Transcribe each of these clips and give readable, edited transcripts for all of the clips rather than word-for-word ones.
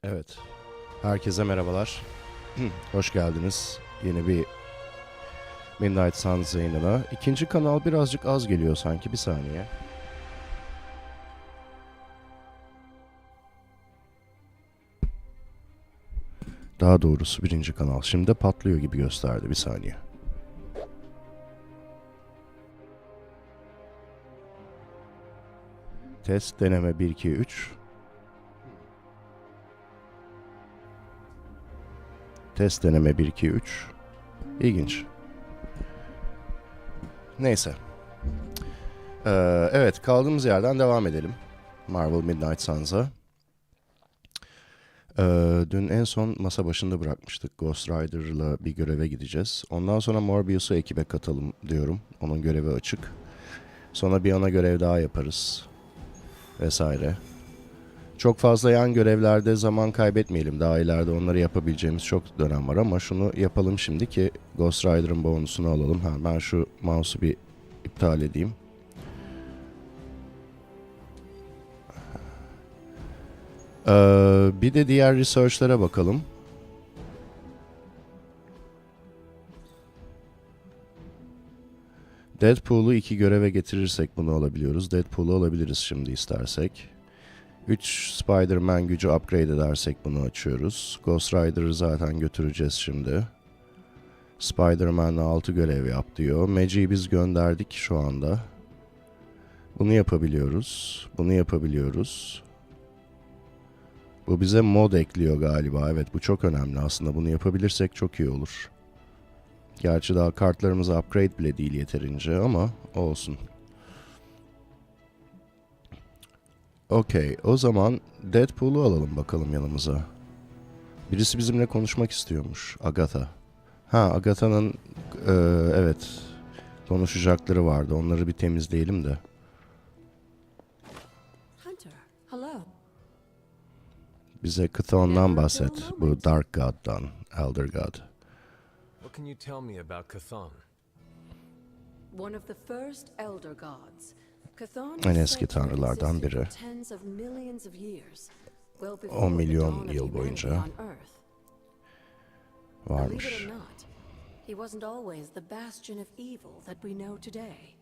Evet, herkese merhabalar. Hoş geldiniz. Yeni bir Midnight Suns yayınına. İkinci kanal birazcık az geliyor sanki, bir saniye. Daha doğrusu birinci kanal. Şimdi de patlıyor gibi gösterdi, bir saniye. Test deneme 1, 2, 3. Test deneme 1, 2, 3. İlginç. Neyse. Evet, kaldığımız yerden devam edelim. Marvel Midnight Suns'a. Dün en son masa başında bırakmıştık. Ghost Rider'la bir göreve gideceğiz. Ondan sonra Morbius'a ekibe katalım diyorum. Onun görevi açık. Sonra bir ana görev daha yaparız. Vesaire. Çok fazla yan görevlerde zaman kaybetmeyelim. Daha ileride onları yapabileceğimiz çok dönem var ama şunu yapalım şimdi ki Ghost Rider'ın bonusunu alalım. Ben şu mouse'u bir iptal edeyim. Bir de diğer research'lara bakalım. Deadpool'u 2 göreve getirirsek bunu alabiliyoruz. Deadpool'u alabiliriz şimdi istersek. 3 Spider-Man gücü upgrade edersek bunu açıyoruz. Ghost Rider'ı zaten götüreceğiz şimdi. Spider-Man'la 6 görev yap diyor. Magic'i biz gönderdik şu anda. Bunu yapabiliyoruz. Bunu yapabiliyoruz. Bu bize mod ekliyor galiba. Evet, bu çok önemli aslında. Bunu yapabilirsek çok iyi olur. Gerçi daha kartlarımız upgrade bile değil yeterince ama olsun. Okey, o zaman Deadpool'u alalım bakalım yanımıza. Birisi bizimle konuşmak istiyormuş. Agatha. Agatha'nın evet konuşacakları vardı. Onları bir temizleyelim de. Hunter, hello. Bize Chthon'dan bahset. Bu Dark God'dan, Elder God. What can you tell me about Chthon? One of the first elder gods. Chthon En eski tanrılardan biri. 10 milyon yıl boyunca varmış. He wasn't always the bastion of evil that we know today.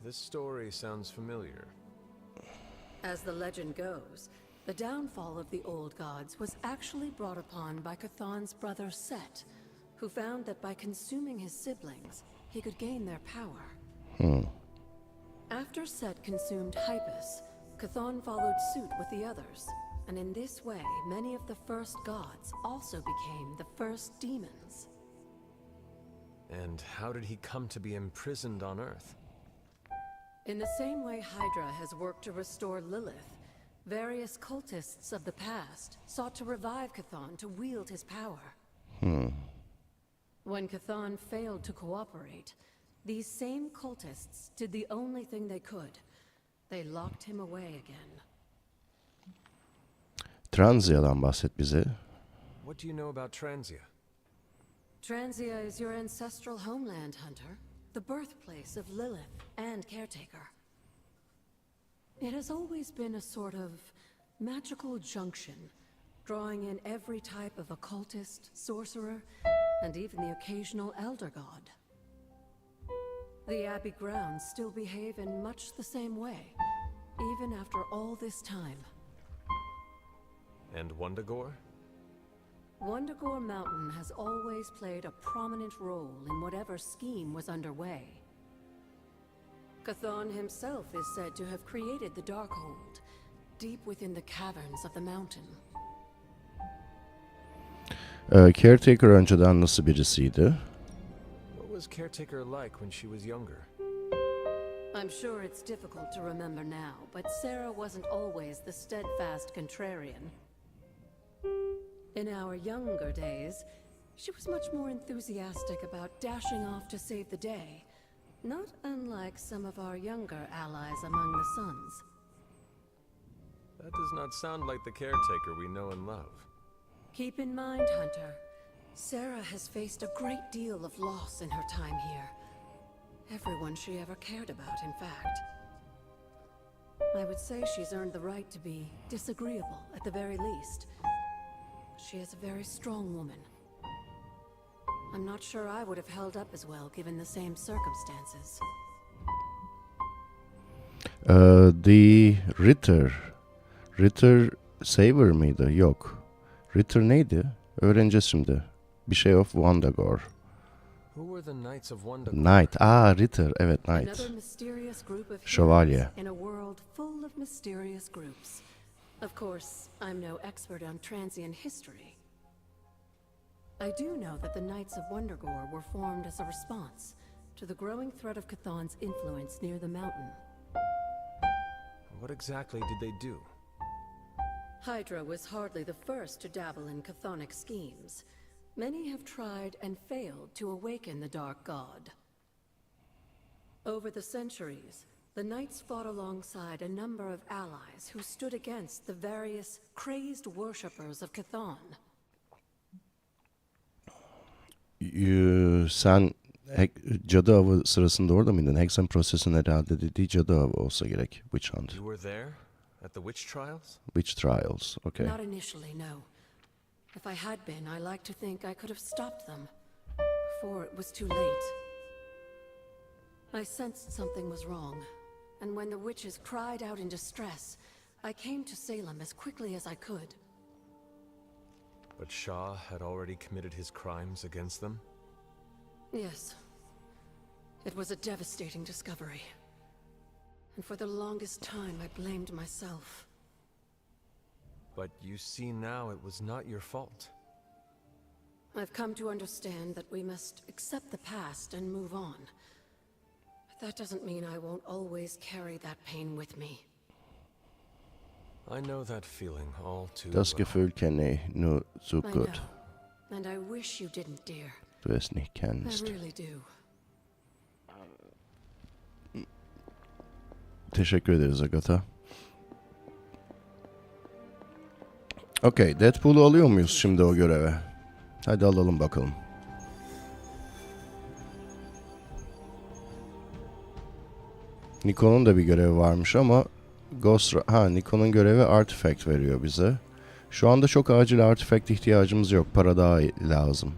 This story sounds familiar. As the legend goes, the downfall of the old gods was actually brought upon by Chthon's brother Set, who found that by consuming his siblings, he could gain their power. After Set consumed Hypus, Chthon followed suit with the others, and in this way, many of the first gods also became the first demons. And how did he come to be imprisoned on Earth? In the same way Hydra has worked to restore Lilith, various cultists of the past sought to revive Chthon to wield his power. When Chthon failed to cooperate, these same cultists did the only thing they could. They locked him away again. Transia'dan bahset bize. What do you know about Transia? Transia is your ancestral homeland, Hunter. The birthplace of Lilith and Caretaker. It has always been a sort of magical junction, drawing in every type of occultist, sorcerer, and even the occasional elder god. The Abbey grounds still behave in much the same way, even after all this time. And Wundagore? Wundagore Mountain has always played a prominent role in whatever scheme was underway. Chthon himself is said to have created the Darkhold, deep within the caverns of the mountain. Caretaker önceden nasıl birisiydi? What was Caretaker like when she was younger? I'm sure it's difficult to remember now, but Sarah wasn't always the steadfast contrarian. In our younger days, she was much more enthusiastic about dashing off to save the day, not unlike some of our younger allies among the Suns. That does not sound like the Caretaker we know and love. Keep in mind, Hunter, Sarah has faced a great deal of loss in her time here. Everyone she ever cared about, in fact. I would say she's earned the right to be disagreeable at the very least. She is a very strong woman. I'm not sure I would have held up as well given the same circumstances. The Ritter. Ritter Saver mıydı? Yok. Ritter neydi? Öğreneceğiz şimdi. Bir şey of Wandagore. Who were the Knights of Wonder? Knight. Ritter. Evet, Knight. Another mysterious group of Şövalye. heroes in a world full of mysterious groups. Of course, I'm no expert on transient history. I do know that the Knights of Wondergore were formed as a response to the growing threat of Chthon's influence near the mountain. What exactly did they do? Hydra was hardly the first to dabble in chthonic schemes. Many have tried and failed to awaken the Dark God. Over the centuries, the Knights fought alongside a number of allies who stood against the various crazed worshippers of Chthon. Sen cadı avı sırasında orada mıydın? Hexen Process'in herhalde dediği cadı avı olsa gerek. Witch Hunt. You were there? At the witch trials? Witch Trials. Okay. Not initially, no. If I had been, I like to think I could have stopped them before it was too late. I sensed something was wrong, and when the witches cried out in distress, I came to Salem as quickly as I could. But Shah had already committed his crimes against them? Yes. It was a devastating discovery. And for the longest time, I blamed myself. But you see now it was not your fault. I've come to understand that we must accept the past and move on. But that doesn't mean I won't always carry that pain with me. I know that feeling all too Das well. Gefühl kenne ich nur zu I know. gut. And I wish you didn't, dear. Du es nicht I kennst. really do. Teşekkür ederiz Agatha. Okey, Deadpool'u alıyor muyuz şimdi o göreve? Hadi alalım bakalım. Nikon'un da bir görevi varmış ama Nikon'un görevi artifact veriyor bize. Şu anda çok acil artifact ihtiyacımız yok. Para daha lazım.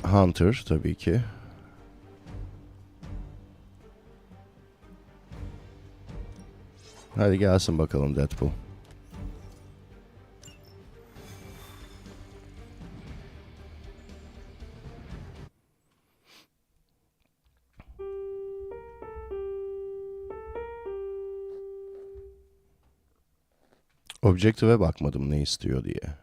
Hunter tabii ki. Hadi gelsin bakalım Deadpool. Objective'e bakmadım ne istiyor diye.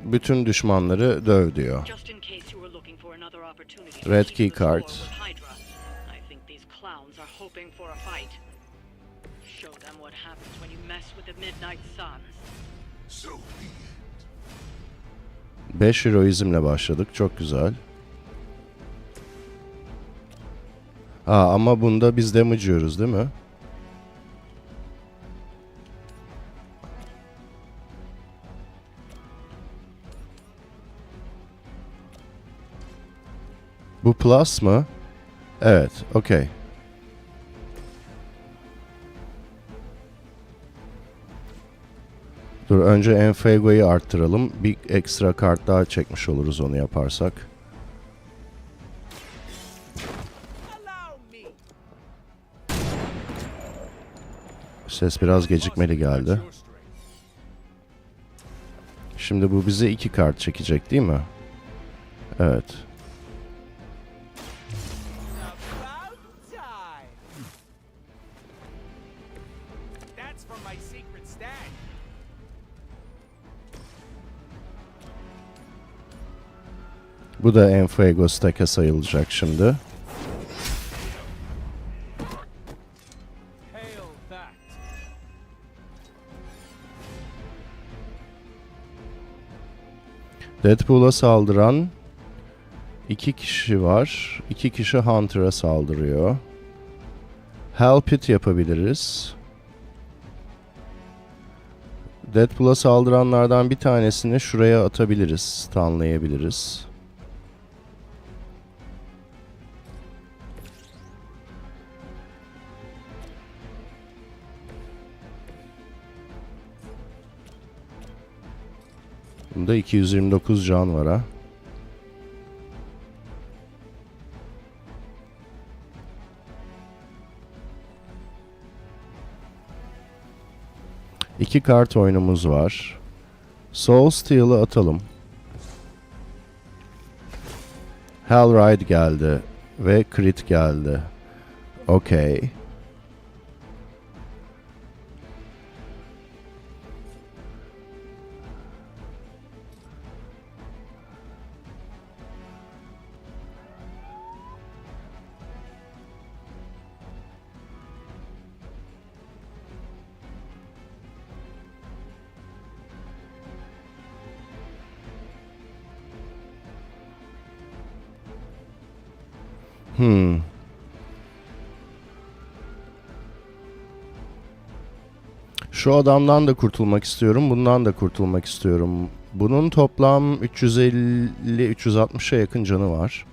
Bütün düşmanları döv diyor. Red key card. I think these clowns are hoping for a fight. Show them what happens when you mess with the Midnight Suns. 5 heroizmle başladık. Çok güzel. Ama bunda biz damage yiyoruz değil mi? Bu plus mı? Evet, okey. Dur, önce Enfuego'yu arttıralım. Bir ekstra kart daha çekmiş oluruz onu yaparsak. Ses biraz gecikmeli geldi. Şimdi bu bize 2 kart çekecek değil mi? Evet. Bu da Enfuego stack'e sayılacak şimdi. Deadpool'a saldıran 2 kişi var. 2 kişi Hunter'a saldırıyor. Help it yapabiliriz. Deadpool'a saldıranlardan bir tanesini şuraya atabiliriz. Stunlayabiliriz. Bunda 229 can var ha. İki kart oyunumuz var. Soul Steel'ı atalım. Hellride geldi ve Crit geldi. Okey. Şu adamdan da kurtulmak istiyorum, bundan da kurtulmak istiyorum. Bunun toplam 350-360'a yakın canı var.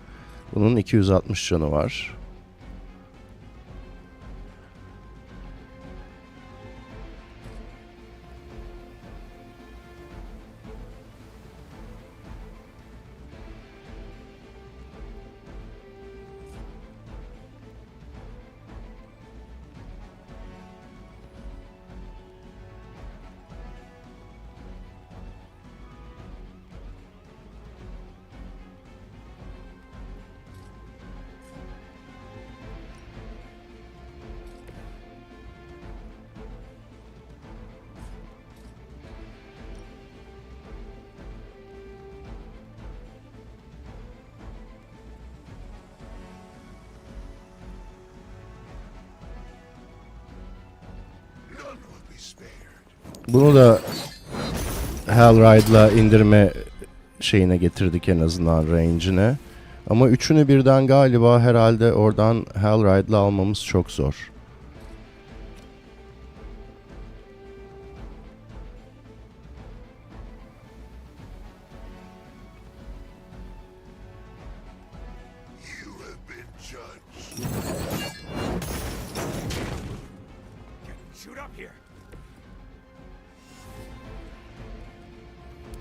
Bunun 260 canı var. Bunu da Hellride'la indirme şeyine getirdik en azından range'ine. Ama üçünü birden galiba herhalde oradan Hellride'la almamız çok zor.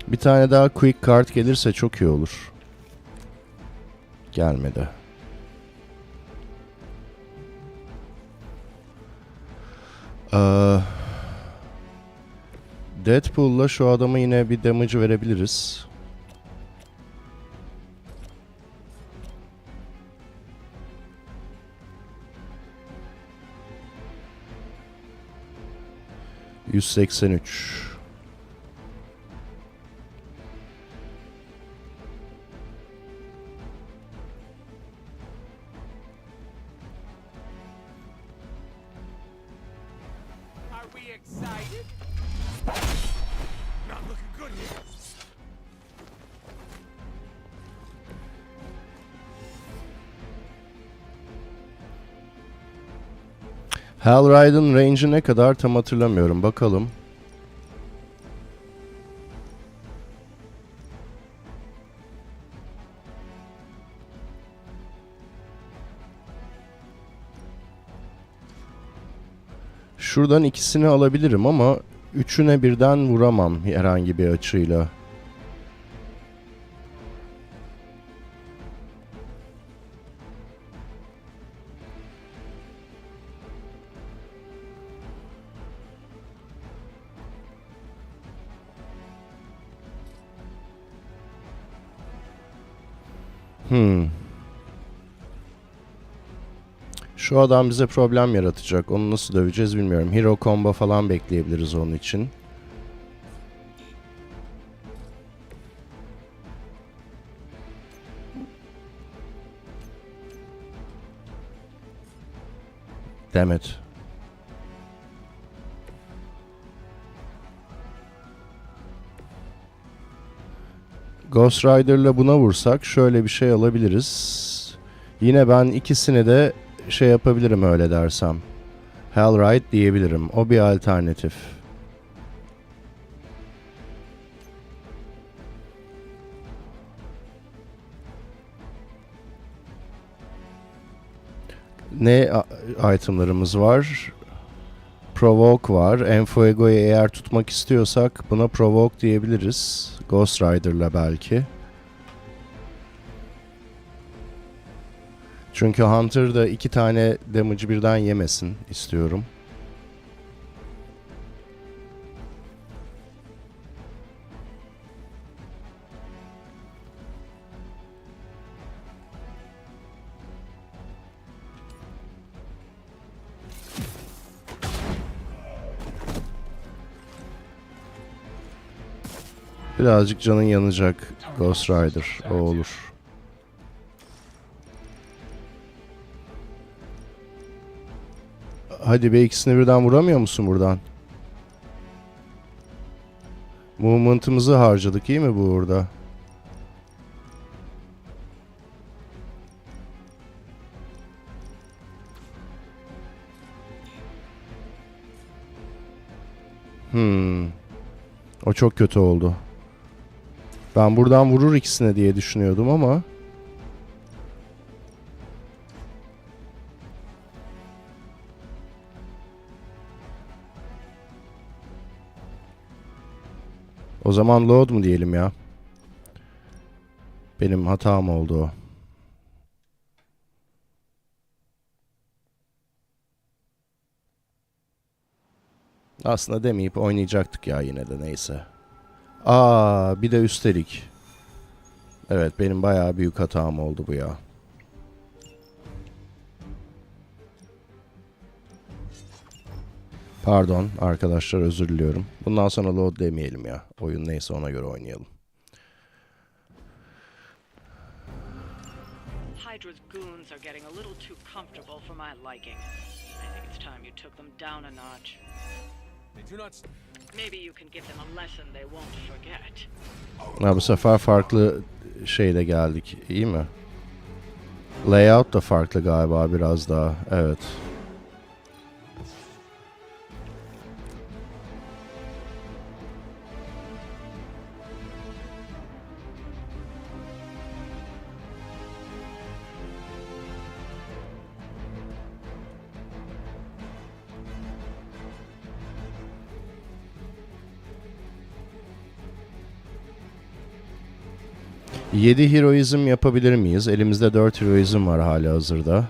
Bir tane daha quick kart gelirse çok iyi olur. Gelmedi. Deadpool'la şu adama yine bir damage verebiliriz. %183. Hellride'ın range'i ne kadar tam hatırlamıyorum. Bakalım. Şuradan ikisini alabilirim ama üçüne birden vuramam herhangi bir açıyla. Şu adam bize problem yaratacak. Onu nasıl döveceğiz bilmiyorum. Hero combo falan bekleyebiliriz onun için. Damn it. Ghost Rider'la buna vursak şöyle bir şey alabiliriz. Yine ben ikisini de şey yapabilirim öyle dersem. Hellride diyebilirim. O bir alternatif. Ne itemlarımız var? Provoke var. Enfuego'yu eğer tutmak istiyorsak buna Provoke diyebiliriz. Ghost Rider'la belki. Çünkü Hunter da 2 tane damage birden yemesin istiyorum. Birazcık canın yanacak Ghost Rider. O olur. Hadi be, ikisini birden vuramıyor musun buradan? Movement'ımızı harcadık, iyi mi bu orada? O çok kötü oldu. Ben buradan vurur ikisine diye düşünüyordum ama... O zaman load mu diyelim ya? Benim hatam oldu o. Aslında demeyip oynayacaktık ya, yine de neyse. Bir de üstelik. Evet, benim bayağı büyük hatam oldu bu ya. Pardon arkadaşlar, özür diliyorum. Bundan sonra load demeyelim ya. Oyun neyse ona göre oynayalım. Hydra's goons are getting a little too comfortable for my liking. I think it's time you took them down a notch. They do not... Maybe you can give them a lesson they won't forget. Bu sefer farklı şeyle geldik, iyi mi? Layout da farklı galiba biraz daha. Evet. Yedi heroizm yapabilir miyiz? Elimizde 4 heroizm var hala hazırda.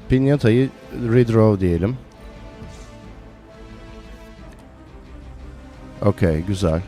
Pinyata'yı redraw diyelim. Okey, güzel.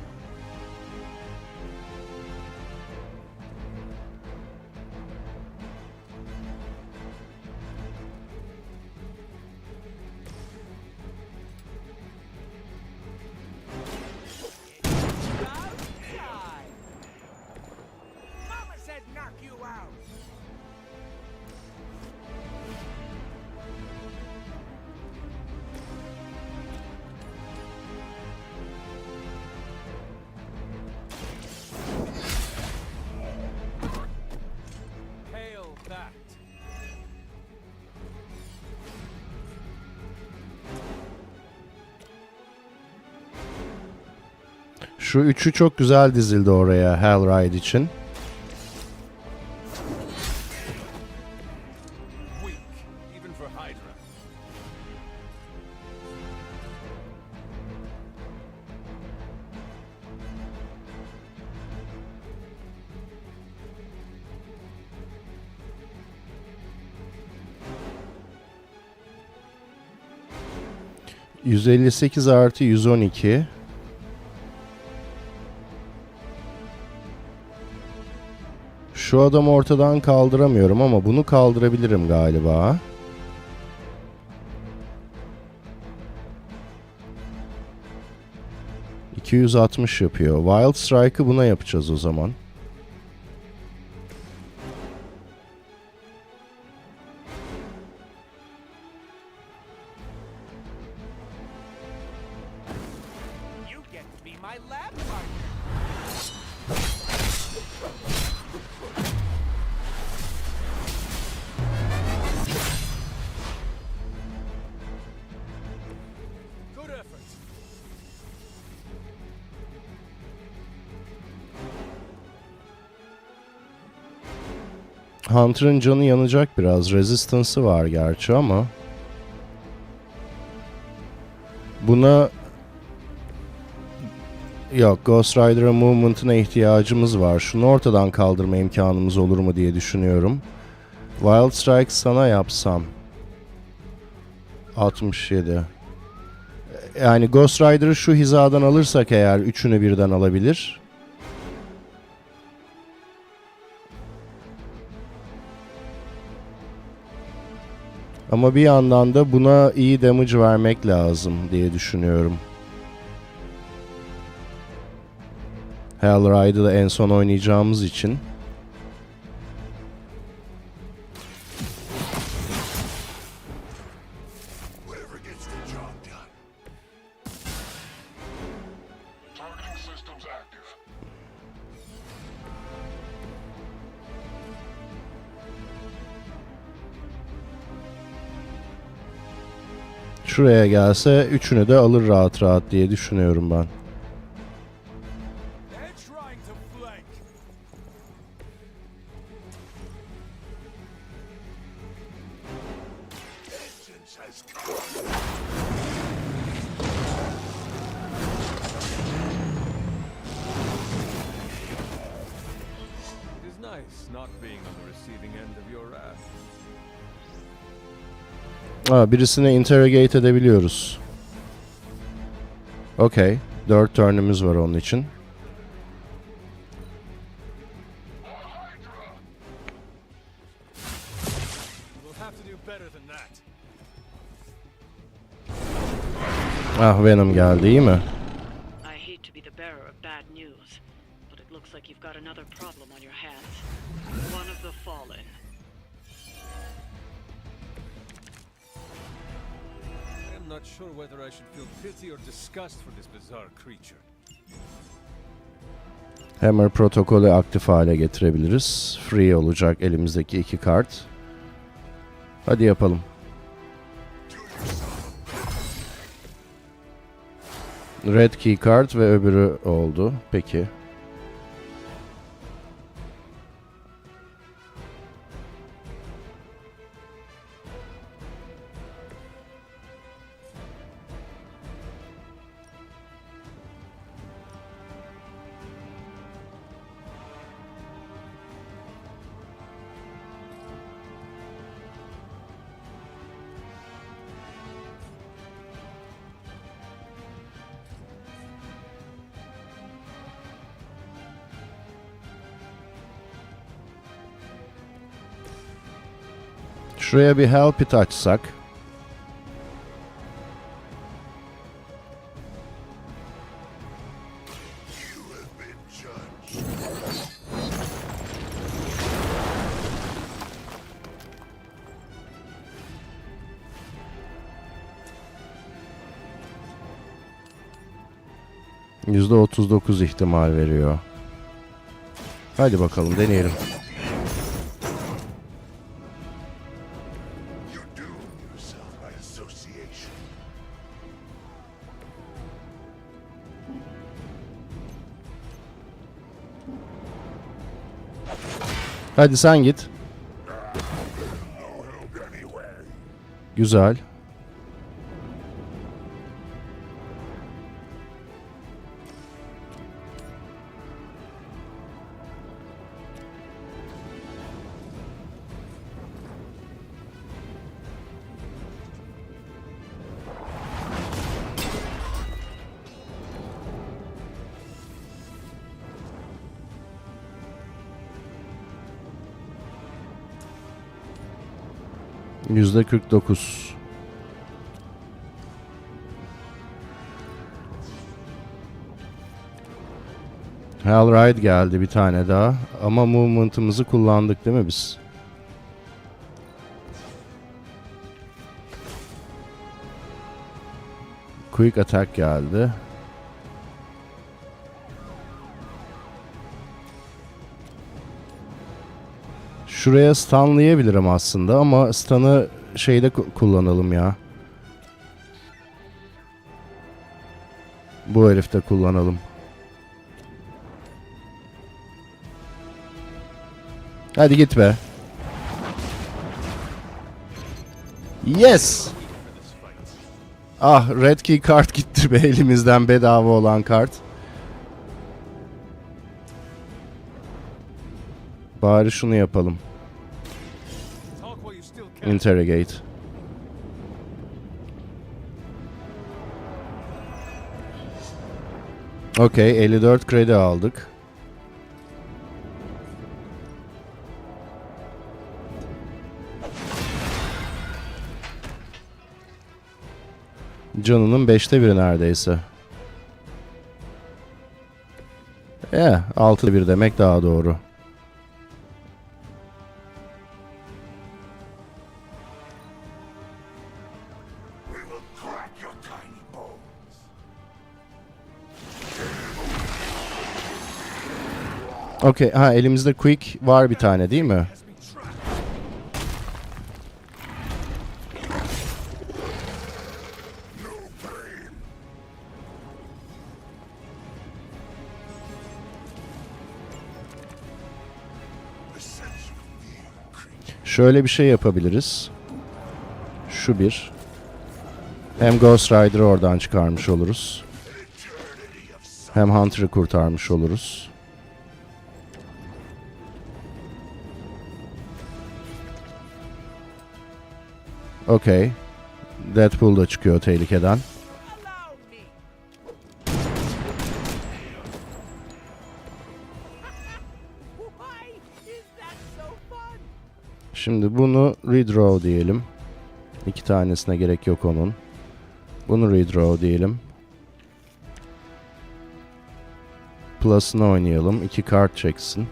Şu üçü çok güzel dizildi oraya Hellride için. ...158 artı 112... Şu adamı ortadan kaldıramıyorum ama bunu kaldırabilirim galiba. ...260 yapıyor. Wild Strike'ı buna yapacağız o zaman. Good effort. Hunter'ın canı yanacak biraz. Resistance'ı var gerçi ama buna yok, Ghost Rider'a movement'ına ihtiyacımız var. Şunu ortadan kaldırma imkanımız olur mu diye düşünüyorum. Wild Strike sana yapsam 67. Yani Ghost Rider'ı şu hizadan alırsak eğer üçünü birden alabilir. Ama bir yandan da buna iyi damage vermek lazım diye düşünüyorum. Hellride'ı da en son oynayacağımız için. Şuraya gelse üçünü de alır rahat rahat diye düşünüyorum ben. Birisini interrogate edebiliyoruz. Okey. 4 turn'ümüz var onun için. Venom geldi, iyi mi? I hate to be the bearer of bad news, but it looks like you've got another problem on your hands. One of the fallen. I'm not sure whether I should feel pity or disgust for this bizarre creature. Hammer protokolü aktif hale getirebiliriz. Free olacak elimizdeki 2 kart. Hadi yapalım. Red key card ve öbürü oldu. Peki. Şuraya bir help it açsak. %39 ihtimal veriyor. Hadi bakalım deneyelim. Hadi sen git. Güzel. %49. Hellride geldi bir tane daha. Ama movement'ımızı kullandık değil mi biz? Quick attack geldi. Şuraya stunlayabilirim aslında ama stun'ı şeyde kullanalım ya. Bu herifte kullanalım. Hadi git be. Yes. Ah, red key kart gitti be, elimizden bedava olan kart. Bari şunu yapalım. Interrogate. Okey, 54 kredi aldık. Canının 5'te 1'i neredeyse. 6'da 1 demek daha doğru. Okey, elimizde quick var bir tane değil mi? Şöyle bir şey yapabiliriz. Şu bir. Hem Ghost Rider'ı oradan çıkarmış oluruz. Hem Hunter'ı kurtarmış oluruz. Okey. Deadpool da çıkıyor tehlikeden. Şimdi bunu redraw diyelim. 2 tanesine gerek yok onun. Bunu redraw diyelim. Plus'ını oynayalım. 2 kart çeksin.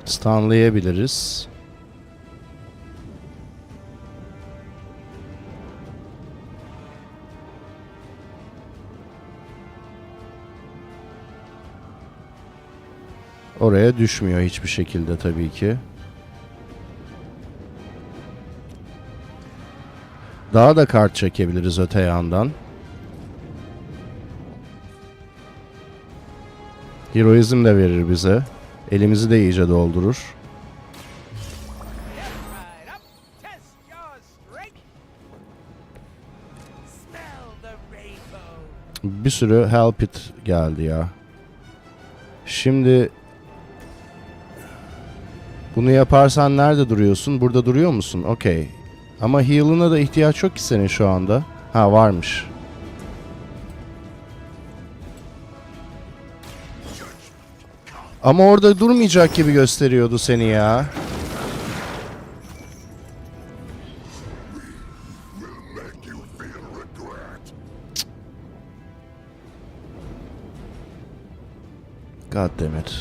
Stunlayabiliriz. Oraya düşmüyor hiçbir şekilde tabii ki. Daha da kart çekebiliriz öte yandan. Heroizm de verir bize. Elimizi de iyice doldurur. Bir sürü help it geldi ya. Şimdi bunu yaparsan nerede duruyorsun? Burada duruyor musun? Okey. Ama heal'ına da ihtiyaç yok ki senin şu anda. Ha, varmış. Ama orada durmayacak gibi gösteriyordu seni ya. God damn it.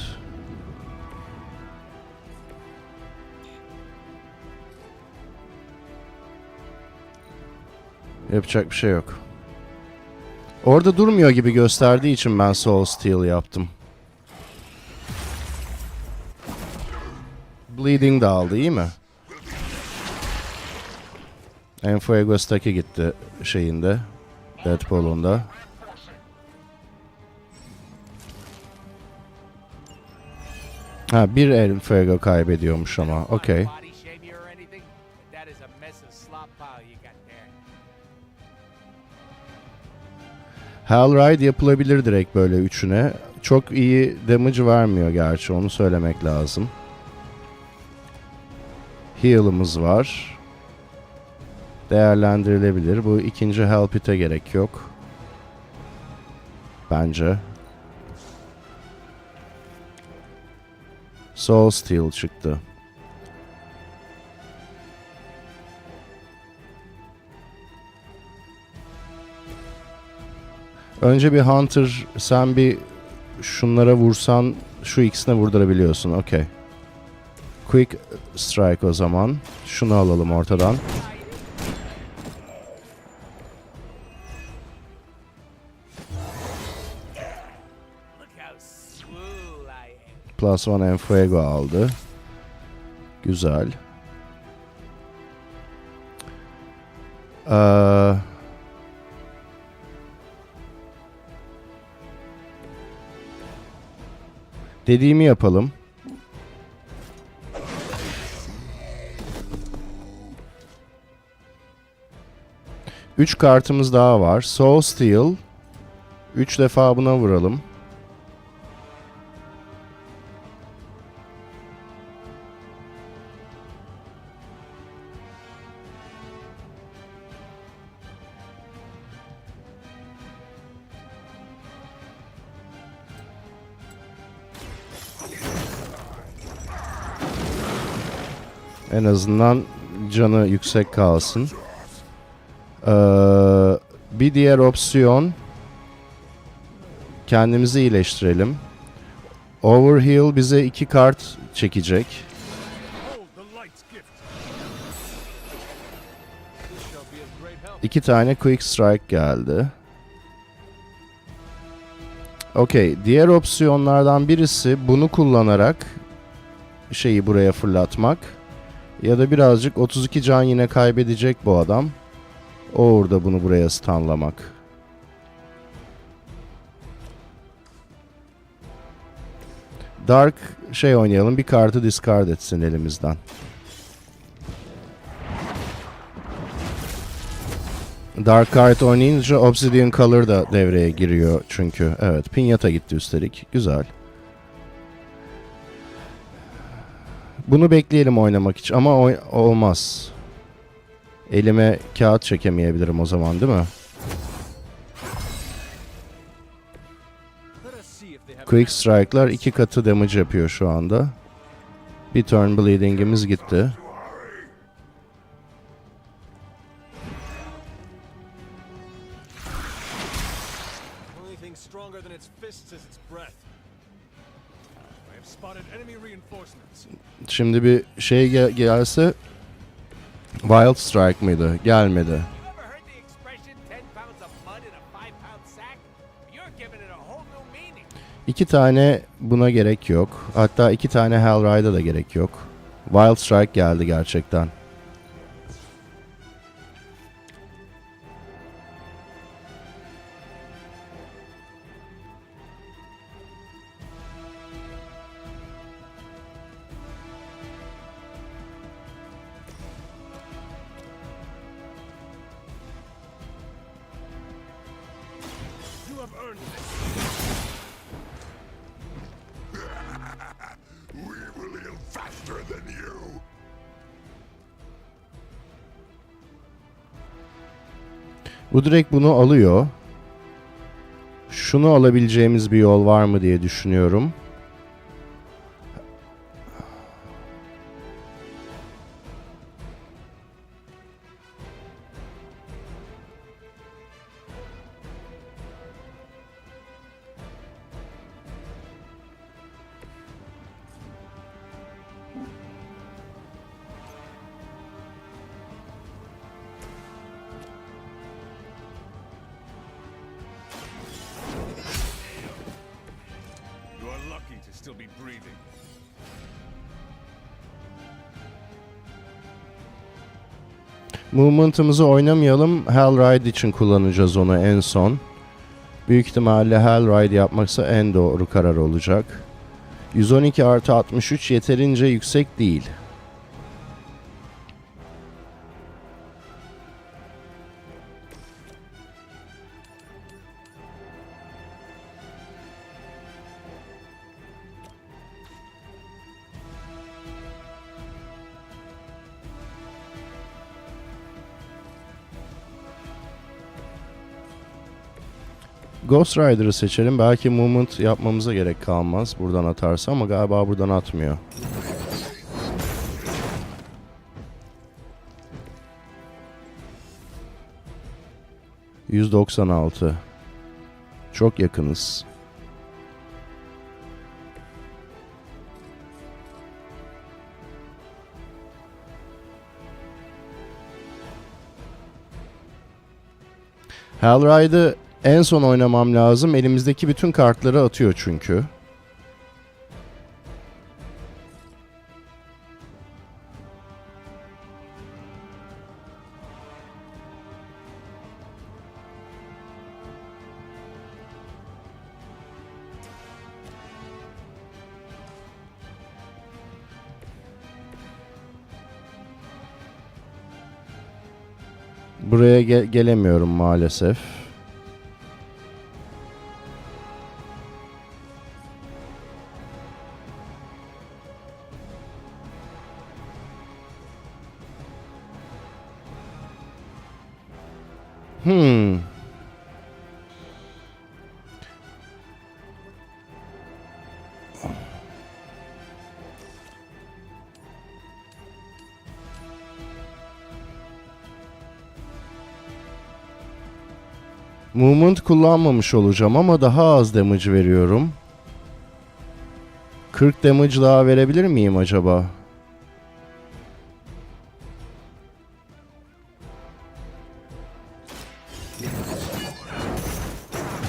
Yapacak bir şey yok. Orada durmuyor gibi gösterdiği için ben Soul Steal yaptım. Bleeding de aldı, iyi mi? Enfuego stack'e gitti şeyinde. Deadpool'un da. Ha, bir Enfuego kaybediyormuş ama. Okey. Hellride yapılabilir direkt böyle üçüne. Çok iyi damage vermiyor gerçi, onu söylemek lazım. Heal'ımız var. Değerlendirilebilir. Bu ikinci help it'e gerek yok. Bence. Soul Steal çıktı. Önce bir Hunter, sen bir şunlara vursan şu ikisine vurdurabiliyorsun. Okey. Quick Strike o zaman. Şunu alalım ortadan. +1 Enfuego aldı. Güzel. Dediğimi yapalım. Üç kartımız daha var. Soul Steel. 3 defa buna vuralım. En azından canı yüksek kalsın. Bir diğer opsiyon, kendimizi iyileştirelim. Overheal bize 2 kart çekecek. 2 tane Quick Strike geldi. Okey. Diğer opsiyonlardan birisi bunu kullanarak şeyi buraya fırlatmak. Ya da birazcık 32 can yine kaybedecek bu adam. Orada bunu buraya stunlamak. Dark şey oynayalım. Bir kartı discard etsin elimizden. Dark kart oynayınca Obsidian Color da devreye giriyor çünkü. Evet, pinyata gitti üstelik. Güzel. Bunu bekleyelim oynamak için ama olmaz. Elime kağıt çekemeyebilirim o zaman, değil mi? Quick Strike'lar 2 katı damage yapıyor şu anda. Bir turn bleeding'imiz gitti. Şimdi bir şey gelse, Wild Strike mıydı? Gelmedi. İki tane buna gerek yok. Hatta 2 tane Hellride'a da gerek yok. Wild Strike geldi gerçekten. Bu direkt bunu alıyor. Şunu alabileceğimiz bir yol var mı diye düşünüyorum. Movement'ımızı oynamayalım. Hellride için kullanacağız onu en son. Büyük ihtimalle Hellride yapmaksa en doğru karar olacak. 112 artı 63 yeterince yüksek değil. Ghost Rider'ı seçelim. Belki movement yapmamıza gerek kalmaz buradan atarsa ama galiba buradan atmıyor. %96. Çok yakınız. Hellride'ı en son oynamam lazım. Elimizdeki bütün kartları atıyor çünkü. Buraya gelemiyorum maalesef. Movement kullanmamış olacağım ama daha az damage veriyorum. 40 damage daha verebilir miyim acaba?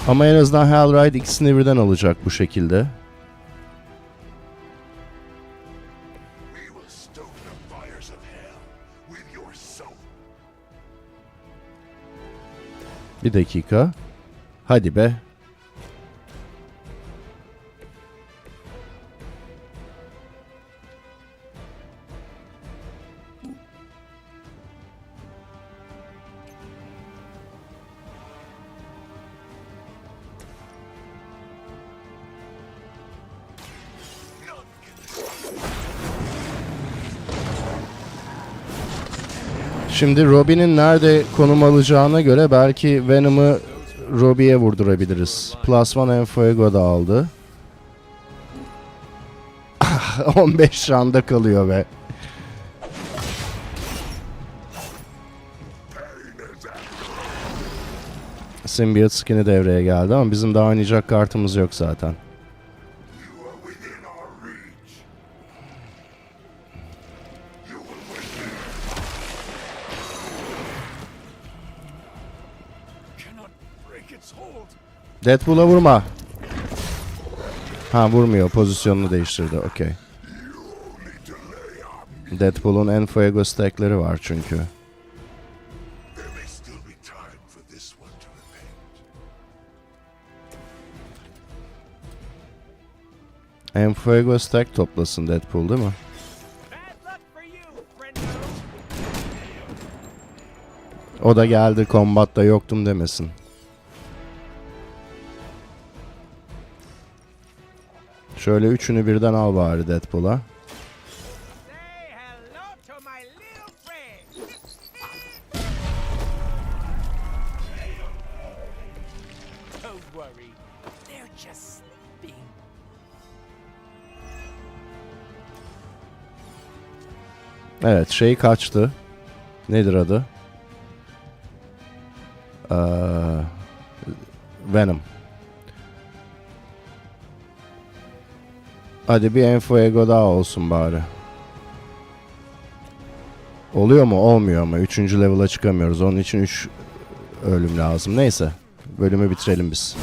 Ama en azından Hellride ikisini birden alacak bu şekilde. Bir dakika. Hadi be. Şimdi Robin'in nerede konum alacağına göre belki Venom'ı Robbie'ye vurdurabiliriz. Plus one and Fuego da aldı. 15 randa kalıyor be. Symbiote skin'i devreye geldi ama bizim daha oynayacak kartımız yok zaten. Deadpool'a vurma. Ha, vurmuyor. Pozisyonunu değiştirdi. Okey. Deadpool'un en fuego stack'leri var çünkü. En fuego stack toplasın Deadpool değil mi? O da geldi, combat'ta yoktum demesin. Şöyle üçünü birden al bari Deadpool'a. Evet, şey kaçtı. Nedir adı? Venom. Hadi bir Enfuego daha olsun bari. Oluyor mu? Olmuyor ama 3. level'a çıkamıyoruz. Onun için 3 ölüm lazım. Neyse. Bölümü bitirelim biz.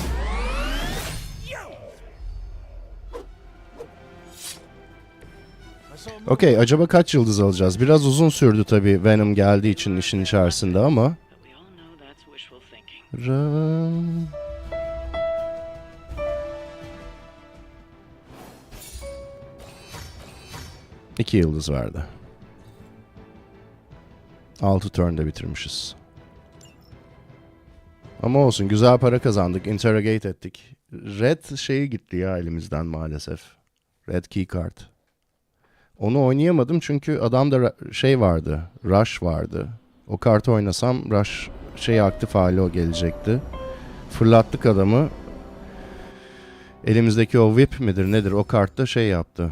Okey. Acaba kaç yıldız alacağız? Biraz uzun sürdü tabii Venom geldiği için işin içerisinde ama. 2 yıldız verdi. 6 turn'da bitirmişiz. Ama olsun, güzel para kazandık. Interrogate ettik. Red şeyi gitti ya elimizden maalesef. Red key card. Onu oynayamadım çünkü adamda şey vardı. Rush vardı. O kartı oynasam Rush şey aktif hali o gelecekti. Fırlattık adamı. Elimizdeki o whip midir nedir o kartta şey yaptı.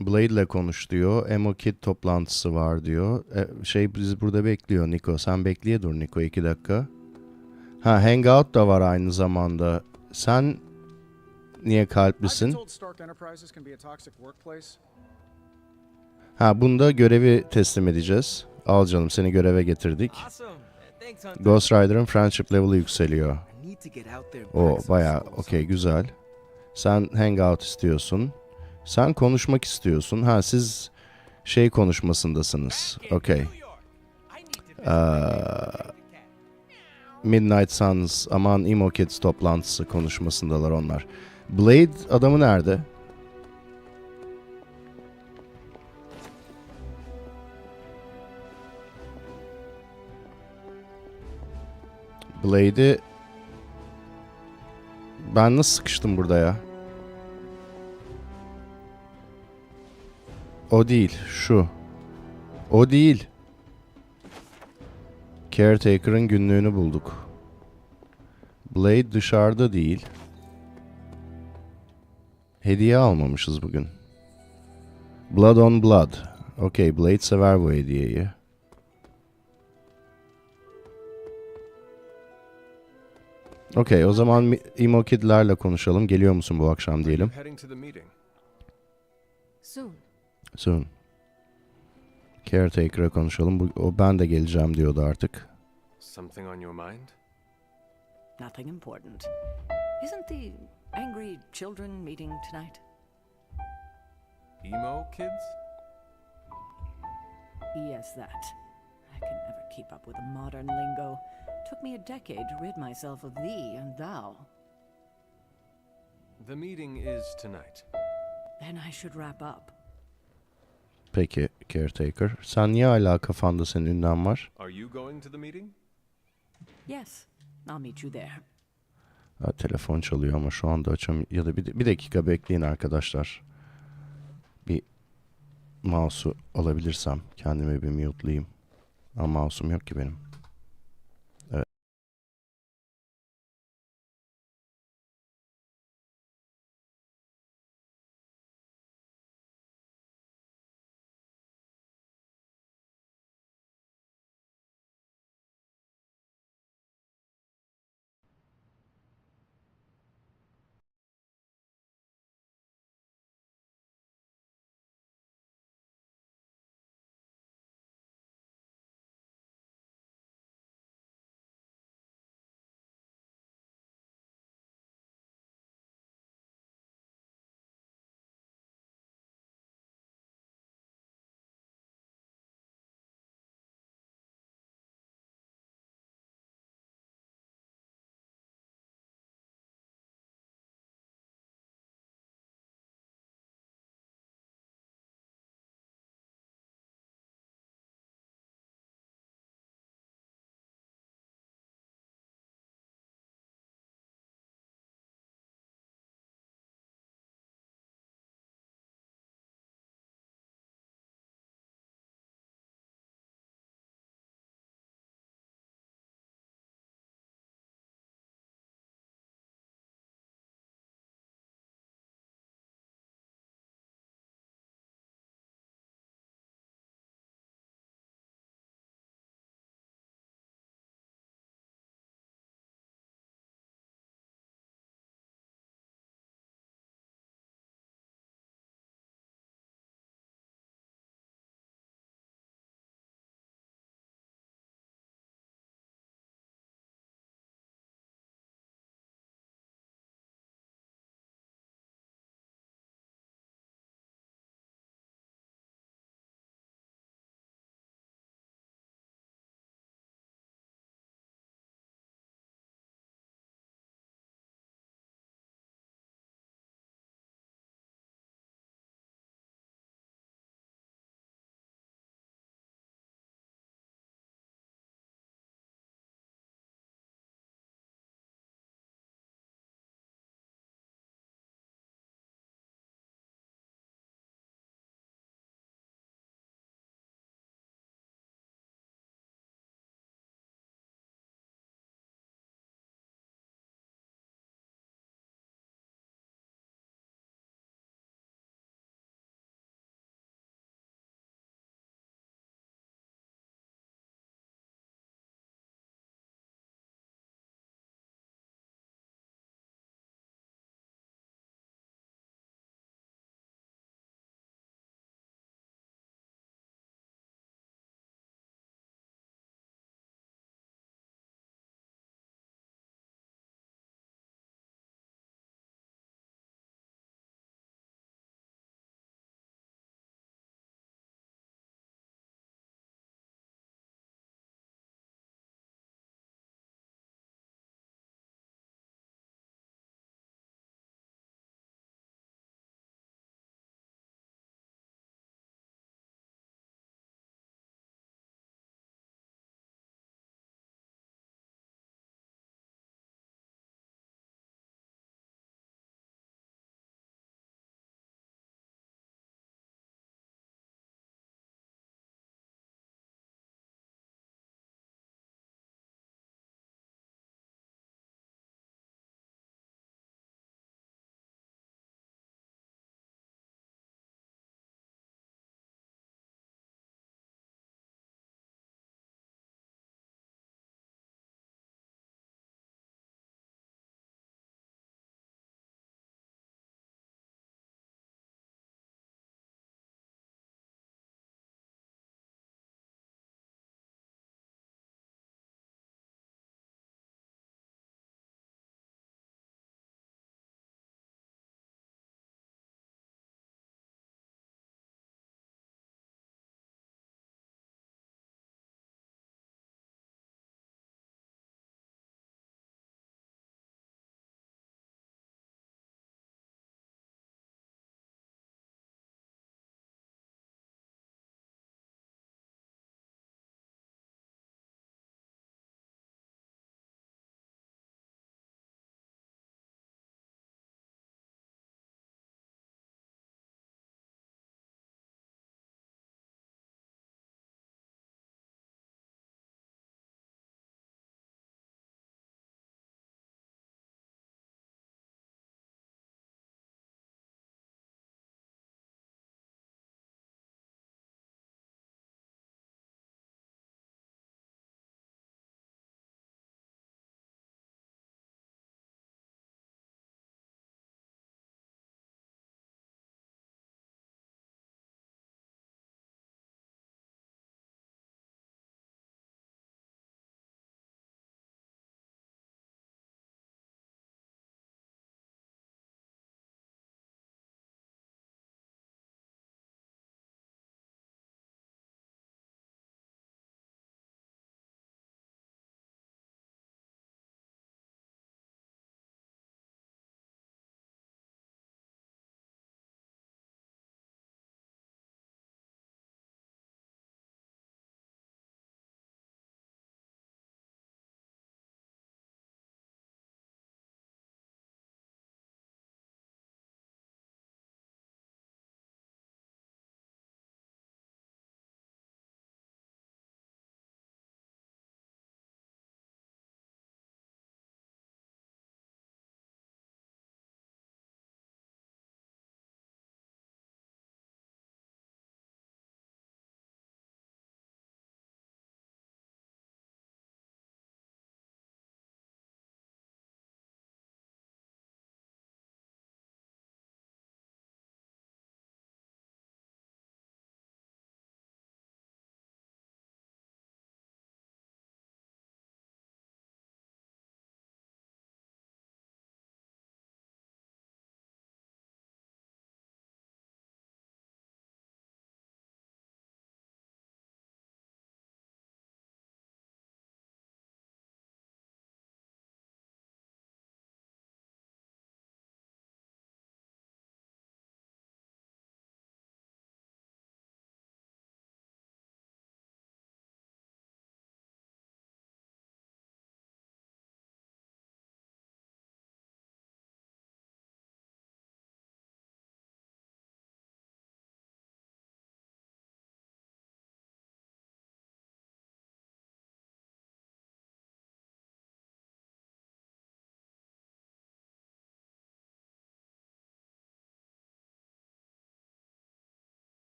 Blade ile konuş diyor. Emo Kid toplantısı var diyor. Şey bizi burada bekliyor Niko. Sen bekleye dur Niko 2 dakika. Ha, Hangout da var aynı zamanda. Sen niye kalplisin? Ha, bunda görevi teslim edeceğiz. Al canım, seni göreve getirdik. Ghost Rider'ın friendship level'ı yükseliyor. O bayağı okey, güzel. Sen hangout istiyorsun. Sen konuşmak istiyorsun. Ha, siz şey konuşmasındasınız. Okey. Midnight Suns, aman Emo Kids toplantısı konuşmasındalar onlar. Blade adamı nerede? Blade'i ben nasıl sıkıştım burada ya? O değil, şu. O değil. Caretaker'ın günlüğünü bulduk. Blade dışarıda değil. Hediye almamışız bugün. Blood on Blood. Okey, Blade sever bu hediyeyi. Okey, o zaman Emo Kid'lerle konuşalım. Geliyor musun bu akşam diyelim. Heading to the meeting. Soon. Soon. Caretaker'a konuşalım. O ben de geleceğim diyordu artık. Something on your mind? Nothing important. Isn't the angry children meeting tonight? Emo kids? Yes, that. I can never keep up with the modern lingo. Took me a decade to rid myself of thee and thou. The meeting is tonight. Then I should wrap up. Peki Caretaker. Sen niye hala kafanda senin ünlem var? Are you going to the meeting? Yes, I'll meet you there. Ha, telefon çalıyor ama şu anda ya da bir dakika bekleyin arkadaşlar. Bir mouse'u alabilirsem kendime bir mute'layayım. Ama mouse'um yok ki benim.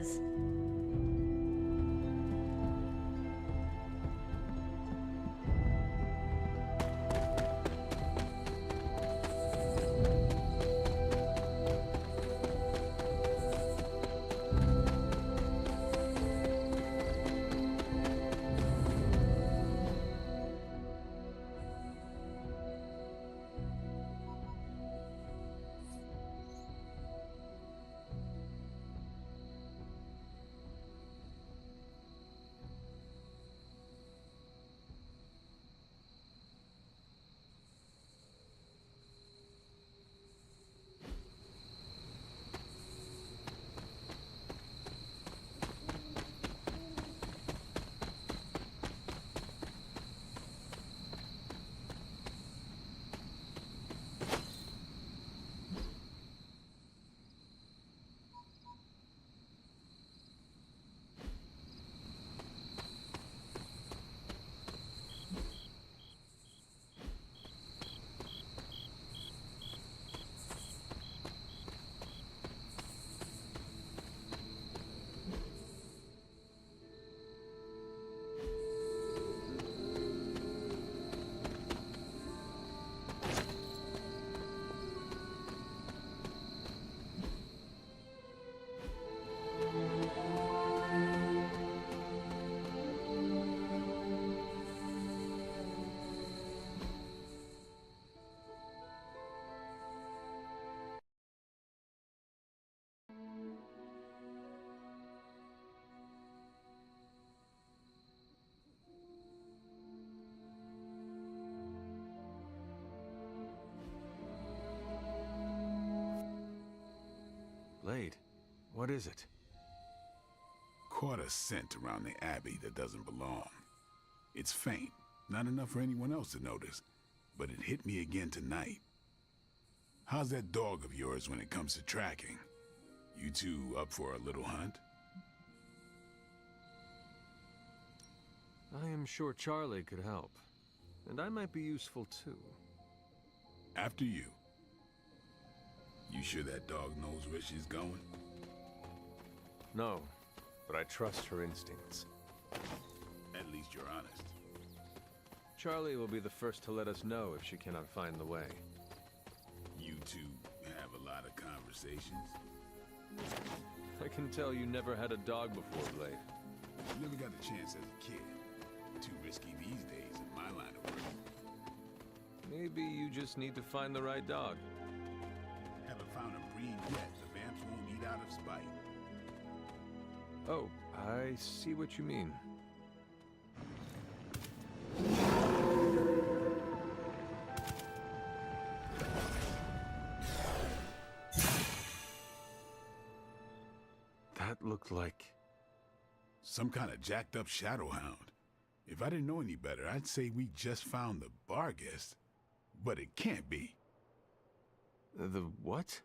does. Blade, what is it? Caught a scent around the Abbey that doesn't belong. It's faint, not enough for anyone else to notice, but it hit me again tonight. How's that dog of yours when it comes to tracking? You two up for a little hunt? I am sure Charlie could help. And I might be useful too. After you. You sure that dog knows where she's going? No, but I trust her instincts. At least you're honest. Charlie will be the first to let us know if she cannot find the way. You two have a lot of conversations? I can tell you never had a dog before, Blade. Never got a chance as a kid. Too risky these days in my line of work. Maybe you just need to find the right dog. Haven't found a breed yet the vamps won't eat out of spite. Oh, I see what you mean. That looked like... some kind of jacked up shadow hound. If I didn't know any better, I'd say we just found the bar guest. But it can't be. The what?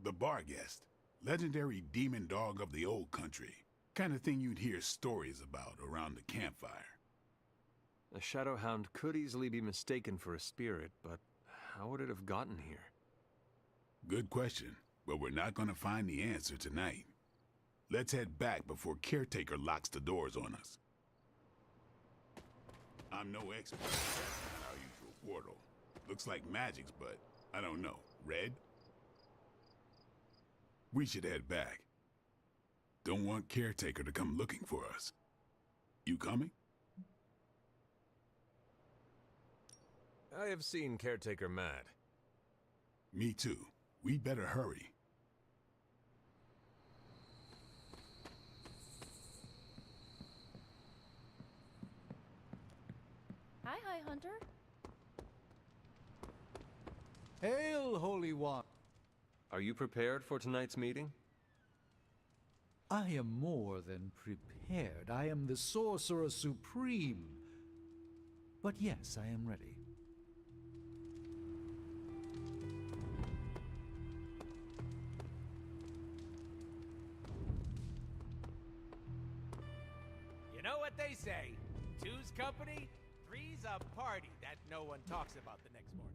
The bar guest. Legendary demon dog of the old country. Kind of thing you'd hear stories about around the campfire. A shadow hound could easily be mistaken for a spirit, but how would it have gotten here? Good question, but we're not gonna find the answer tonight. Let's head back before Caretaker locks the doors on us. I'm no expert. That's not our usual portal. Looks like magic's, but I don't know. Red? We should head back. Don't want Caretaker to come looking for us. You coming? I have seen Caretaker mad. Me too. We better hurry. Hi, Hunter. Hail, Holy One! Are you prepared for tonight's meeting? I am more than prepared. I am the Sorcerer Supreme. But yes, I am ready. You know what they say? Two's company, three's a party that no one talks about the next morning.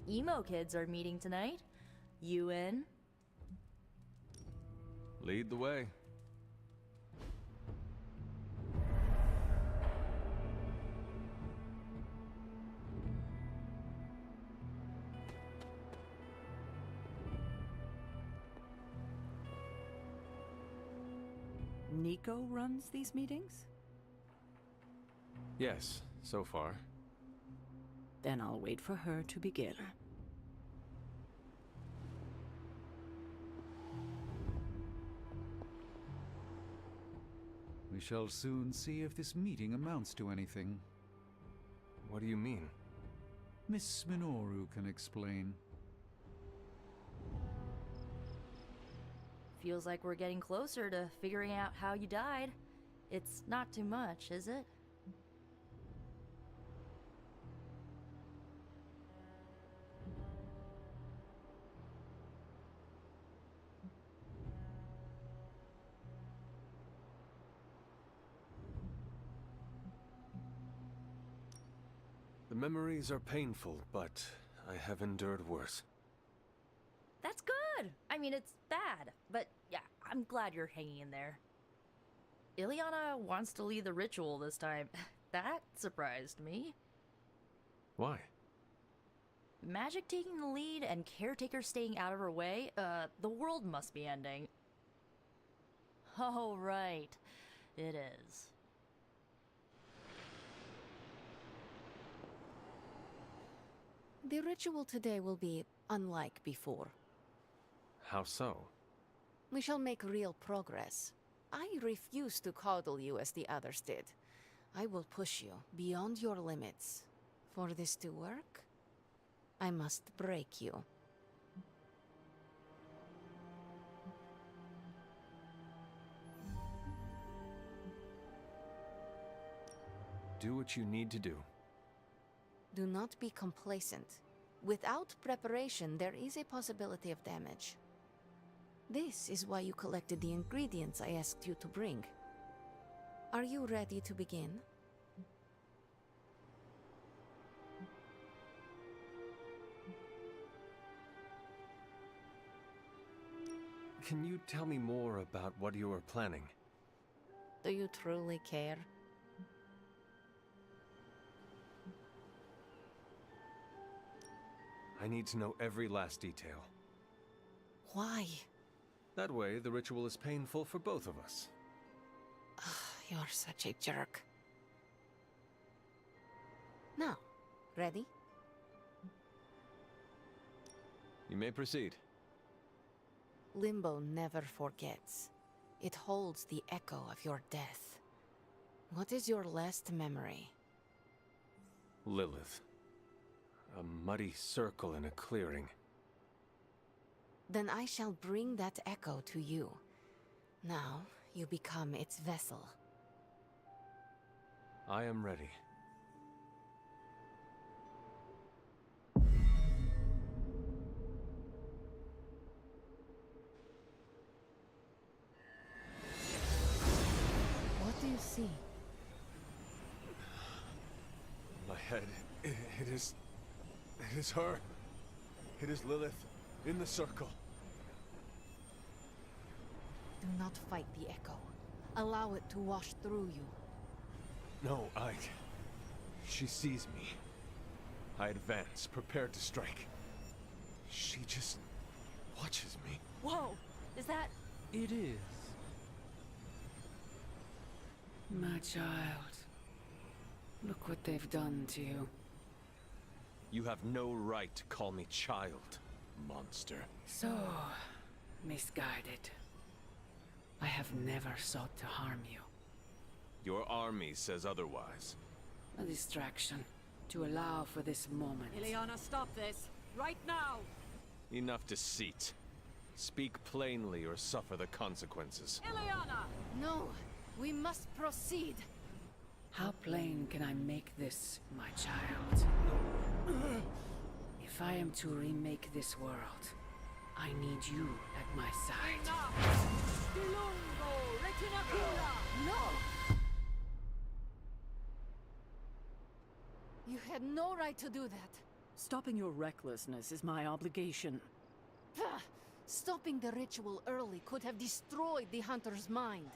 emo kids are meeting tonight. You in? Lead the way. Nico runs these meetings? Yes, so far. Then I'll wait for her to begin. We shall soon see if this meeting amounts to anything. What do you mean? Miss Minoru can explain. Feels like we're getting closer to figuring out how you died. It's not too much, is it? The memories are painful, but I have endured worse. That's good! I mean, it's bad, but yeah, I'm glad you're hanging in there. Ileana wants to lead the ritual this time. That surprised me. Why? Magic taking the lead and Caretaker staying out of her way? The world must be ending. Oh, right. It is. The ritual today will be unlike before. How so? We shall make real progress. I refuse to coddle you as the others did. I will push you beyond your limits. For this to work, I must break you. Do what you need to do. Do not be complacent. Without preparation, there is a possibility of damage. This is why you collected the ingredients I asked you to bring. Are you ready to begin? Can you tell me more about what you are planning? Do you truly care? I need to know every last detail. Why? That way, the ritual is painful for both of us. You're such a jerk. Now, ready? You may proceed. Limbo never forgets. It holds the echo of your death. What is your last memory? Lilith. A muddy circle in a clearing. Then I shall bring that echo to you. Now, you become its vessel. I am ready. What do you see? My head, it is her. It is Lilith, in the circle. Do not fight the echo. Allow it to wash through you. No, she sees me. I advance, prepared to strike. She just watches me. Whoa! Is that... It is. My child. Look what they've done to you. You have no right to call me child, monster. So misguided. I have never sought to harm you. Your army says otherwise. A distraction to allow for this moment. Ileana, stop this! Right now! Enough deceit. Speak plainly or suffer the consequences. Ileana! No, we must proceed. How plain can I make this, my child? If I am to remake this world, I need you at my side. No! You had no right to do that. Stopping your recklessness is my obligation. Pah! Stopping the ritual early could have destroyed the hunter's mind.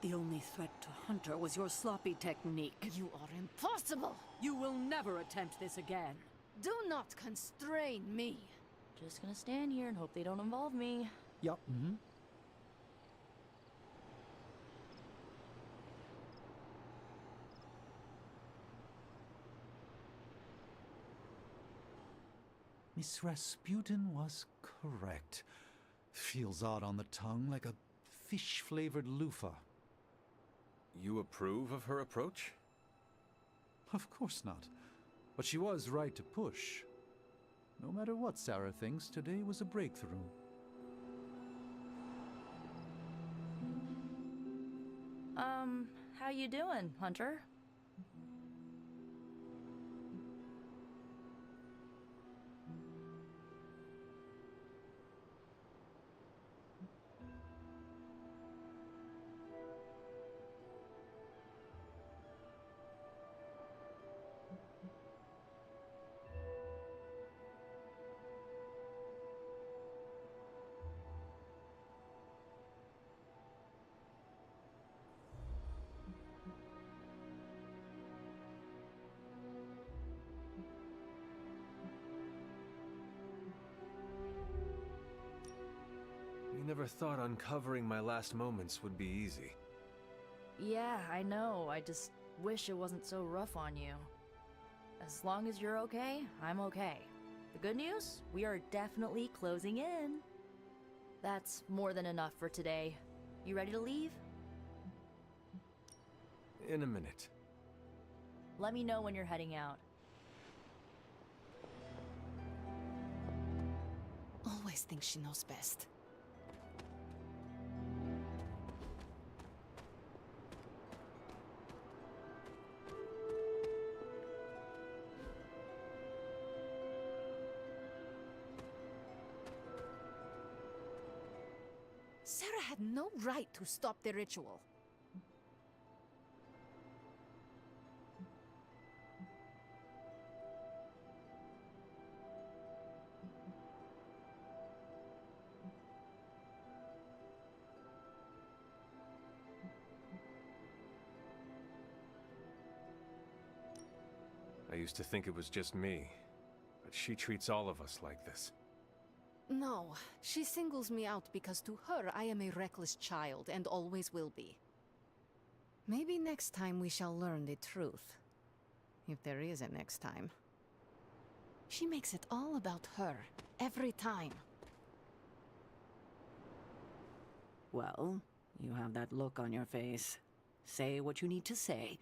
The only threat to Hunter was your sloppy technique. You are impossible! You will never attempt this again. Do not constrain me. Just gonna stand here and hope they don't involve me. Yup. Miss Rasputin was correct. Feels odd on the tongue, like a fish-flavored loofah. You approve of her approach? Of course not. But she was right to push. No matter what Sarah thinks, today was a breakthrough. How you doing, Hunter? You never thought uncovering my last moments would be easy. Yeah, I know. I just wish it wasn't so rough on you. As long as you're okay, I'm okay. The good news? We are definitely closing in. That's more than enough for today. You ready to leave? In a minute. Let me know when you're heading out. Always thinks she knows best. Sarah had no right to stop the ritual. I used to think it was just me, but she treats all of us like this. No, she singles me out because to her I am a reckless child and always will be. Maybe next time we shall learn the truth. If there is a next time. She makes it all about her, every time. Well, you have that look on your face. Say what you need to say.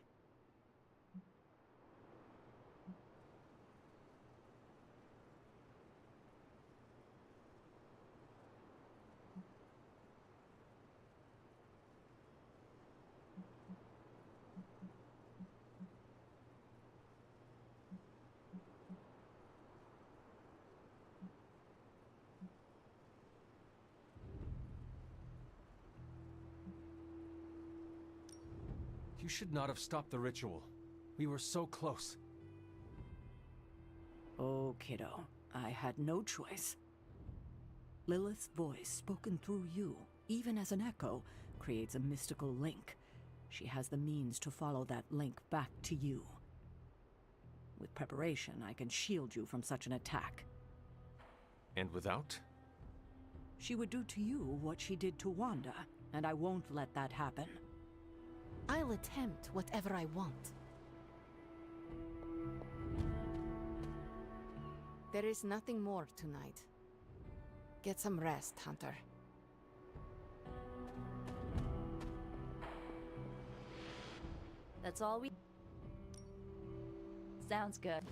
You should not have stopped the ritual. We were so close. Oh, kiddo, I had no choice. Lilith's voice, spoken through you, even as an echo, creates a mystical link. She has the means to follow that link back to you. With preparation, I can shield you from such an attack. And without? She would do to you what she did to Wanda, and I won't let that happen. I'll attempt whatever I want. There is nothing more tonight. Get some rest, Hunter. That's all we... Sounds good.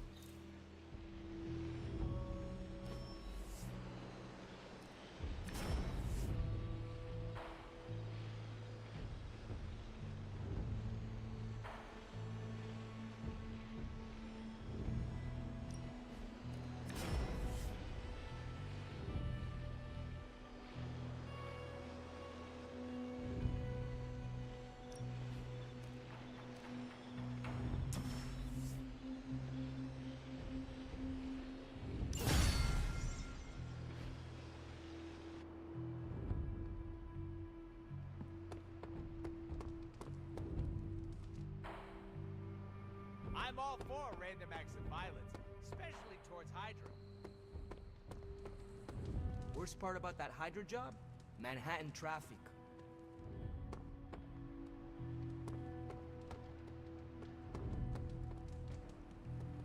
I'm all for random acts of violence, especially towards Hydra. Worst part about that Hydra job? Manhattan traffic.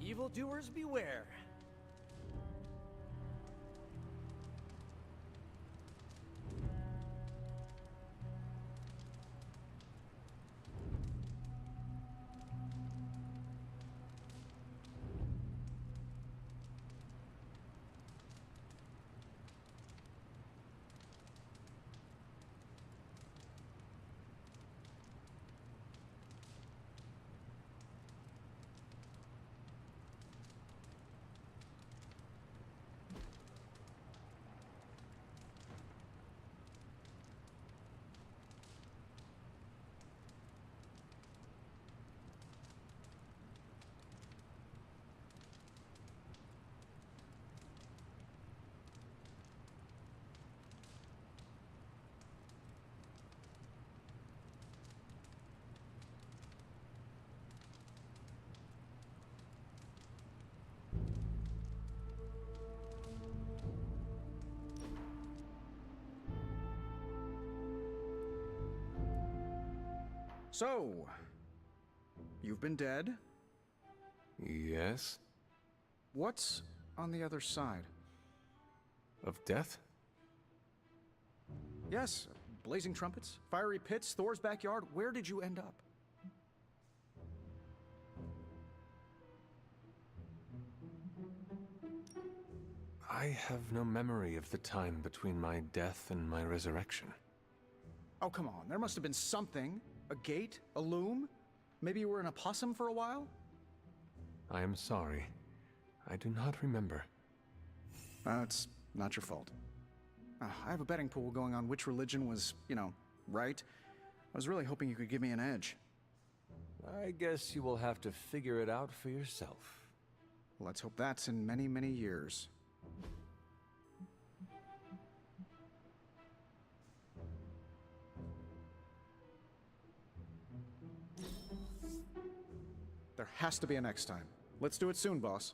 Evildoers beware. So, you've been dead? Yes? What's on the other side? Of death? Yes, blazing trumpets, fiery pits, Thor's backyard. Where did you end up? I have no memory of the time between my death and my resurrection. Oh, come on. There must have been something. A gate? A loom? Maybe you were in a possum for a while? I am sorry. I do not remember. It's not your fault. I have a betting pool going on which religion was, right. I was really hoping you could give me an edge. I guess you will have to figure it out for yourself. Let's hope that's in many, many years. There has to be a next time. Let's do it soon, boss.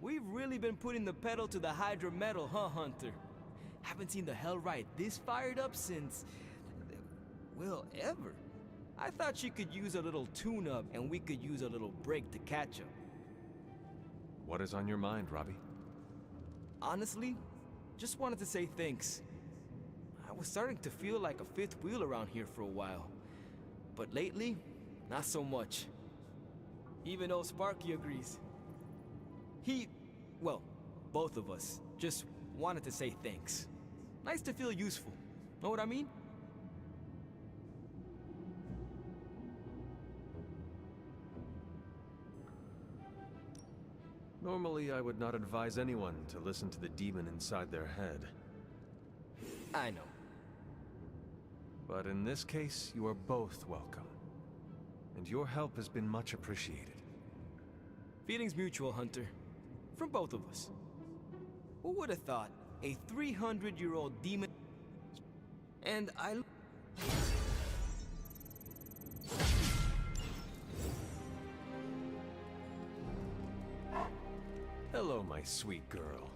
We've really been putting the pedal to the Hydra metal, huh, Hunter? Haven't seen the Hellrite this fired up since... well, ever. I thought she could use a little tune-up, and we could use a little break to catch up. What is on your mind, Robbie? Honestly, just wanted to say thanks. I was starting to feel like a fifth wheel around here for a while. But lately, not so much. Even old Sparky agrees. Well, both of us, just wanted to say thanks. Nice to feel useful. Know what I mean? Normally, I would not advise anyone to listen to the demon inside their head. I know. But in this case, you are both welcome. And your help has been much appreciated. Feelings mutual, Hunter. From both of us. Who would have thought a 300-year-old demon... And I... Hello, my sweet girl.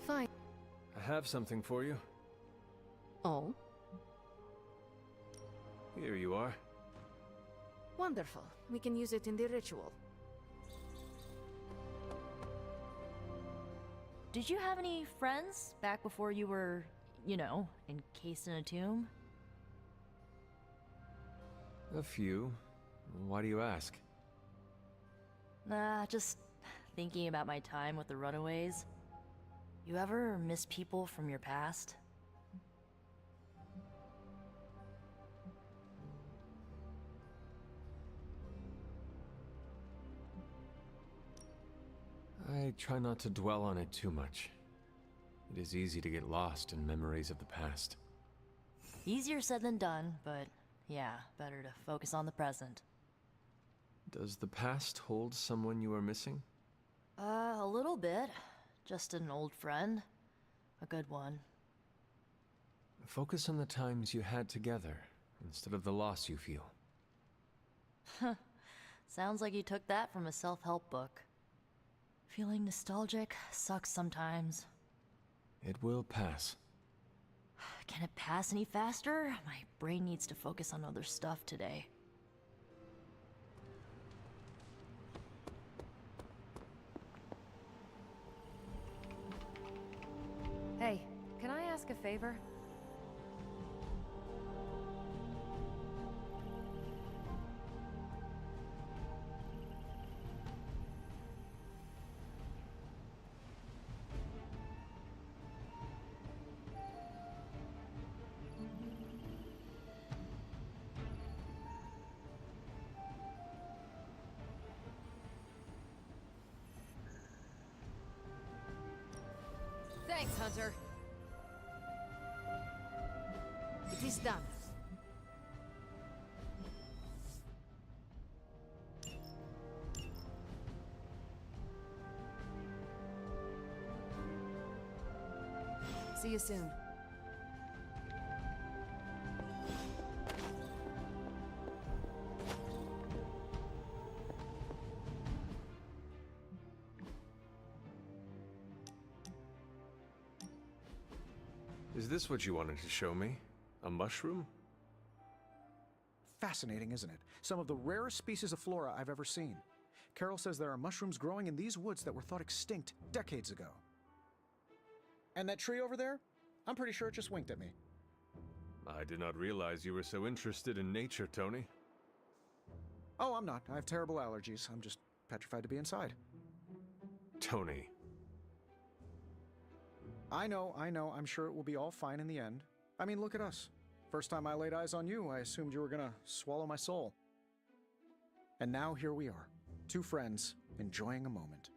Fine. I have something for you. Oh? Here you are. Wonderful. We can use it in the ritual. Did you have any friends back before you were, you know, encased in a tomb? A few. Why do you ask? Nah, just thinking about my time with the Runaways. You ever miss people from your past? I try not to dwell on it too much. It is easy to get lost in memories of the past. Easier said than done, but yeah, better to focus on the present. Does the past hold someone you are missing? A little bit. Just an old friend. A good one. Focus on the times you had together, instead of the loss you feel. Sounds like you took that from a self-help book. Feeling nostalgic sucks sometimes. It will pass. Can it pass any faster? My brain needs to focus on other stuff today. Hey, can I ask a favor? Thanks, Hunter. It is done. See you soon. Is this what you wanted to show me? A mushroom? Fascinating, isn't it? Some of the rarest species of flora I've ever seen. Carol says there are mushrooms growing in these woods that were thought extinct decades ago. And that tree over there? I'm pretty sure it just winked at me. I did not realize you were so interested in nature, Tony. Oh, I'm not. I have terrible allergies. I'm just petrified to be inside. Tony. I know. I'm sure it will be all fine in the end. I mean, look at us. First time I laid eyes on you, I assumed you were gonna swallow my soul. And now here we are, two friends enjoying a moment.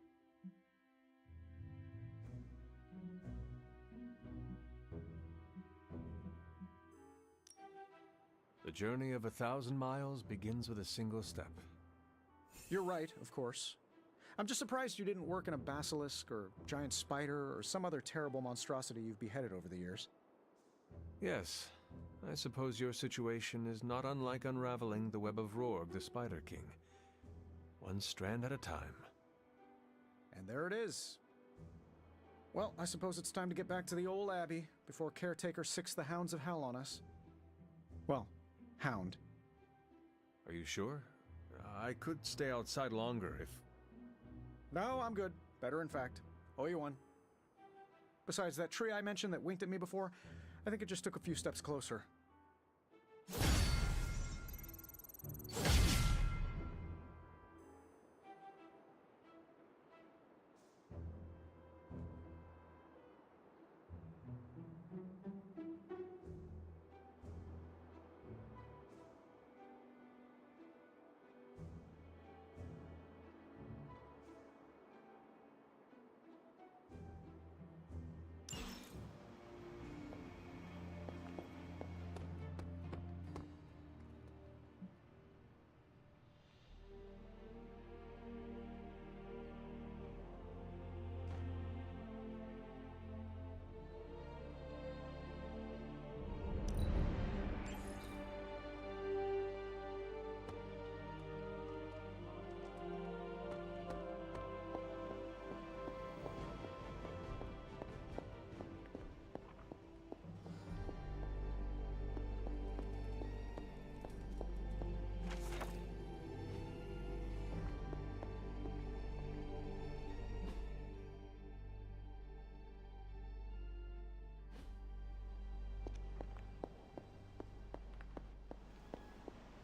The journey of 1,000 miles begins with a single step. You're right, of course. I'm just surprised you didn't work in a basilisk or giant spider or some other terrible monstrosity you've beheaded over the years. Yes, I suppose your situation is not unlike unraveling the web of Rorg the Spider King. One strand at a time. And there it is. Well, I suppose it's time to get back to the old Abbey before Caretaker sicks the hounds of hell on us. Well, hound. Are you sure? I could stay outside longer if... No, I'm good. Better, in fact. Owe you one. Besides, that tree I mentioned that winked at me before, I think it just took a few steps closer.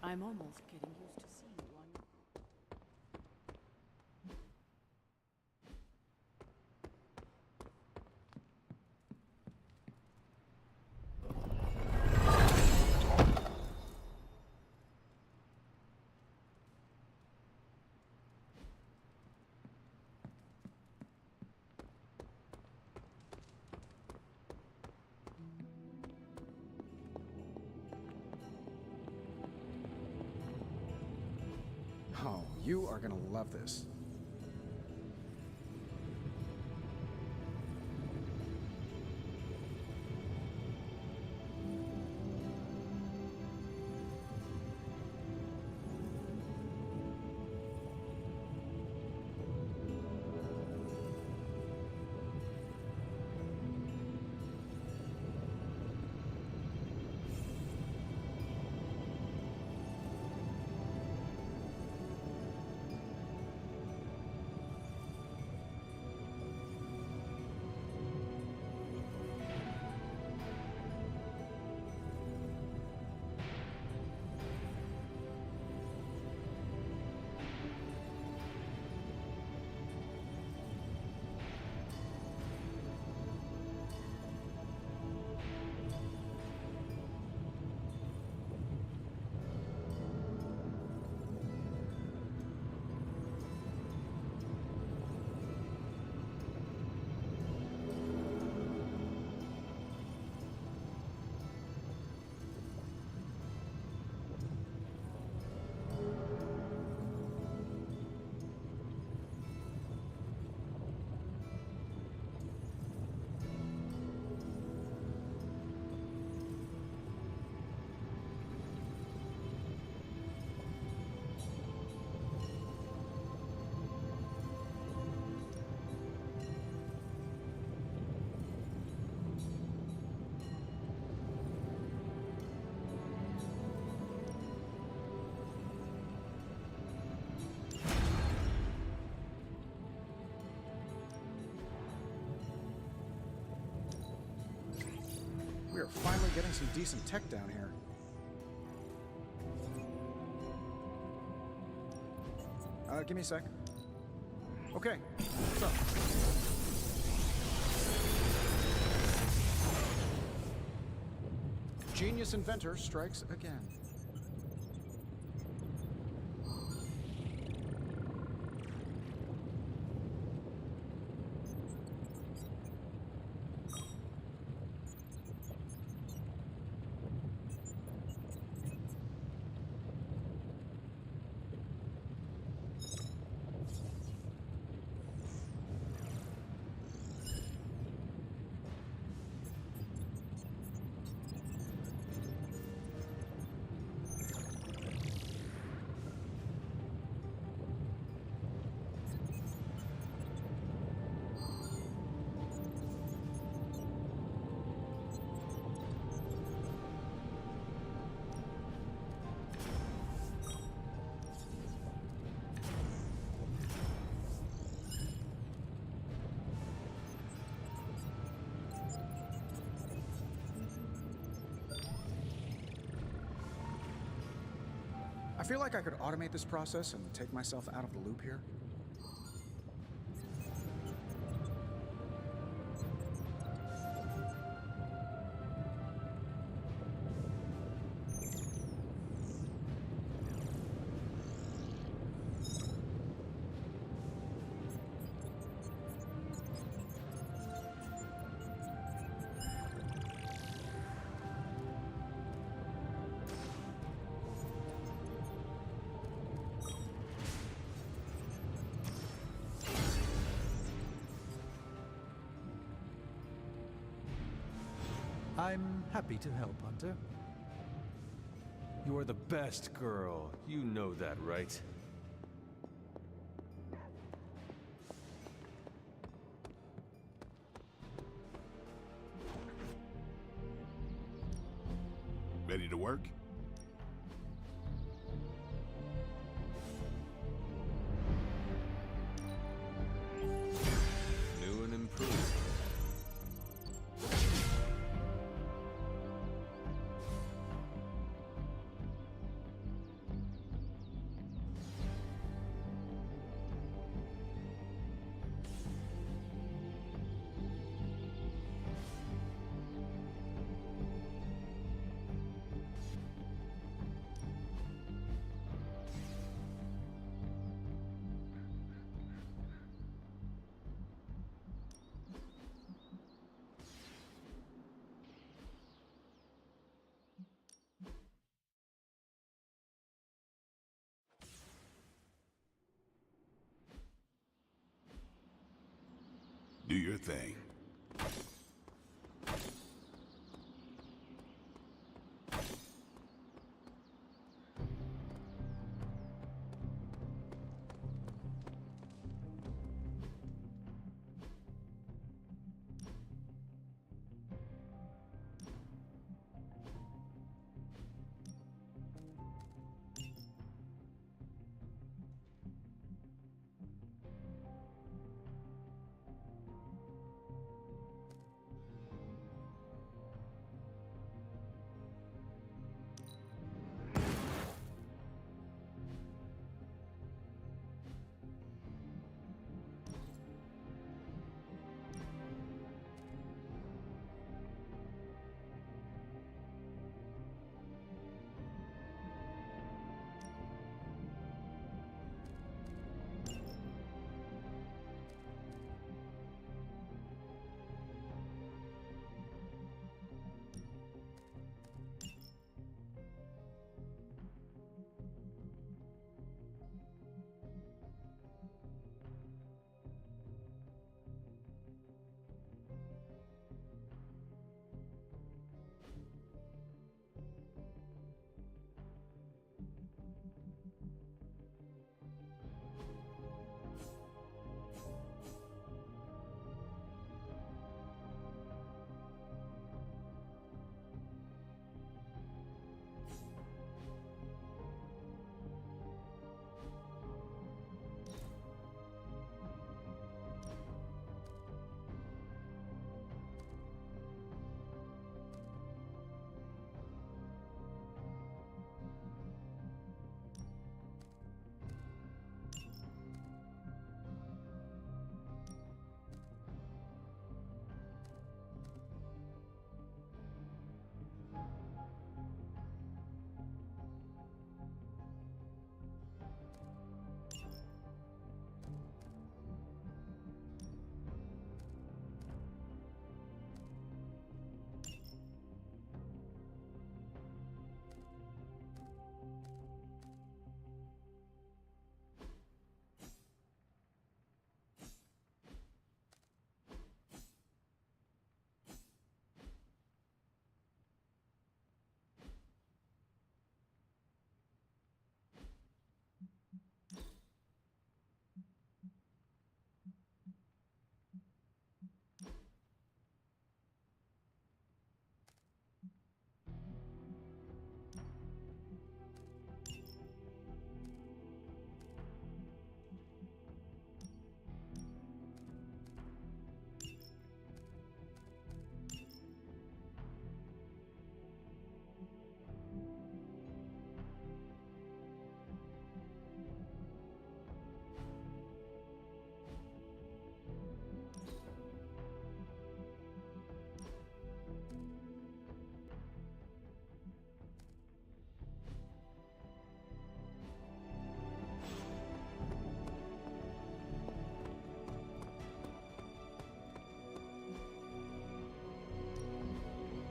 I'm almost getting used to seeing you on your... Oh, you are gonna love this. We are finally getting some decent tech down here. Give me a sec. Okay, so. Genius inventor strikes again. feel like I could automate this process and take myself out of the loop here. I'm happy to help, Hunter. You are the best girl. You know that, right? Ready to work? New and improved. Do your thing.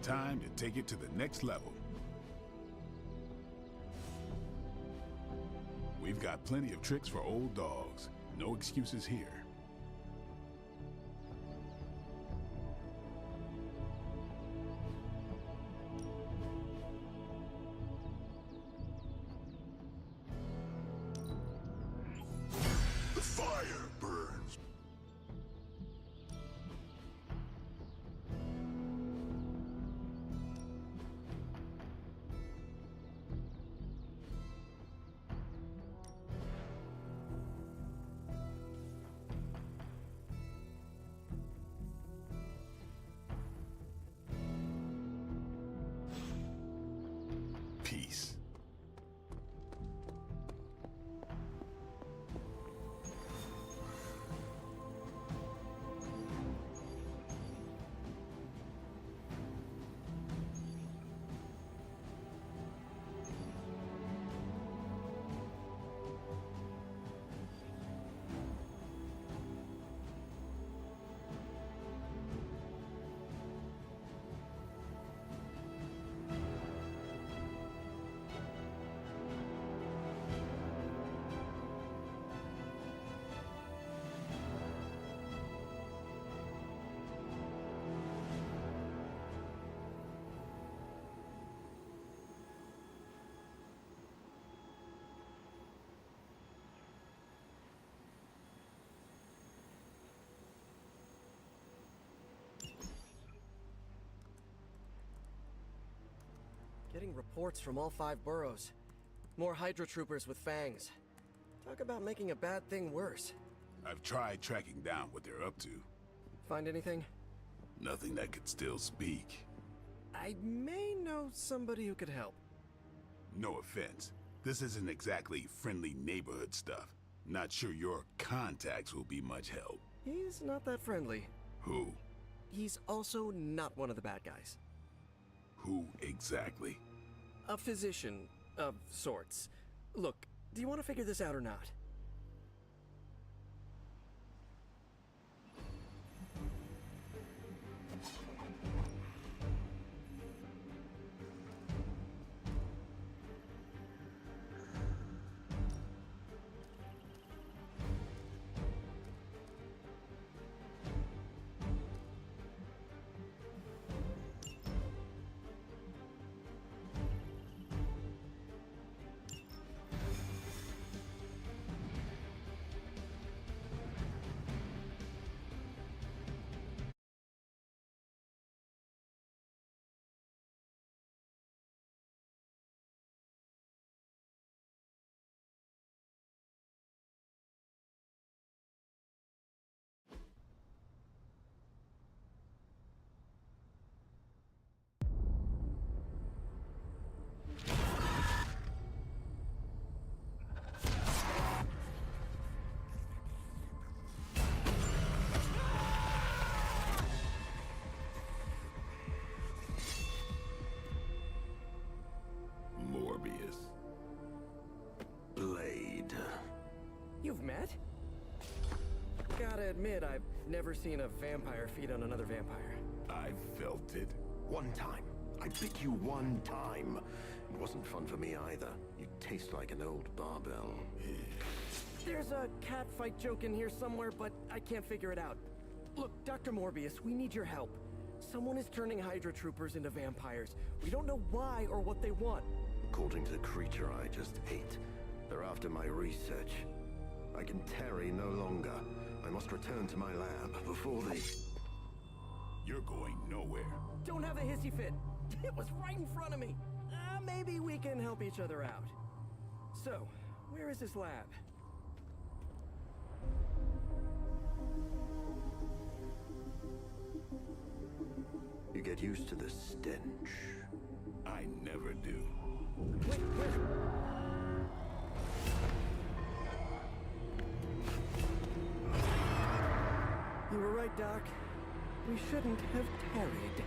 Time to take it to the next level. We've got plenty of tricks for old dogs. No excuses here. The fire burns. Peace. Getting reports from all 5 boroughs. More Hydra troopers with fangs. Talk about making a bad thing worse. I've tried tracking down what they're up to. Find anything? Nothing that could still speak. I may know somebody who could help. No offense. This isn't exactly friendly neighborhood stuff. Not sure your contacts will be much help. He's not that friendly. Who? He's also not one of the bad guys. Who exactly? A physician of sorts. Look, do you want to figure this out or not? Morbius. Blade. You've met? Gotta admit, I've never seen a vampire feed on another vampire. I felt it. One time. I bit you one time. It wasn't fun for me either. You taste like an old barbell. There's a cat fight joke in here somewhere, but I can't figure it out. Look, Dr. Morbius, we need your help. Someone is turning Hydra troopers into vampires. We don't know why or what they want. According to the creature I just ate, they're after my research. I can tarry no longer. I must return to my lab before they... You're going nowhere. Don't have a hissy fit. It was right in front of me. Maybe we can help each other out. So, where is this lab? You get used to the stench. I never do. Wait, where? You were right, Doc. We shouldn't have tarried.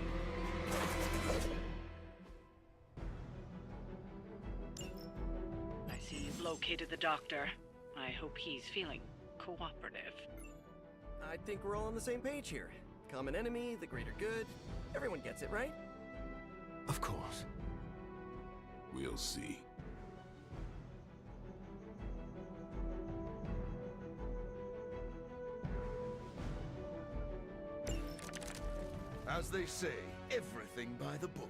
I see you've located the doctor. I hope he's feeling cooperative. I think we're all on the same page here. Common enemy, the greater good. Everyone gets it, right? Of course. We'll see. As they say, everything by the book.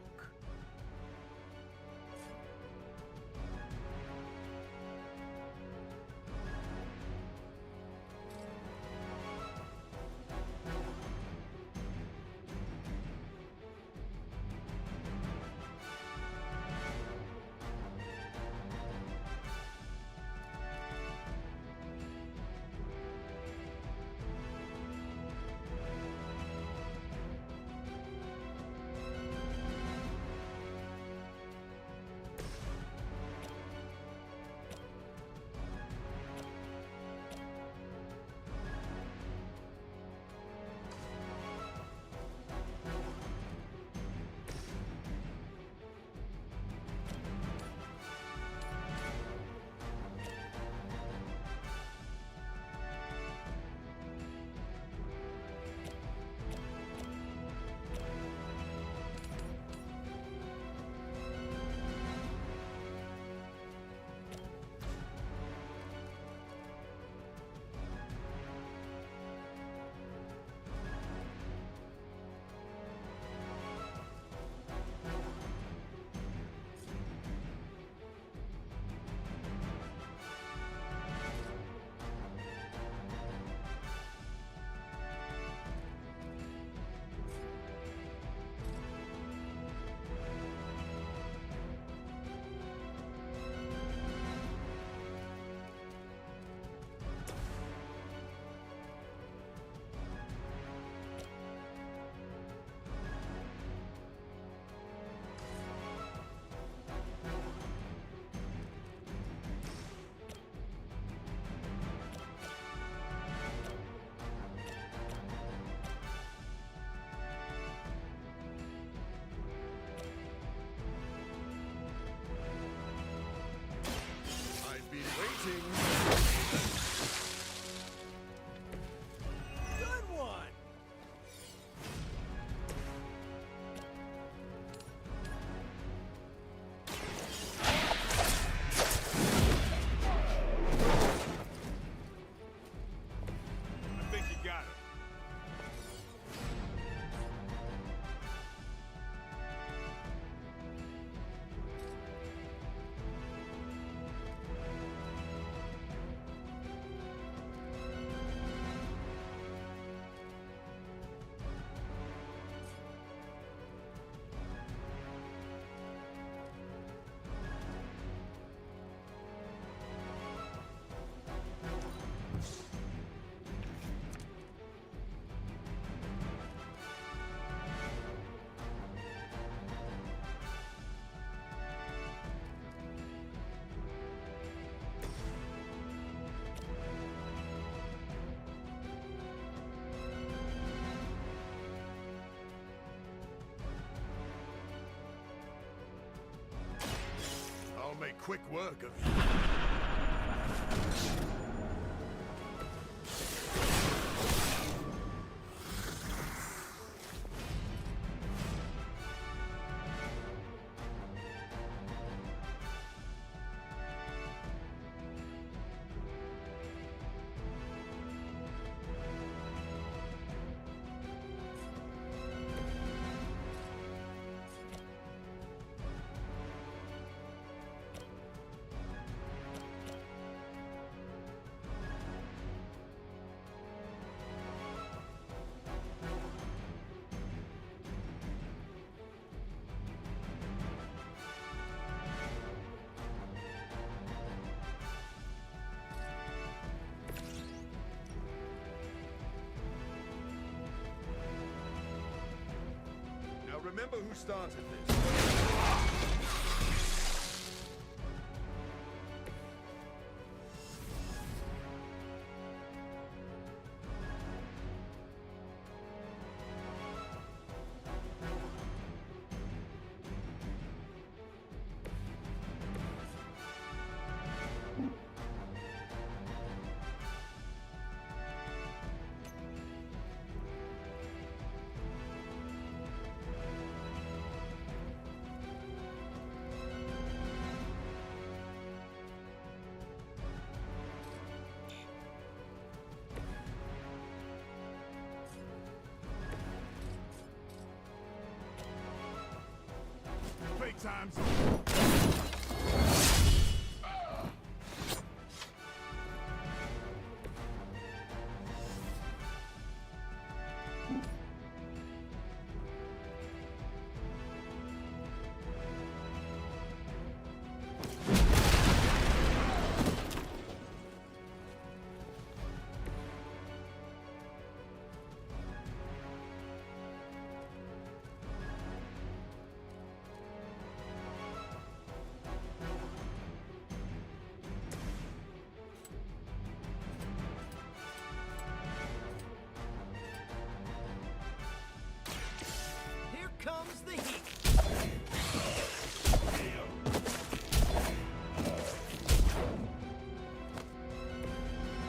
Good one! I think you got him. I'll make quick work of you. Remember who started this. time's over. Comes the heat.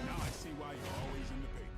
Now I see why you're always in the papers.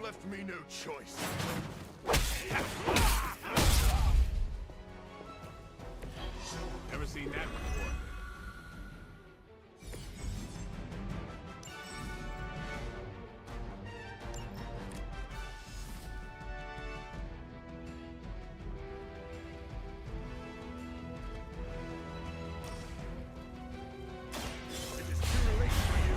Left me no choice. Never seen that before. It is too late for you.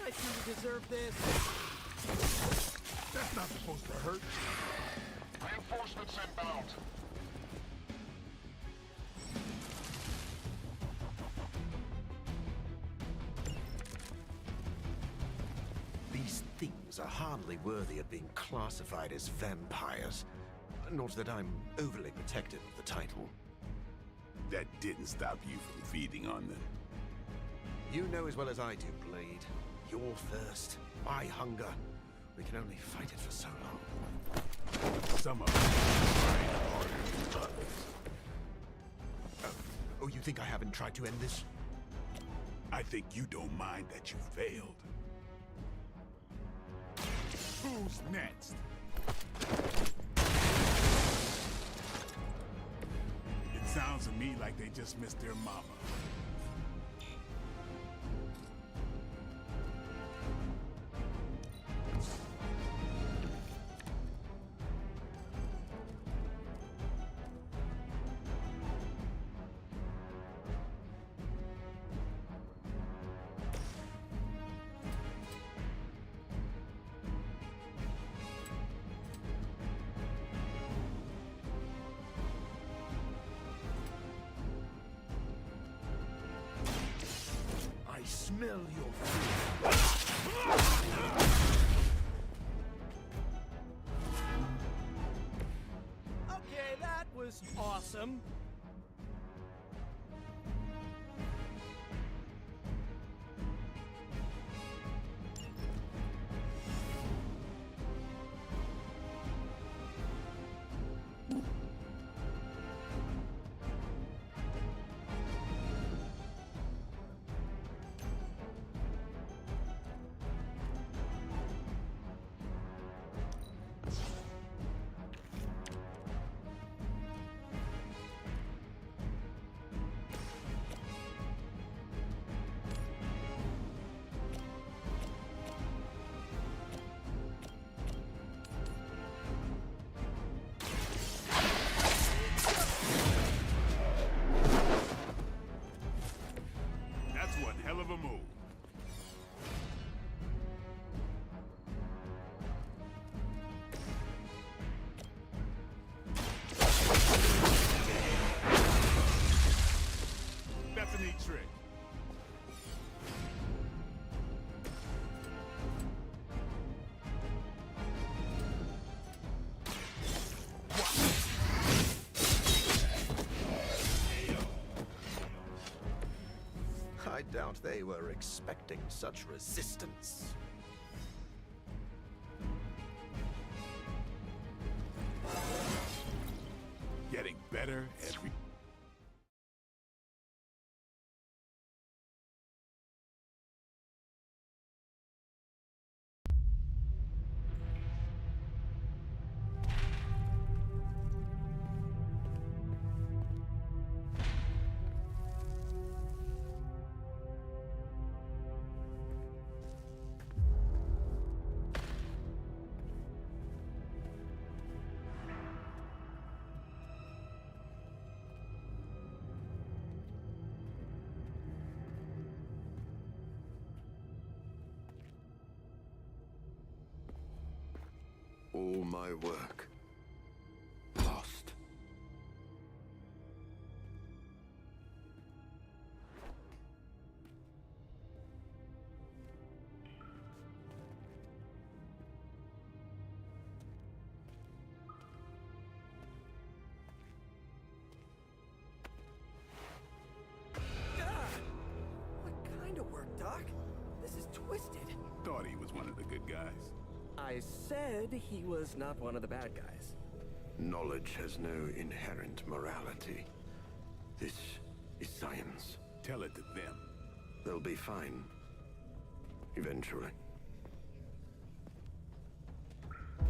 I see you deserve this. That's not supposed to hurt. Reinforcements inbound. These things are hardly worthy of being classified as vampires. Not that I'm overly protective of the title. That didn't stop you from feeding on them. You know as well as I do, Blade. Your thirst, my hunger. We can only fight it for so long. Some of them are harder than others. Oh, you think I haven't tried to end this? I think you don't mind that you failed. Who's next? It sounds to me like they just missed their mama. Smell your food. Okay, that was awesome. trick. I doubt they were expecting such resistance. Getting better every... All my work lost. What kind of work, Doc? This is twisted. Thought he was one of the good guys. I said he was not one of the bad guys. Knowledge has no inherent morality. This is science. Tell it to them. They'll be fine. Eventually.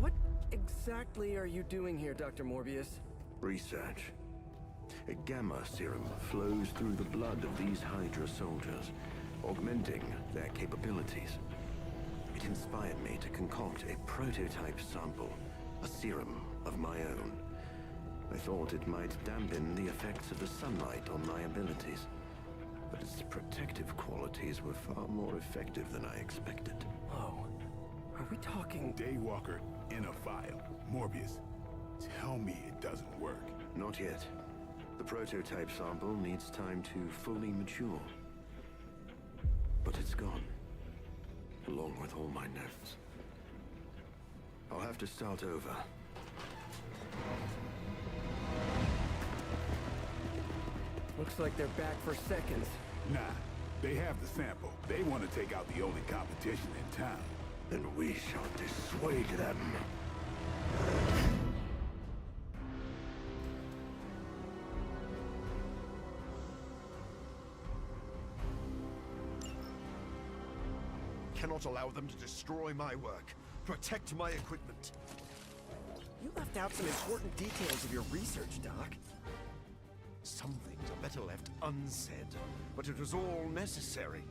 What exactly are you doing here, Dr. Morbius? Research. A gamma serum flows through the blood of these Hydra soldiers, augmenting their capabilities. It inspired me to concoct a prototype sample, a serum of my own. I thought it might dampen the effects of the sunlight on my abilities, but its protective qualities were far more effective than I expected. Oh, are we talking... Daywalker in a vial. Morbius, tell me it doesn't work. Not yet. The prototype sample needs time to fully mature. But it's gone. Along with all my notes. I'll have to start over. Looks like they're back for seconds. Nah, they have the sample. They want to take out the only competition in town. Then we shall dissuade them. Cannot allow them to destroy my work. Protect my equipment. You left out some important details of your research, Doc. Some things are better left unsaid, but it was all necessary.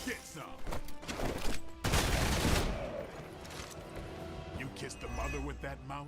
Get some. You kissed the mother with that mouth?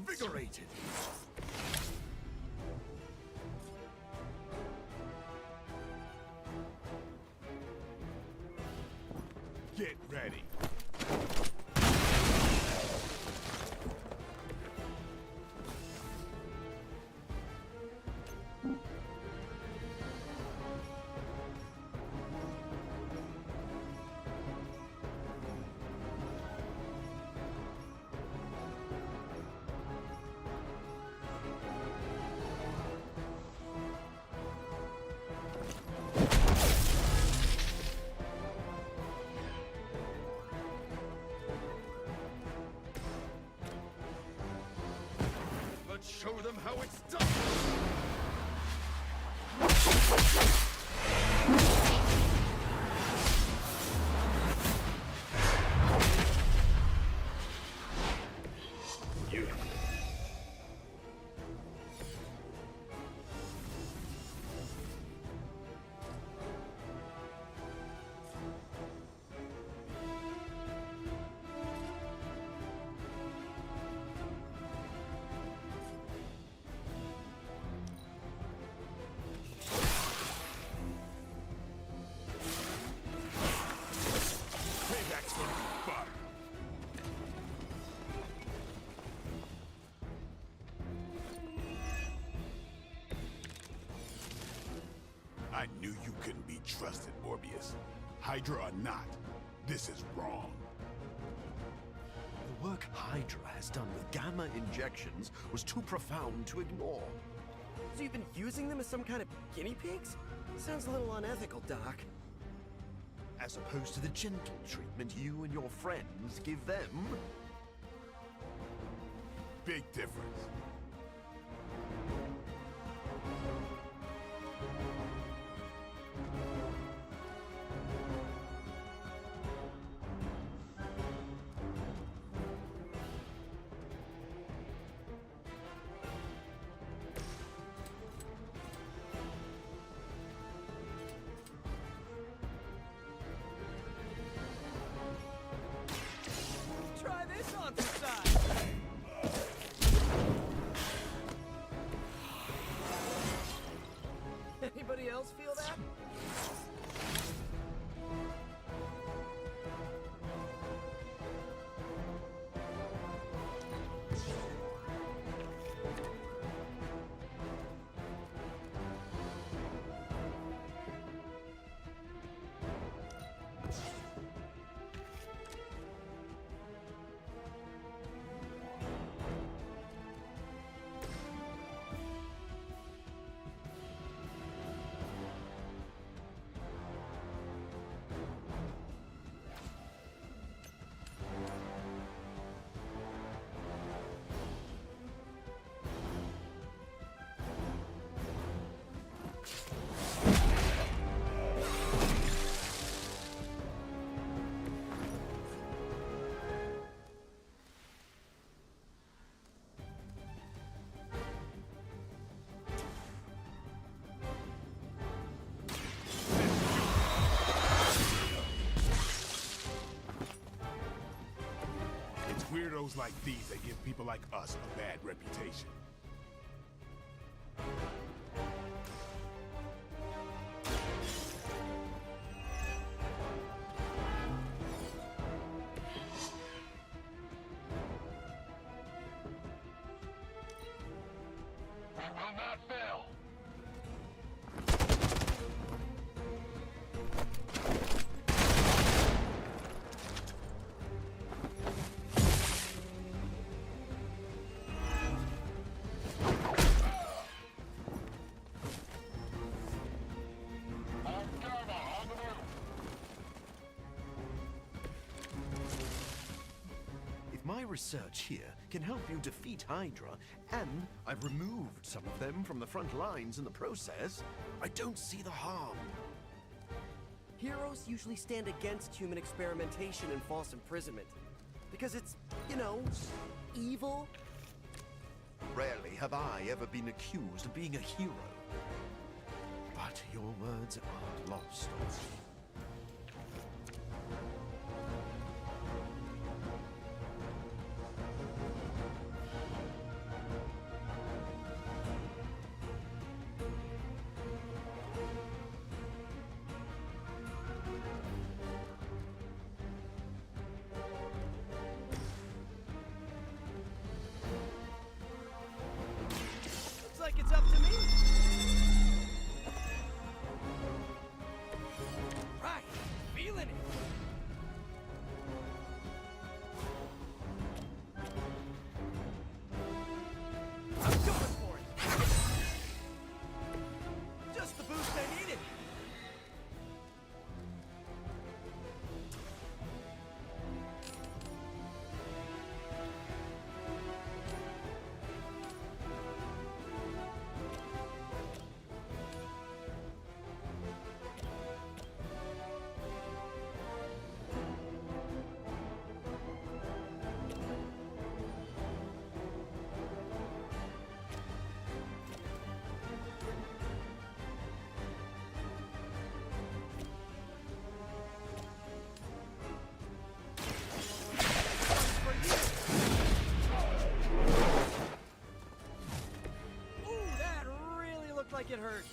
invigorated. Get ready. Let's show them how it's done! Payback's gonna be fun. I knew you couldn't be trusted, Morbius. Hydra or not, this is wrong. The work Hydra has done with gamma injections was too profound to ignore. So you've been using them as some kind of guinea pigs? Sounds a little unethical, Doc. As opposed to the gentle treatment you and your friends give them. Big difference. Try this on for size. Anybody else feel that? It's weirdos like these that give people like us a bad reputation. Will not fail! If my research here can help you defeat Hydra, and I've removed some of them from the front lines in the process, I don't see the harm. Heroes usually stand against human experimentation and false imprisonment. Because it's, you know, evil. Rarely have I ever been accused of being a hero. But your words aren't lost on me. hurt.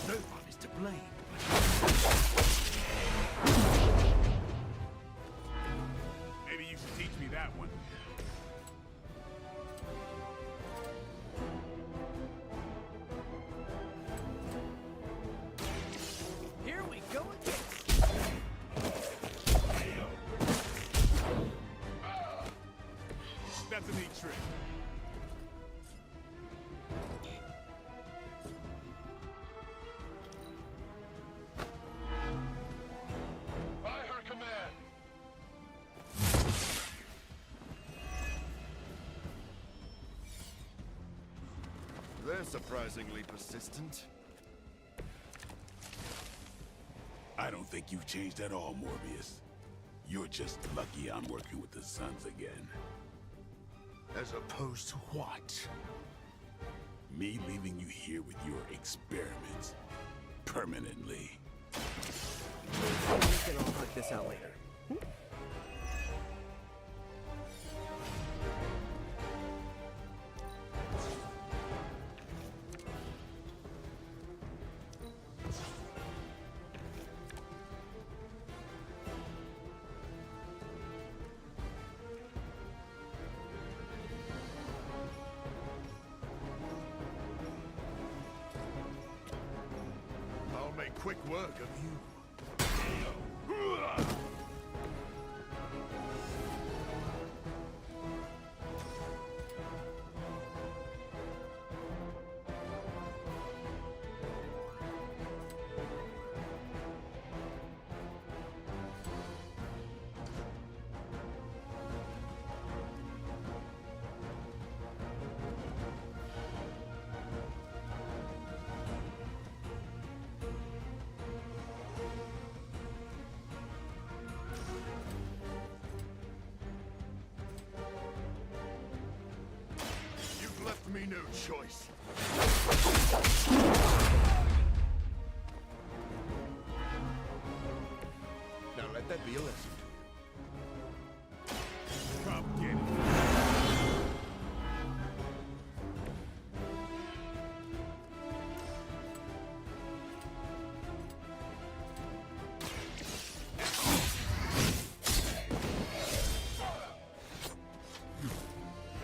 Nobody's to blame. Maybe you should teach me that one. Here we go again. That's a neat trick. By her command. They're surprisingly persistent. I don't think you've changed at all, Morbius. You're just lucky I'm working with the Sons again. As opposed to what? Me leaving you here with your experiments. Permanently. We can all work this out later. I'll make quick work of you. You've left me no choice. Now let that be a lesson to you. Come get it.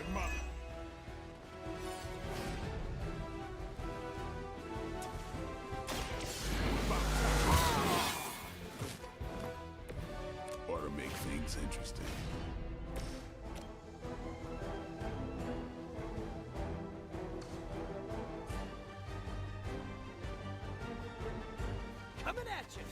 Come on. Ought to make things interesting. Coming at you.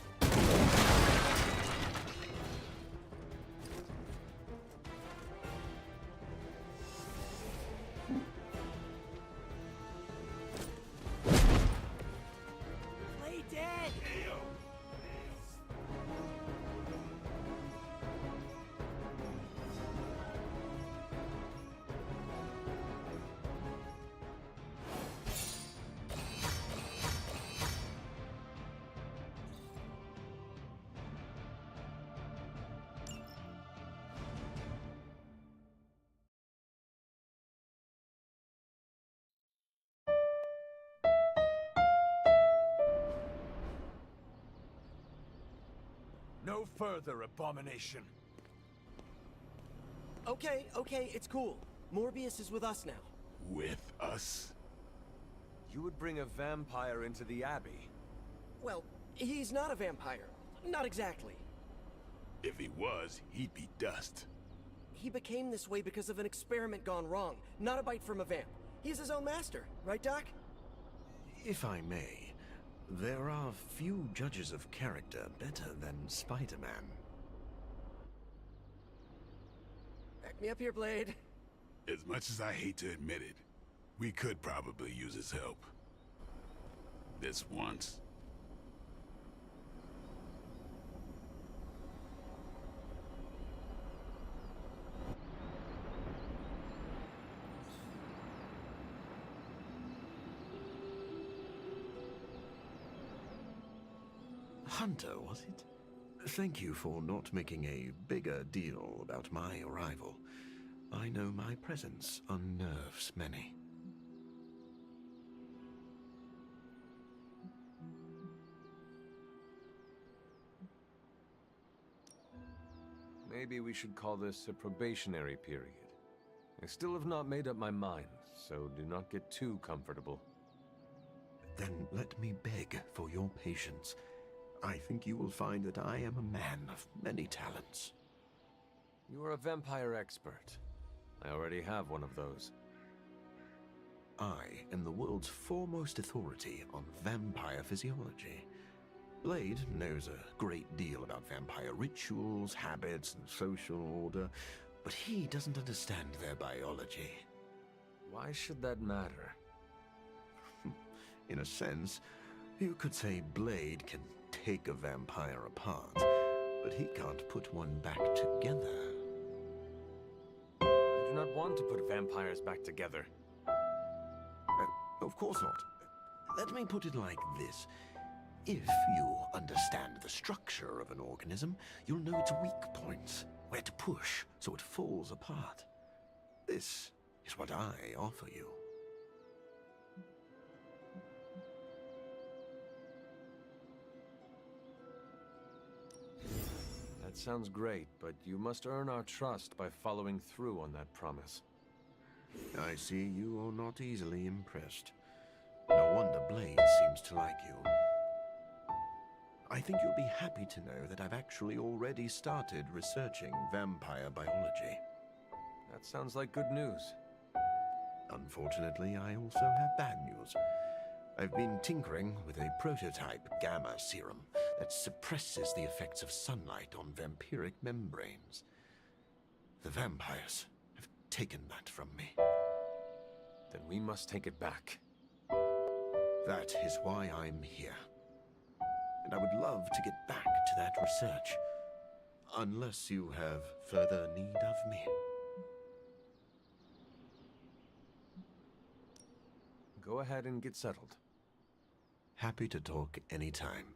Play dead. no further, abomination. Okay, it's cool. Morbius is with us now. With us? You would bring a vampire into the Abbey? Well, he's not a vampire. Not exactly. If he was, he'd be dust. He became this way because of an experiment gone wrong, not a bite from a vamp. He's his own master, right, Doc? If I may, there are few judges of character better than Spider-Man. Back me up here, Blade. As much as I hate to admit it, we could probably use his help. This once. Hunter, was it? Thank you for not making a bigger deal about my arrival. I know my presence unnerves many. Maybe we should call this a probationary period. I still have not made up my mind, so do not get too comfortable. Then let me beg for your patience. I think you will find that I am a man of many talents. You are a vampire expert. I already have one of those. I am the world's foremost authority on vampire physiology. Blade knows a great deal about vampire rituals, habits, and social order, but he doesn't understand their biology. Why should that matter? In a sense, you could say Blade can take a vampire apart, but he can't put one back together. I do not want to put vampires back together. Of course not. Let me put it like this. If you understand the structure of an organism, you'll know its weak points, where to push so it falls apart. This is what I offer you. That sounds great, but you must earn our trust by following through on that promise. I see you are not easily impressed. No wonder Blade seems to like you. I think you'll be happy to know that I've actually already started researching vampire biology. That sounds like good news. Unfortunately, I also have bad news. I've been tinkering with a prototype gamma serum that suppresses the effects of sunlight on vampiric membranes. The vampires have taken that from me. Then we must take it back. That is why I'm here. And I would love to get back to that research. Unless you have further need of me. Go ahead and get settled. Happy to talk anytime.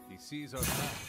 He sees our path.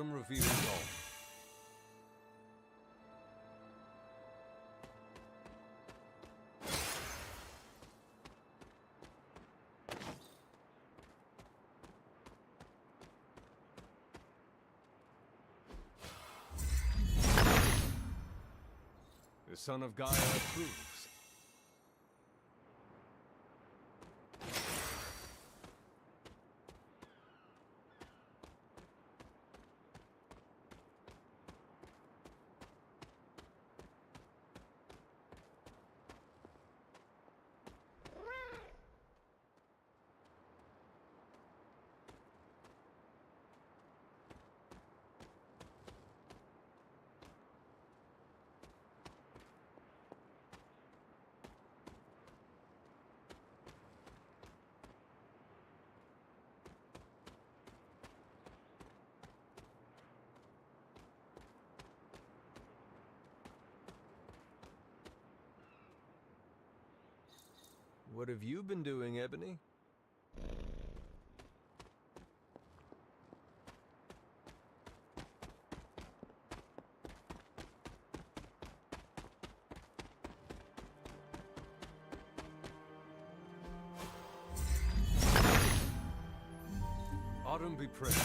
Autumn reveals all. The son of Gaia approves. What have you been doing, Ebony? Autumn be praised.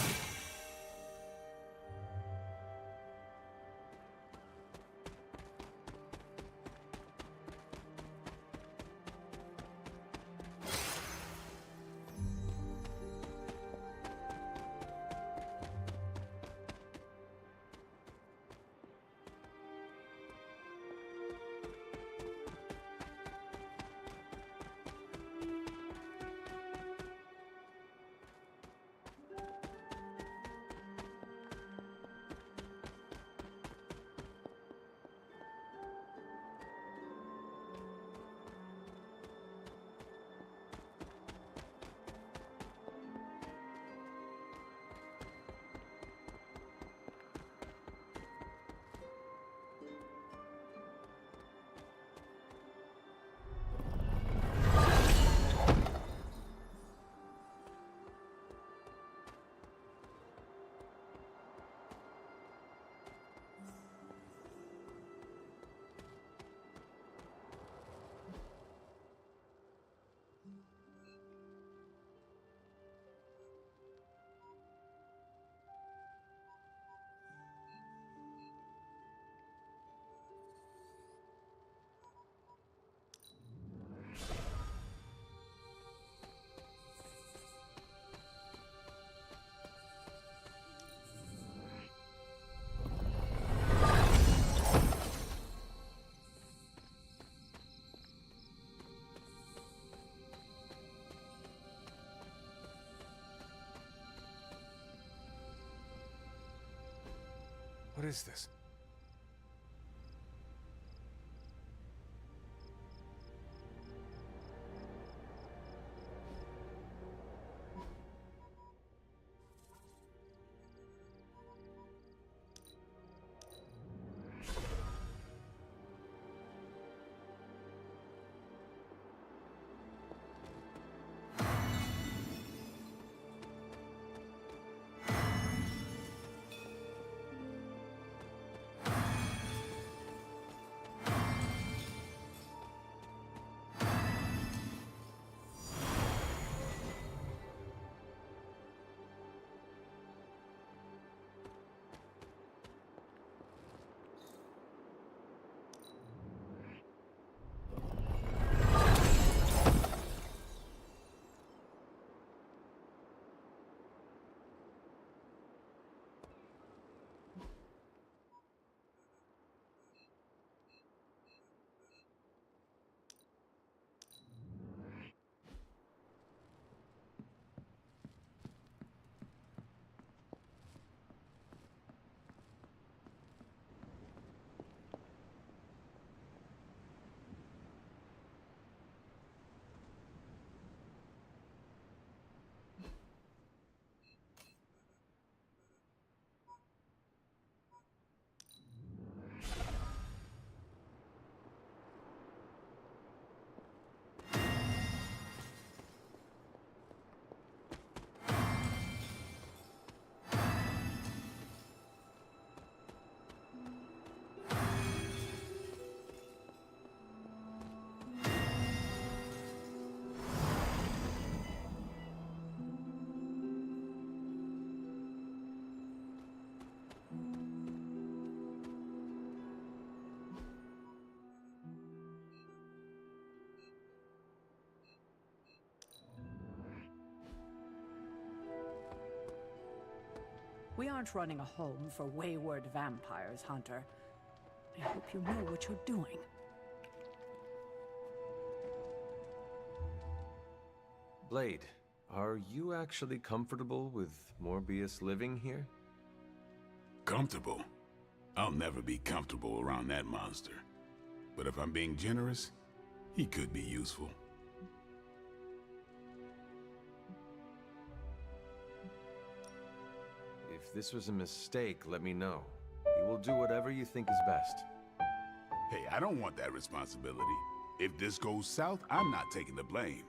What is this? We aren't running a home for wayward vampires, Hunter. I hope you know what you're doing. Blade, are you actually comfortable with Morbius living here? Comfortable? I'll never be comfortable around that monster. But if I'm being generous, he could be useful. If this was a mistake, let me know. He will do whatever you think is best. Hey, I don't want that responsibility. If this goes south, I'm not taking the blame.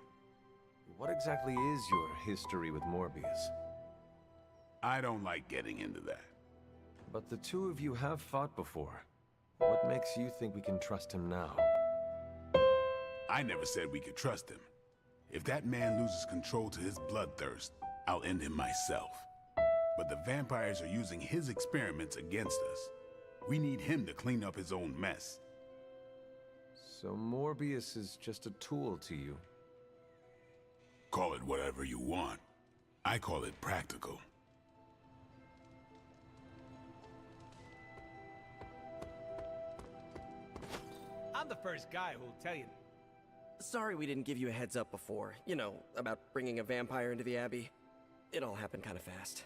What exactly is your history with Morbius? I don't like getting into that. But the two of you have fought before. What makes you think we can trust him now? I never said we could trust him. If that man loses control to his bloodthirst, I'll end him myself. But the vampires are using his experiments against us. We need him to clean up his own mess. So Morbius is just a tool to you? Call it whatever you want. I call it practical. I'm the first guy who'll tell you. Sorry we didn't give you a heads up before. You know, about bringing a vampire into the Abbey. It all happened kind of fast.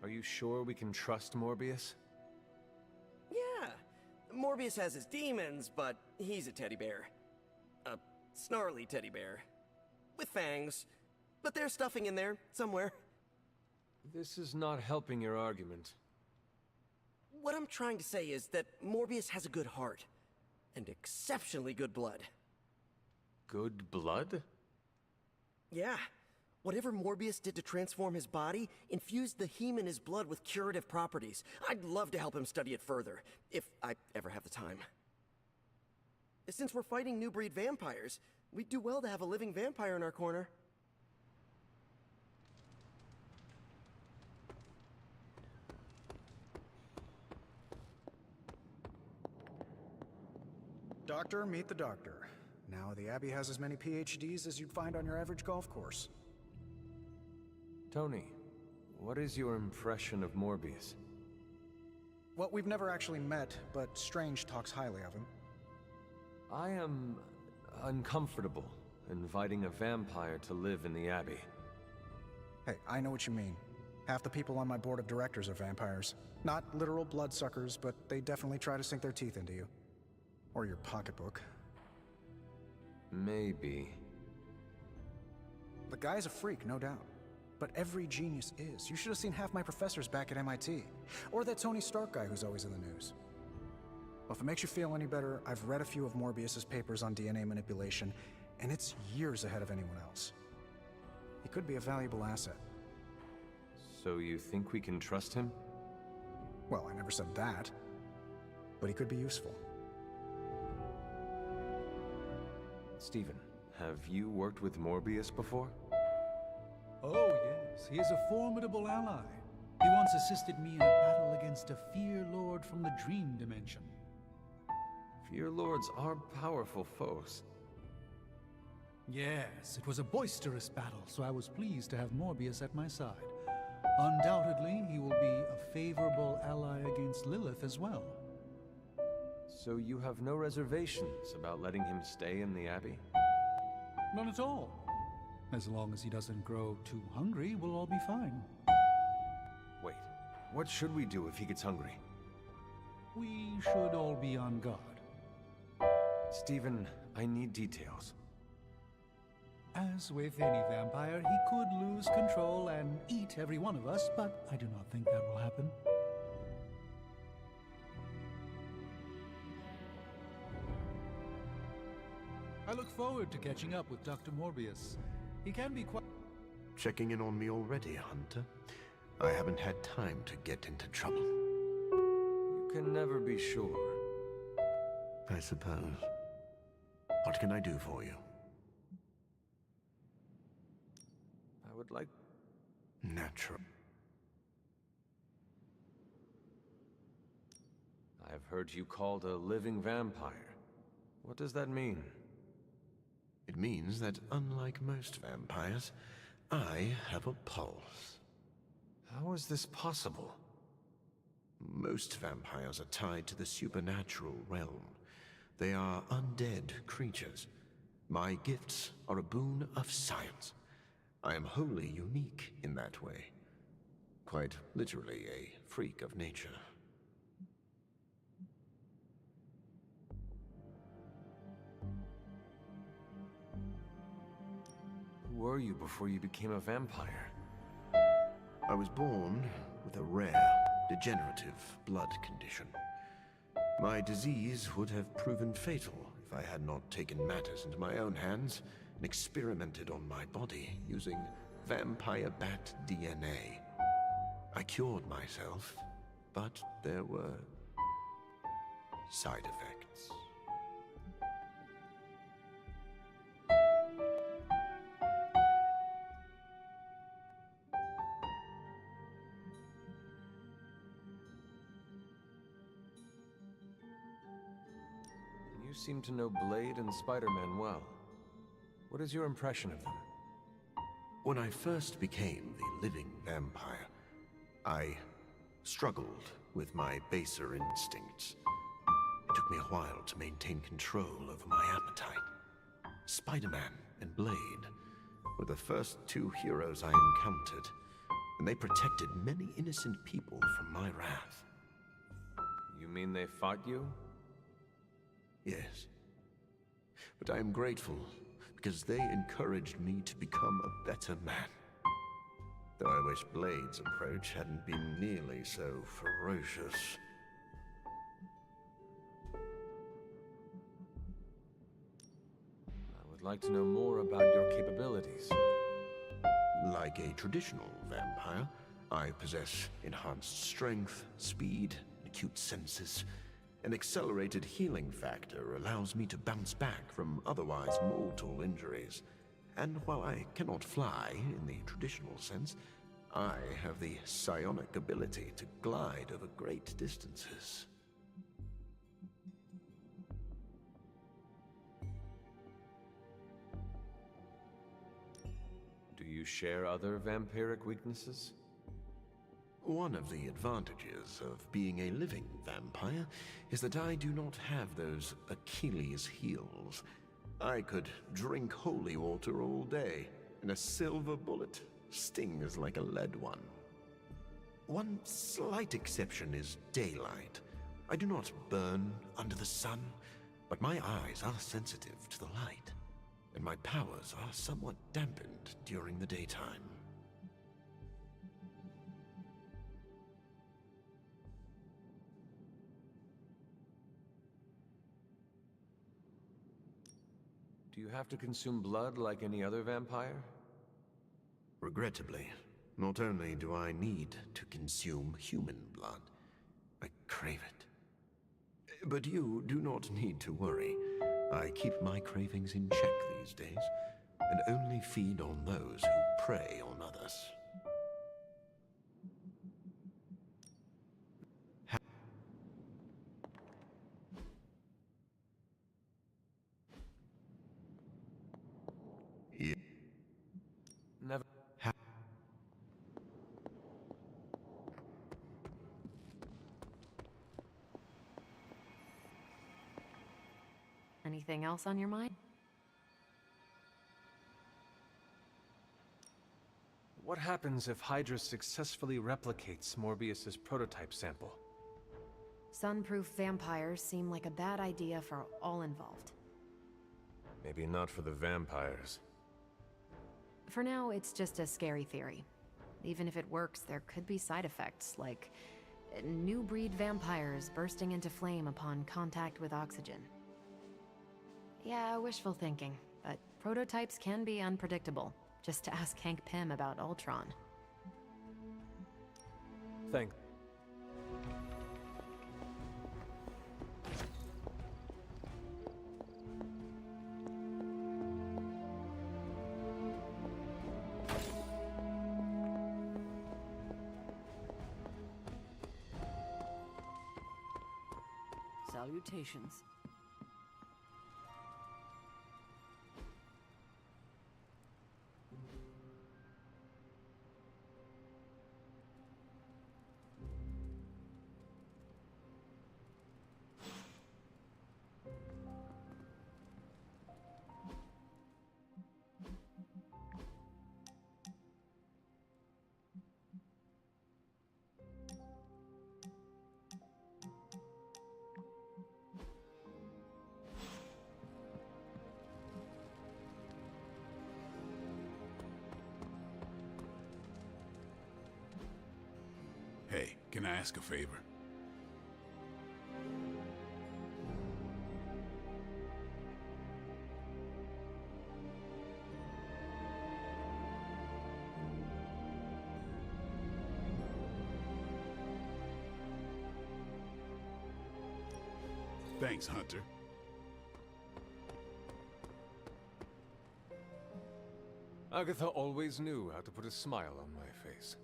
Are you sure we can trust Morbius? Yeah. Morbius has his demons, but he's a teddy bear. A snarly teddy bear. With fangs. But there's stuffing in there, somewhere. This is not helping your argument. What I'm trying to say is that Morbius has a good heart. And exceptionally good blood. Good blood? Yeah. Whatever Morbius did to transform his body infused the heme in his blood with curative properties. I'd love to help him study it further, if I ever have the time. Since we're fighting new breed vampires, we'd do well to have a living vampire in our corner. Doctor, meet the doctor. Now the Abbey has as many PhDs as you'd find on your average golf course. Tony, what is your impression of Morbius? Well, we've never actually met, but Strange talks highly of him. I am uncomfortable inviting a vampire to live in the Abbey. Hey, I know what you mean. Half the people on my board of directors are vampires. Not literal bloodsuckers, but they definitely try to sink their teeth into you. Or your pocketbook. Maybe. The guy's a freak, no doubt. But every genius is. You should have seen half my professors back at MIT. Or that Tony Stark guy who's always in the news. Well, if it makes you feel any better, I've read a few of Morbius's papers on DNA manipulation, and it's years ahead of anyone else. He could be a valuable asset. So you think we can trust him? Well, I never said that. But he could be useful. Stephen, have you worked with Morbius before? Oh, yes. He is a formidable ally. He once assisted me in a battle against a Fear Lord from the Dream Dimension. Fear Lords are powerful foes. Yes, it was a boisterous battle, so I was pleased to have Morbius at my side. Undoubtedly, he will be a favorable ally against Lilith as well. So you have no reservations about letting him stay in the Abbey? None at all. As long as he doesn't grow too hungry, we'll all be fine. Wait, what should we do if he gets hungry? We should all be on guard. Stephen, I need details. As with any vampire, he could lose control and eat every one of us, but I do not think that will happen. I look forward to catching up with Dr. Morbius. He can be quite... Checking in on me already, Hunter? I haven't had time to get into trouble. You can never be sure. I suppose. What can I do for you? I would like... Natural. I've heard you called a living vampire. What does that mean? It means that, unlike most vampires, I have a pulse. How is this possible? Most vampires are tied to the supernatural realm. They are undead creatures. My gifts are a boon of science. I am wholly unique in that way. Quite literally a freak of nature. Who were you before you became a vampire? I was born with a rare, degenerative blood condition. My disease would have proven fatal if I had not taken matters into my own hands and experimented on my body using vampire bat DNA. I cured myself, but there were side effects. You seem to know Blade and Spider-Man well. What is your impression of them? When I first became the living vampire, I struggled with my baser instincts. It took me a while to maintain control over my appetite. Spider-Man and Blade were the first two heroes I encountered, and they protected many innocent people from my wrath. You mean they fought you? Yes. But I am grateful because they encouraged me to become a better man. Though I wish Blade's approach hadn't been nearly so ferocious. I would like to know more about your capabilities. Like a traditional vampire, I possess enhanced strength, speed, acute senses. An accelerated healing factor allows me to bounce back from otherwise mortal injuries. And while I cannot fly in the traditional sense, I have the psionic ability to glide over great distances. Do you share other vampiric weaknesses? One of the advantages of being a living vampire is that I do not have those Achilles heels. I could drink holy water all day, and a silver bullet stings like a lead one. One slight exception is daylight. I do not burn under the sun, but my eyes are sensitive to the light, and my powers are somewhat dampened during the daytime. Do you have to consume blood like any other vampire? Regrettably, not only do I need to consume human blood, I crave it. But you do not need to worry. I keep my cravings in check these days, and only feed on those who prey on others. Never. Anything else on your mind? What happens if Hydra successfully replicates Morbius's prototype sample? Sunproof vampires seem like a bad idea for all involved. Maybe not for the vampires. For now, it's just a scary theory. Even if it works, there could be side effects, like new breed vampires bursting into flame upon contact with oxygen. Yeah, wishful thinking, but prototypes can be unpredictable. Just to ask Hank Pym about Ultron. Thank. Salutations. Can I ask a favor? Thanks, Hunter. Agatha always knew how to put a smile on my face.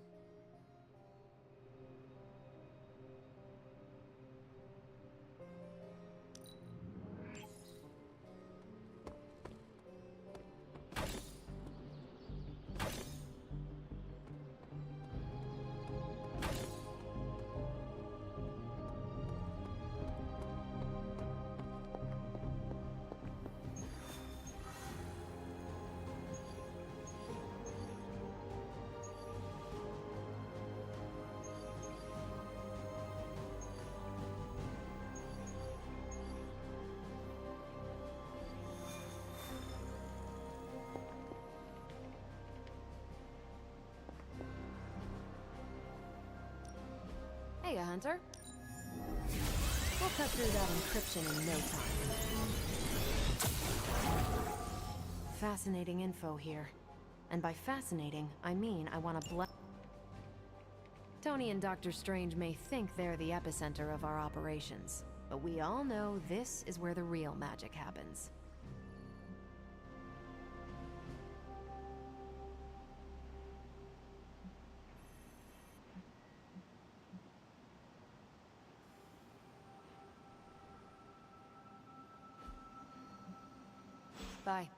Hey, Hunter. We'll cut through that encryption in no time. Fascinating info here. And by fascinating, I mean I want to Tony and Dr. Strange may think they're the epicenter of our operations, but we all know this is where the real magic happens. Bye.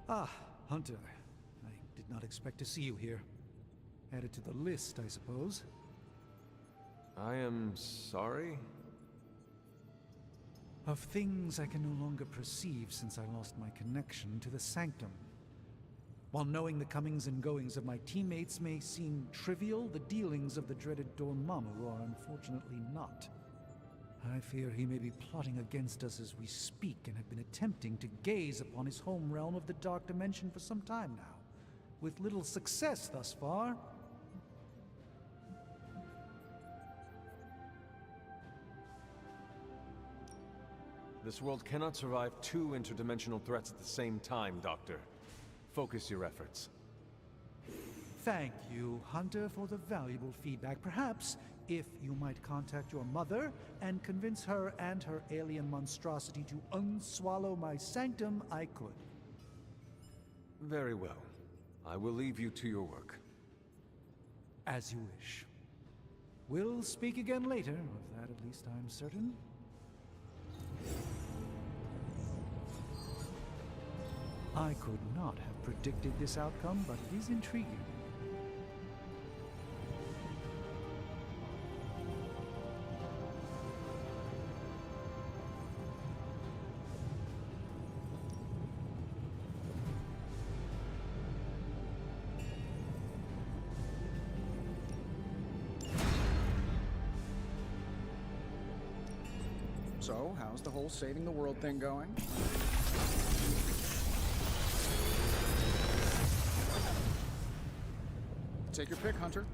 Ah, Hunter. I did not expect to see you here. Added to the list, I suppose. I am sorry? Of things I can no longer perceive since I lost my connection to the Sanctum. While knowing the comings and goings of my teammates may seem trivial, the dealings of the dreaded Dormammu are unfortunately not. I fear he may be plotting against us as we speak and have been attempting to gaze upon his home realm of the Dark Dimension for some time now, with little success thus far. This world cannot survive two interdimensional threats at the same time, Doctor. Focus your efforts. Thank you, Hunter, for the valuable feedback. Perhaps, if you might contact your mother and convince her and her alien monstrosity to unswallow my sanctum, I could. Very well. I will leave you to your work. As you wish. We'll speak again later, of that at least I'm certain. I could not have predicted this outcome, but it is intriguing. So, how's the whole saving the world thing going? Take your pick, Hunter.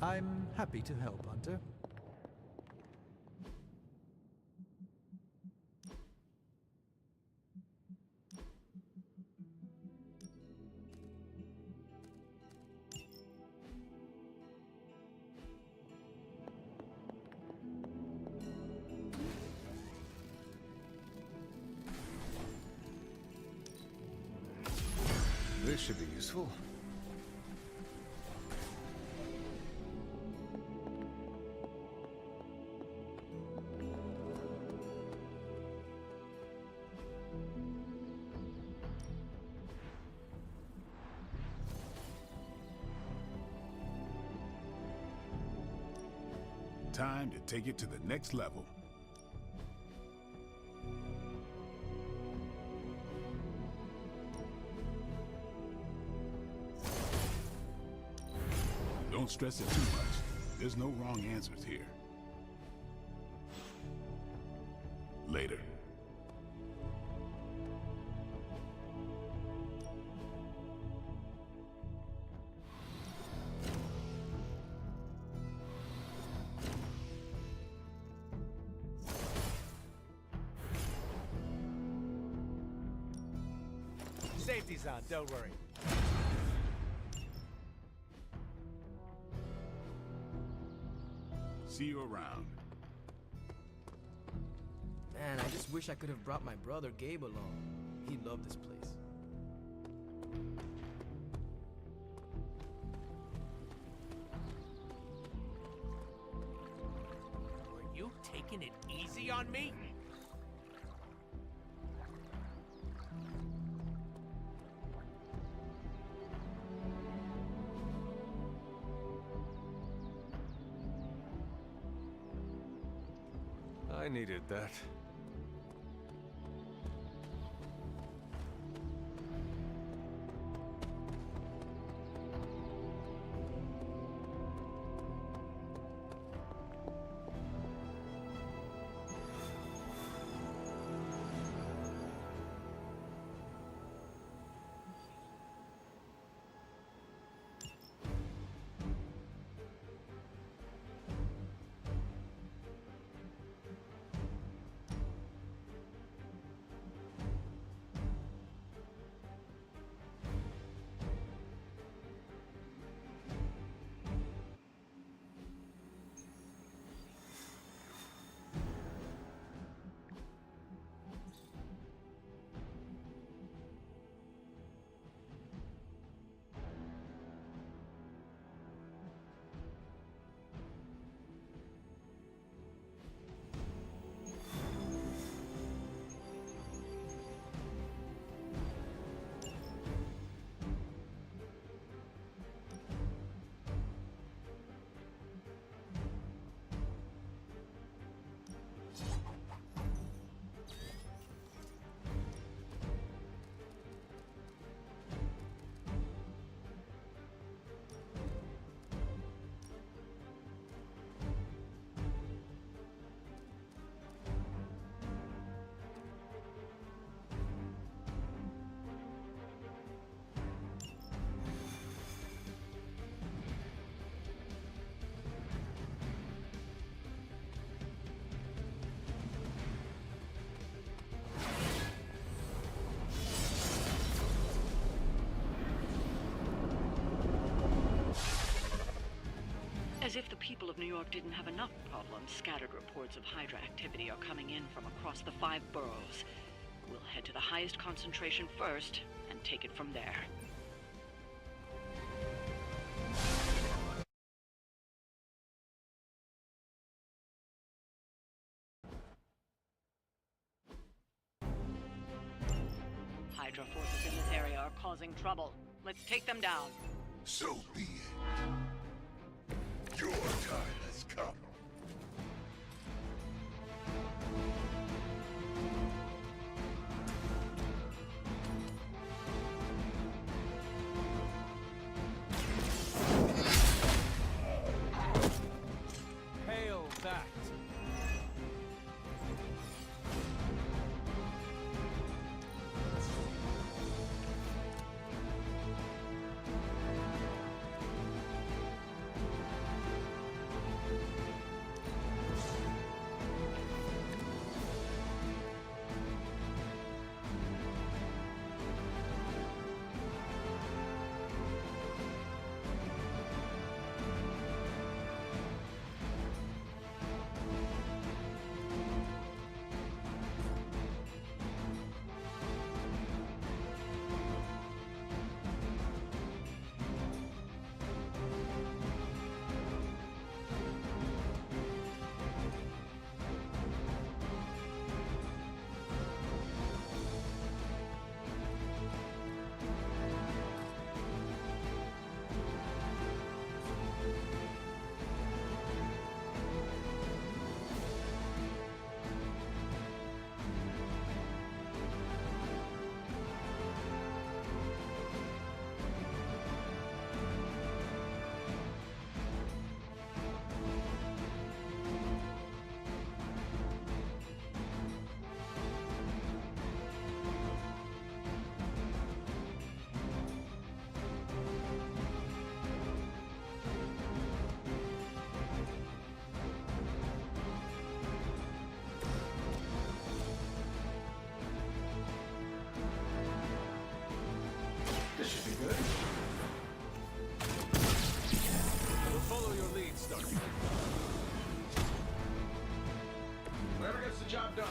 I'm happy to help, Hunter. This should be useful. Time to take it to the next level. Don't stress it too much. There's no wrong answers here. Later. Safety's on, don't worry. See you around. Man, I just wish I could have brought my brother Gabe along. He loved this place. Were you taking it easy on me? I needed that. As if the people of New York didn't have enough problems, scattered reports of Hydra activity are coming in from across the 5 boroughs. We'll head to the highest concentration first and take it from there. Hydra forces in this area are causing trouble. Let's take them down. So be it. Your time has come. Hail that. job done.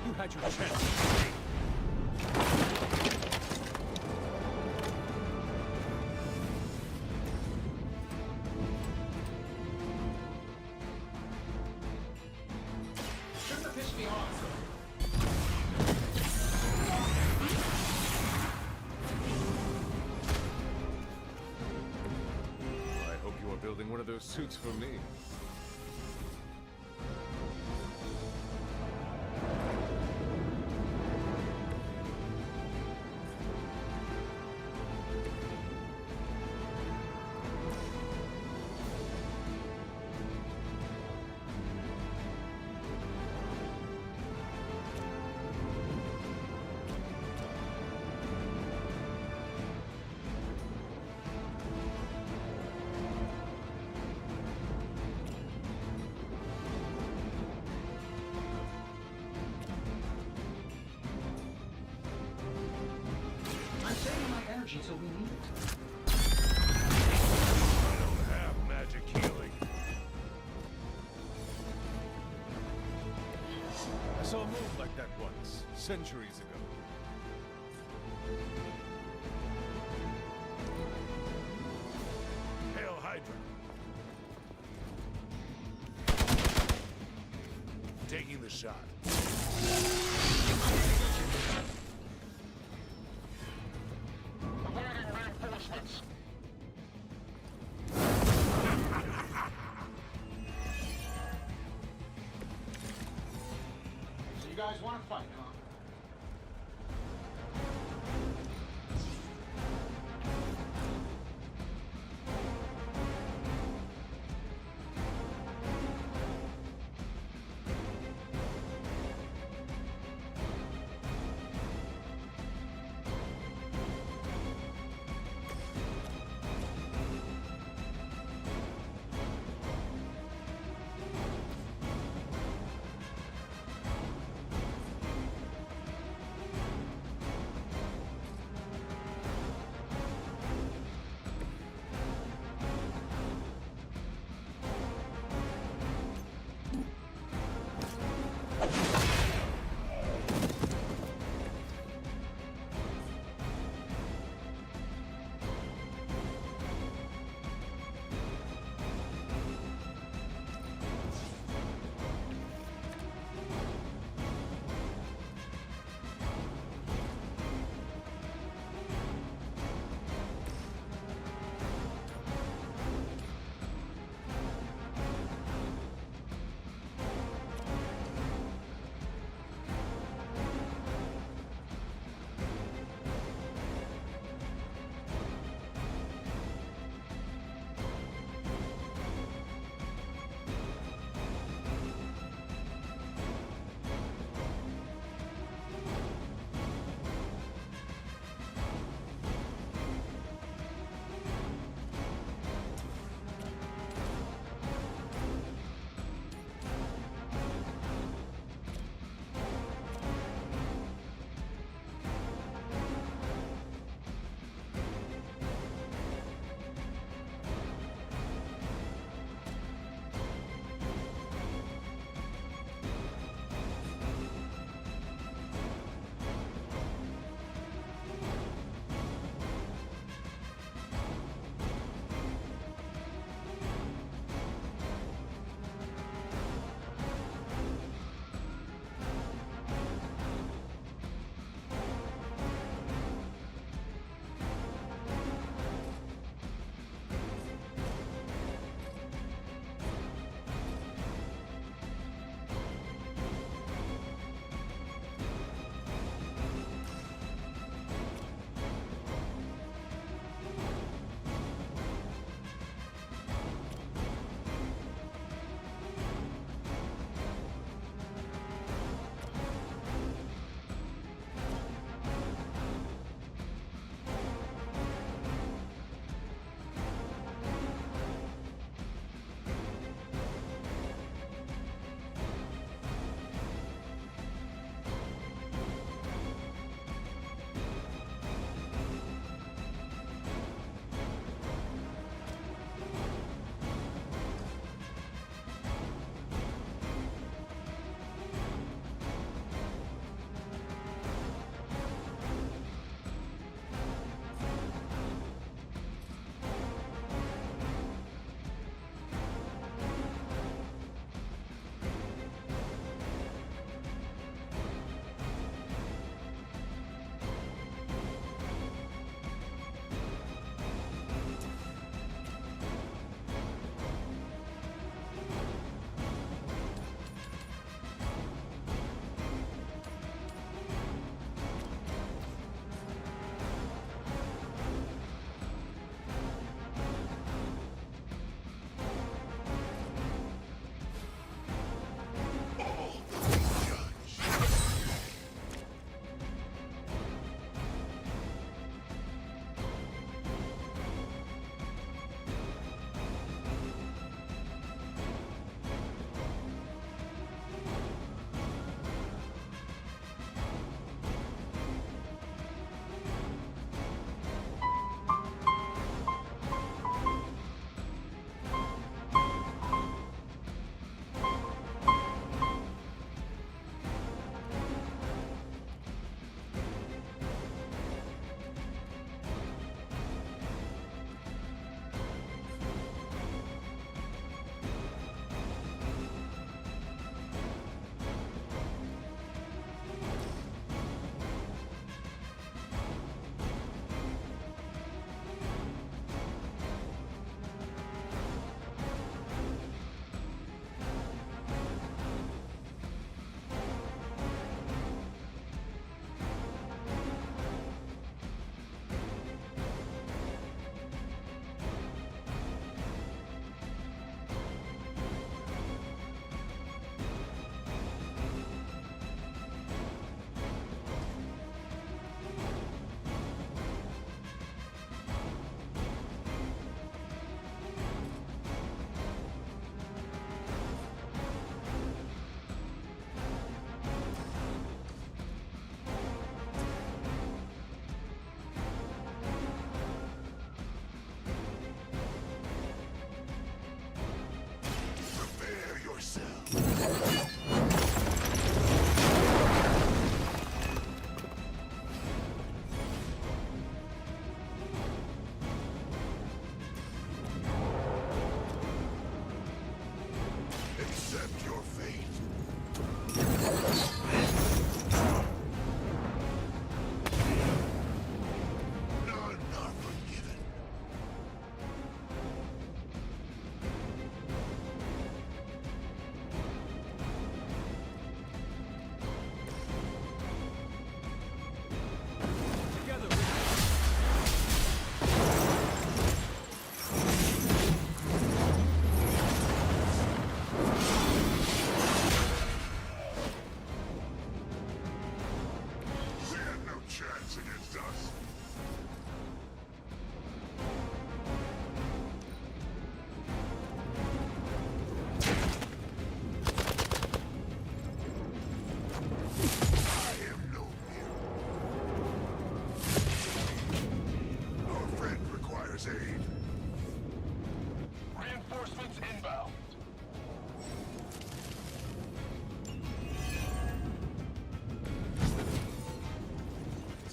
You had your chance. Shouldn't have pissed me off. I hope you are building one of those suits for me. Until we need it. I don't have magic healing. I saw a move like that once, centuries ago. Hail Hydra. Taking the shot. So you guys want to fight, huh?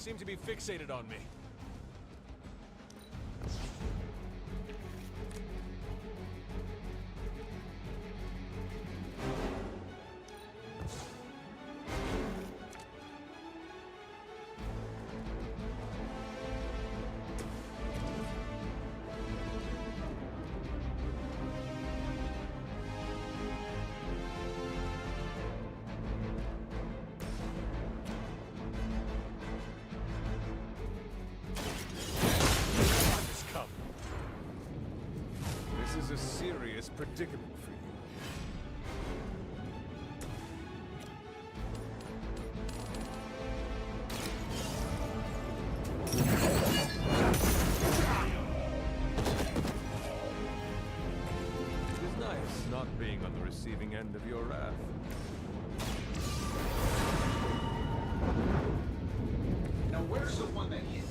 seem to be fixated on me. This is a serious predicament for you. It is nice not being on the receiving end of your wrath. Now where's the one that hit me?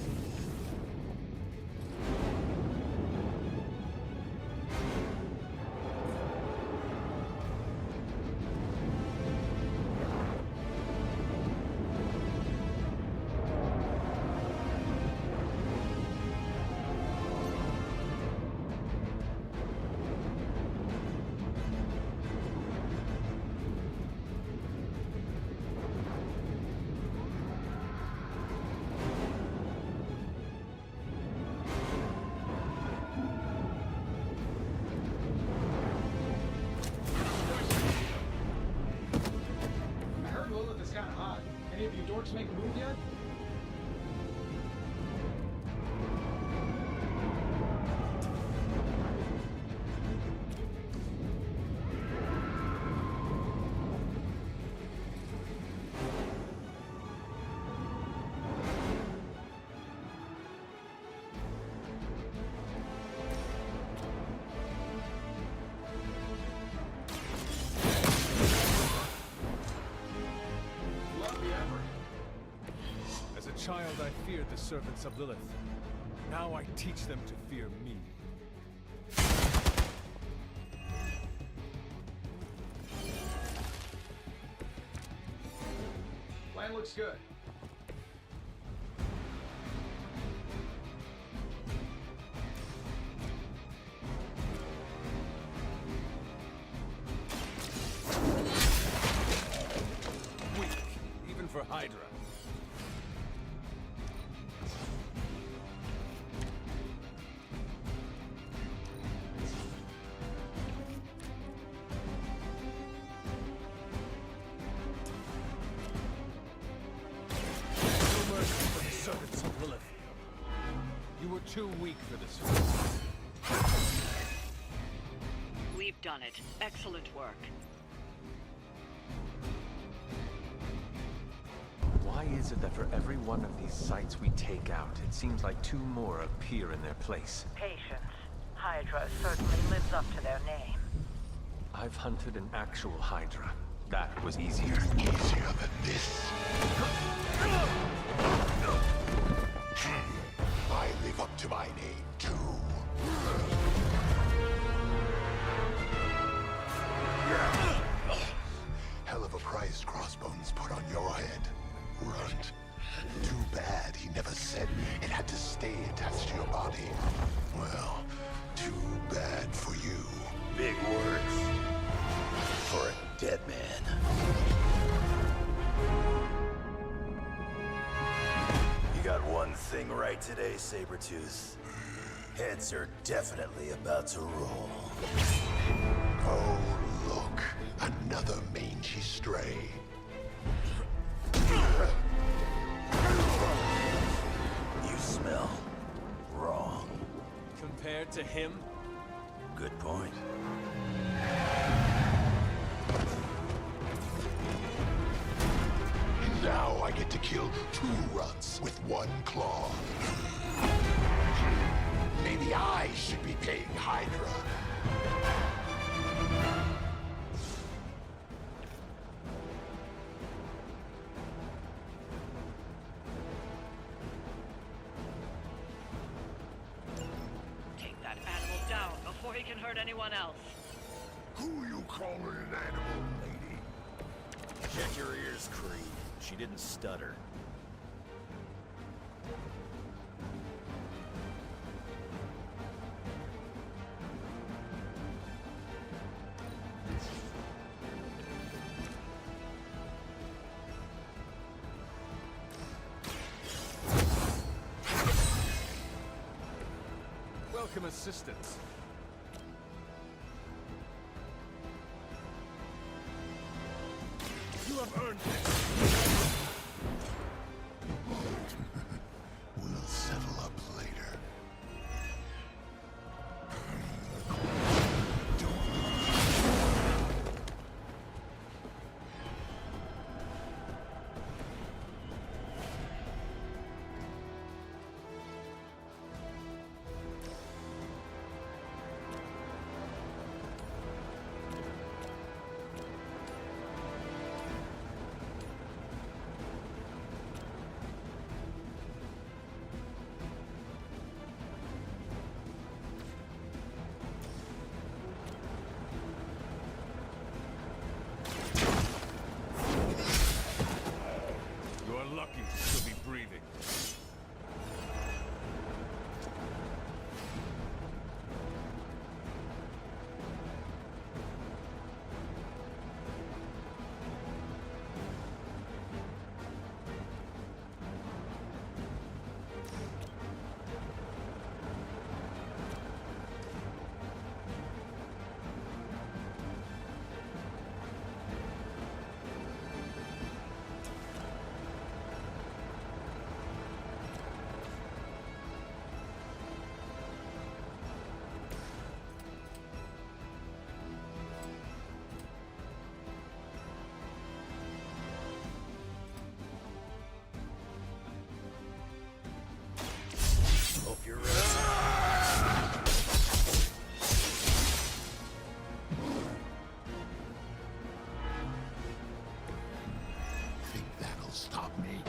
Any of you dorks make a move yet? As a child, I feared the servants of Lilith. Now I teach them to fear me. Plan looks good. Weak, even for Hydra. Servants of Lilith. You were too weak for this fight. We've done it. Excellent work. Why is it that for every one of these sites we take out, it seems like two more appear in their place? Patience. Hydra certainly lives up to their name. I've hunted an actual Hydra. That was easier. Easier than this. I live up to my name, too. Hell of a price Crossbones put on your head, Runt. Too bad he never said it had to stay attached to your body. Well, too bad for you. Big words for a dead man. You got one thing right today, Sabretooth. Heads are definitely about to roll. Oh, look. Another mangy stray. You smell wrong. Compared to him? Good point. Now I get to kill two runts with one claw. Maybe I should be paying Hydra. Take that animal down before he can hurt anyone else. Who you calling an animal, lady? Check your ears, Creed. She didn't stutter. welcome assistance. You have earned this. We'll settle up later. You are lucky to still be breathing. Hope you're ready. Think that'll stop me?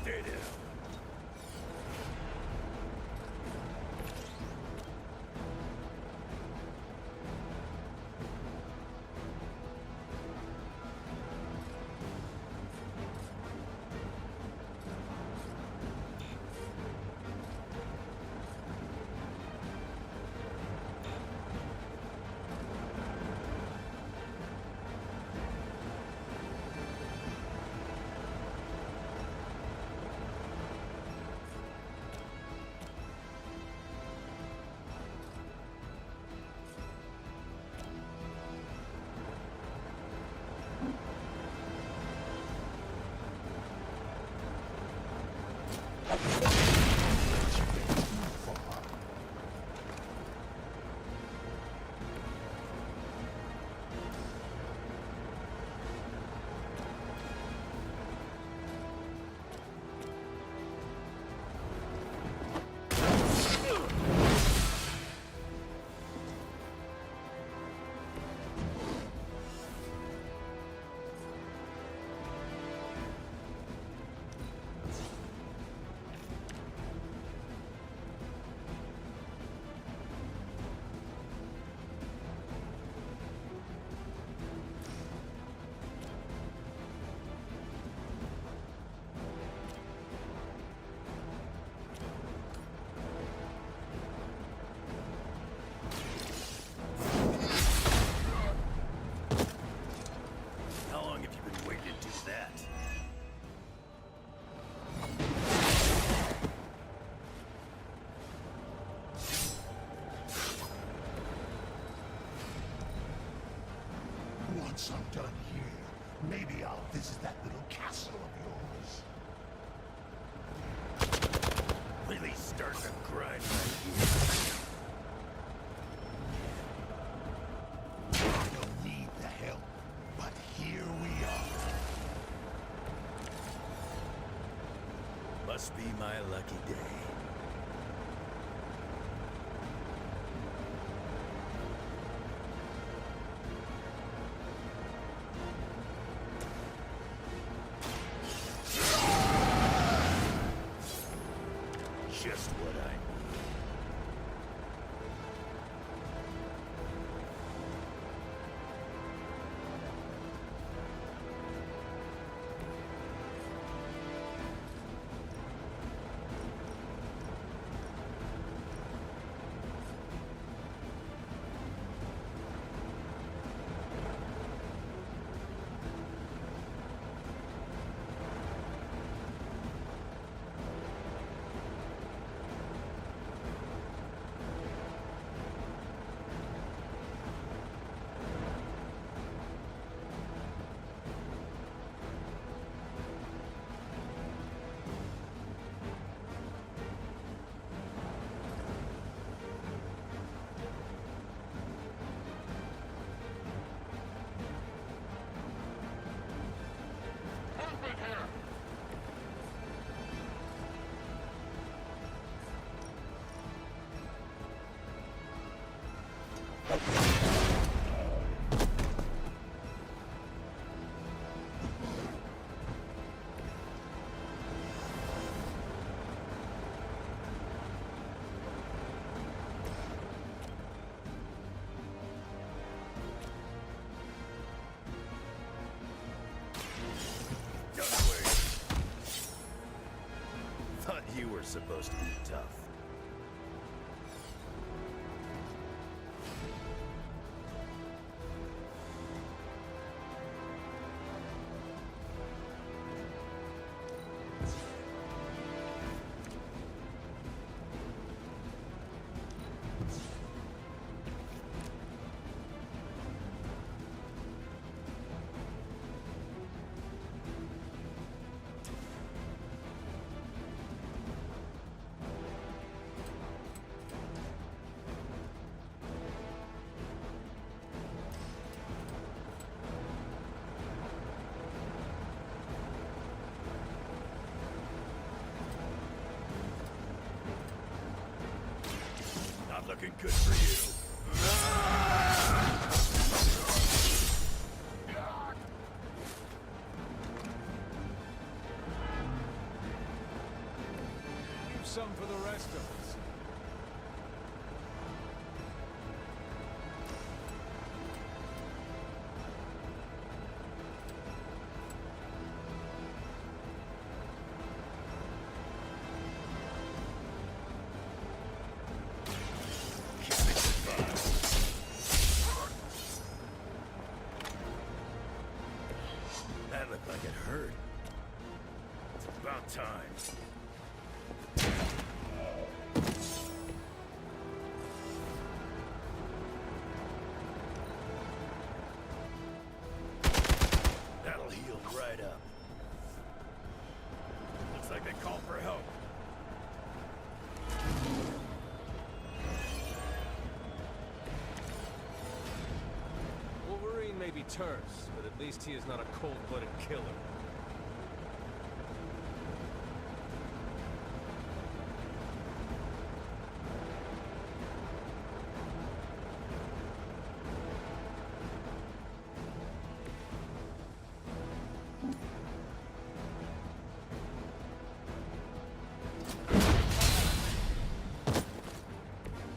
Stay down. How long have you been waiting to do that? Once I'm done here, maybe I'll visit that little castle of yours. Really starting to grind right here. I don't need the help, but here we are. Must be my lucky day. Just what I need. supposed to be tough. Not looking good for you. Leave some for the rest of us. That looked like it hurt. It's about time. That'll heal right up. Looks like they called for help. Wolverine may be terse, but at least he is not a cold-blooded killer.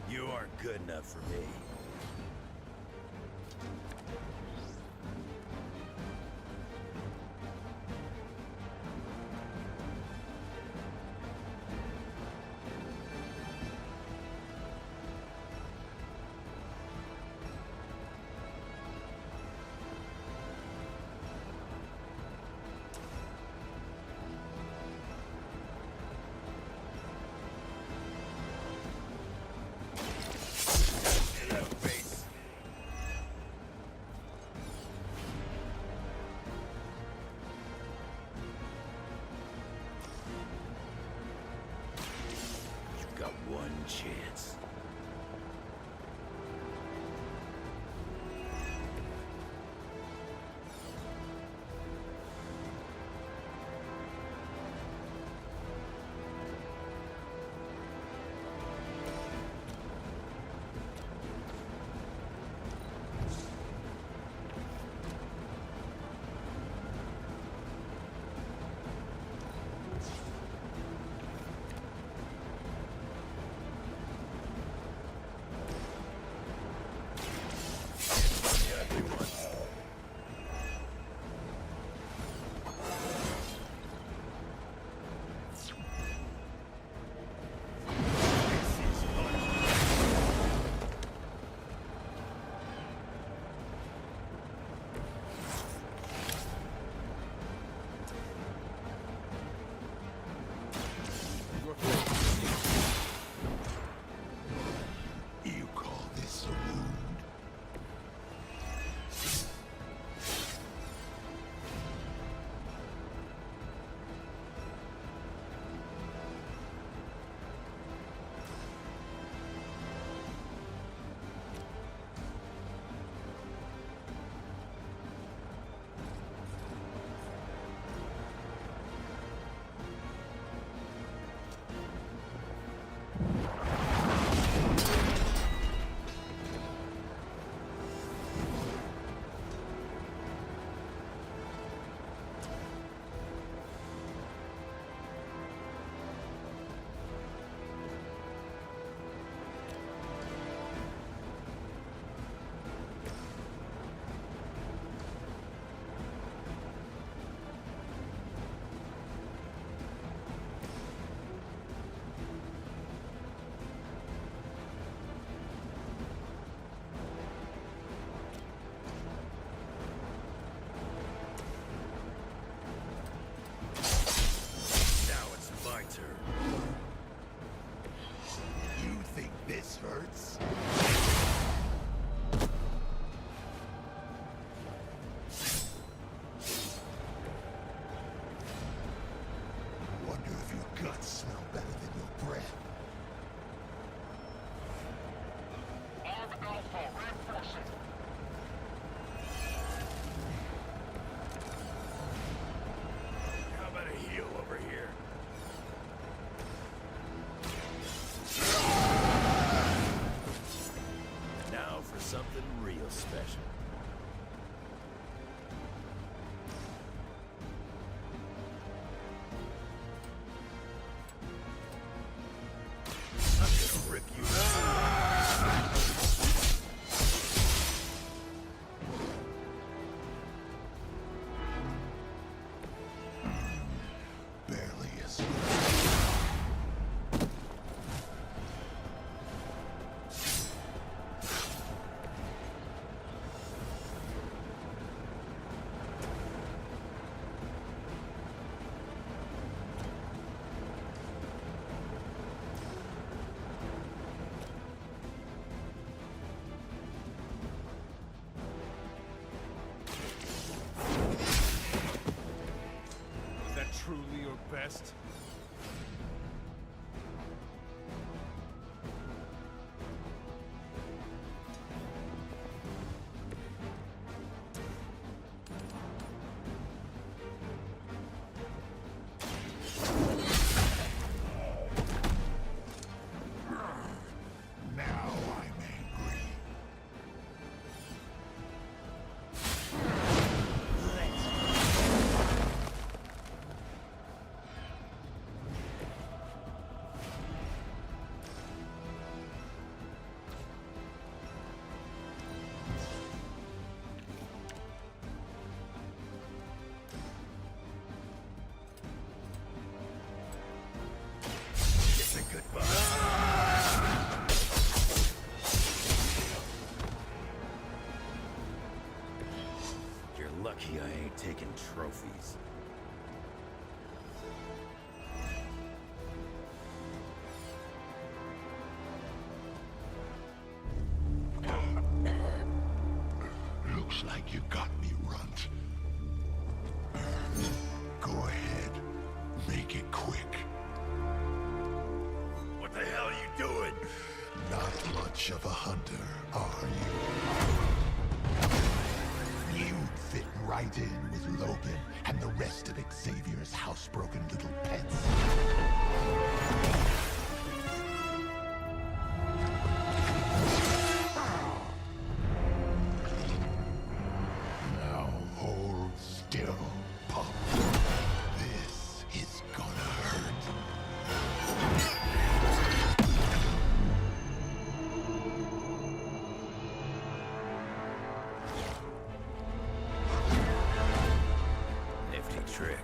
You aren't good enough for me. Get out. best. You're lucky I ain't taking trophies. Looks like you got me, Runt. Go ahead. Make it quick. What the hell are you doing? Not much of a hunter, are you? You'd fit right in with Logan and the rest of Xavier's housebroken little pets. Now hold still, pup. This is gonna hurt. Nifty trick.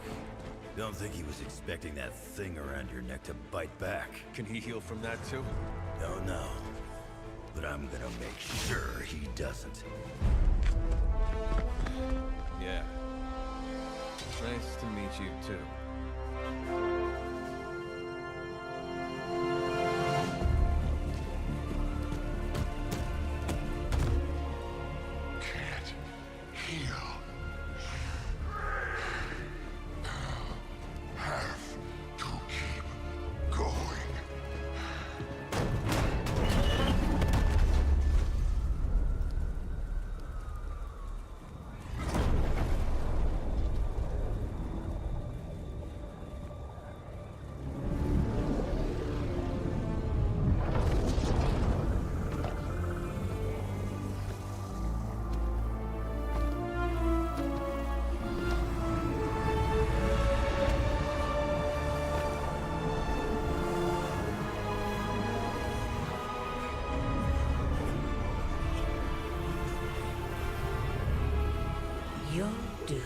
Don't think he was expecting that thing around your neck to bite back. Can he heal from that too? Don't know. But I'm gonna make sure he doesn't. Yeah. Nice to meet you too. Can't heal. Have to keep going. You'll do.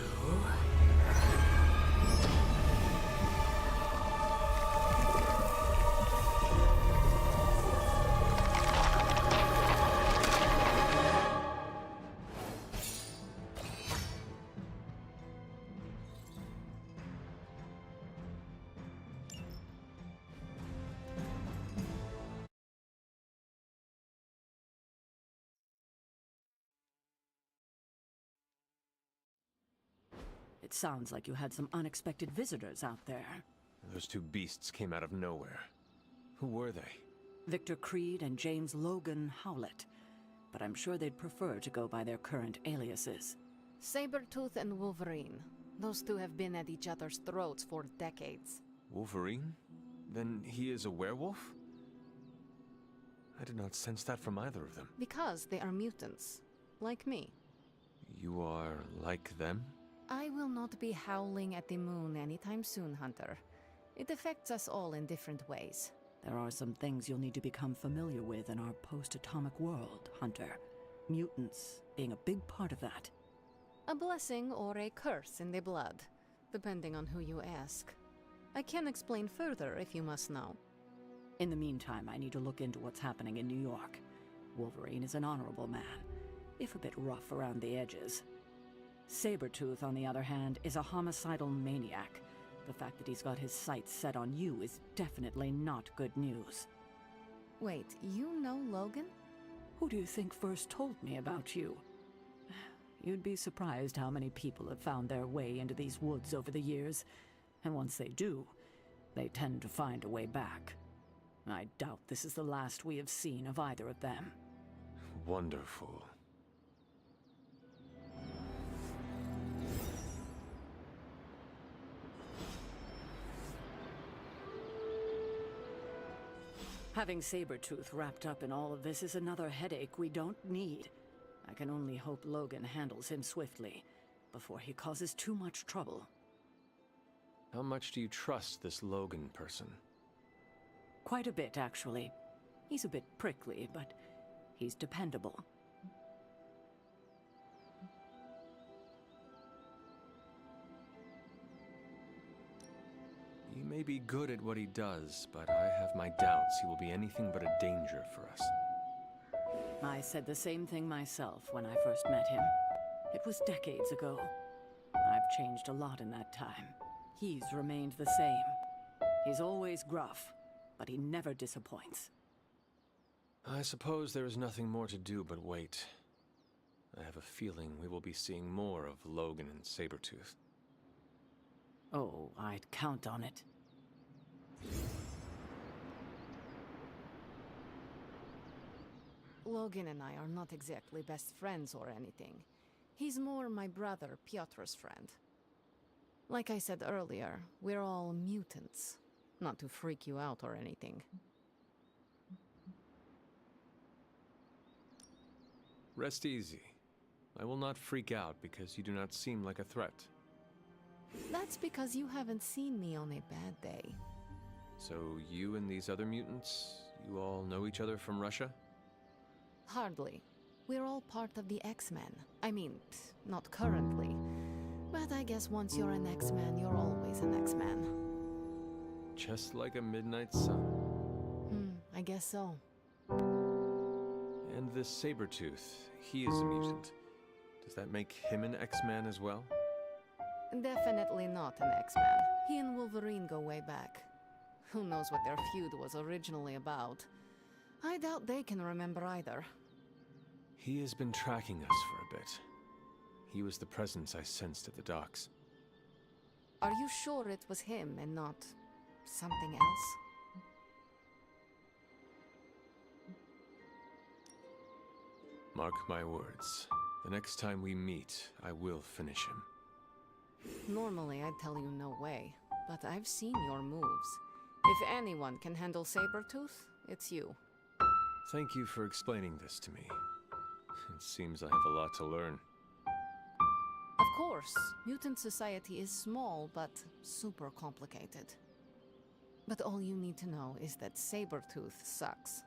It sounds like you had some unexpected visitors out there. Those two beasts came out of nowhere. Who were they? Victor Creed and James Logan Howlett. But I'm sure they'd prefer to go by their current aliases. Sabretooth and Wolverine. Those two have been at each other's throats for decades. Wolverine? Then he is a werewolf? I did not sense that from either of them. Because they are mutants. Like me. You are like them? I will not be howling at the moon anytime soon, Hunter. It affects us all in different ways. There are some things you'll need to become familiar with in our post-atomic world, Hunter. Mutants being a big part of that. A blessing or a curse in the blood, depending on who you ask. I can explain further if you must know. In the meantime, I need to look into what's happening in New York. Wolverine is an honorable man, if a bit rough around the edges. Sabretooth, on the other hand, is a homicidal maniac. The fact that he's got his sights set on you is definitely not good news. Wait, you know Logan? Who do you think first told me about you? You'd be surprised how many people have found their way into these woods over the years. And once they do, they tend to find a way back. I doubt this is the last we have seen of either of them. Wonderful. Having Sabretooth wrapped up in all of this is another headache we don't need. I can only hope Logan handles him swiftly, before he causes too much trouble. How much do you trust this Logan person? Quite a bit, actually. He's a bit prickly, but he's dependable. He may be good at what he does, but I have my doubts he will be anything but a danger for us. I said the same thing myself when I first met him. It was decades ago. I've changed a lot in that time. He's remained the same. He's always gruff, but he never disappoints. I suppose there is nothing more to do but wait. I have a feeling we will be seeing more of Logan and Sabretooth. Oh, I'd count on it. Logan and I are not exactly best friends or anything. He's more my brother Piotr's friend. Like I said earlier, we're all mutants. Not to freak you out or anything. Rest easy. I will not freak out because you do not seem like a threat. That's because you haven't seen me on a bad day. So you and these other mutants, you all know each other from Russia? Hardly. We're all part of the X-Men. I mean, not currently. But I guess once you're an X-Man, you're always an X-Man. Just like a midnight sun. I guess so. And this Sabretooth, he is a mutant. Does that make him an X-Man as well? Definitely not an X-Man. He and Wolverine go way back. Who knows what their feud was originally about? I doubt they can remember either. He has been tracking us for a bit. He was the presence I sensed at the docks. Are you sure it was him and not something else? Mark my words. The next time we meet, I will finish him. Normally, I'd tell you no way, but I've seen your moves. If anyone can handle Sabretooth, it's you. Thank you for explaining this to me. It seems I have a lot to learn. Of course, mutant society is small, but super complicated. But all you need to know is that Sabretooth sucks.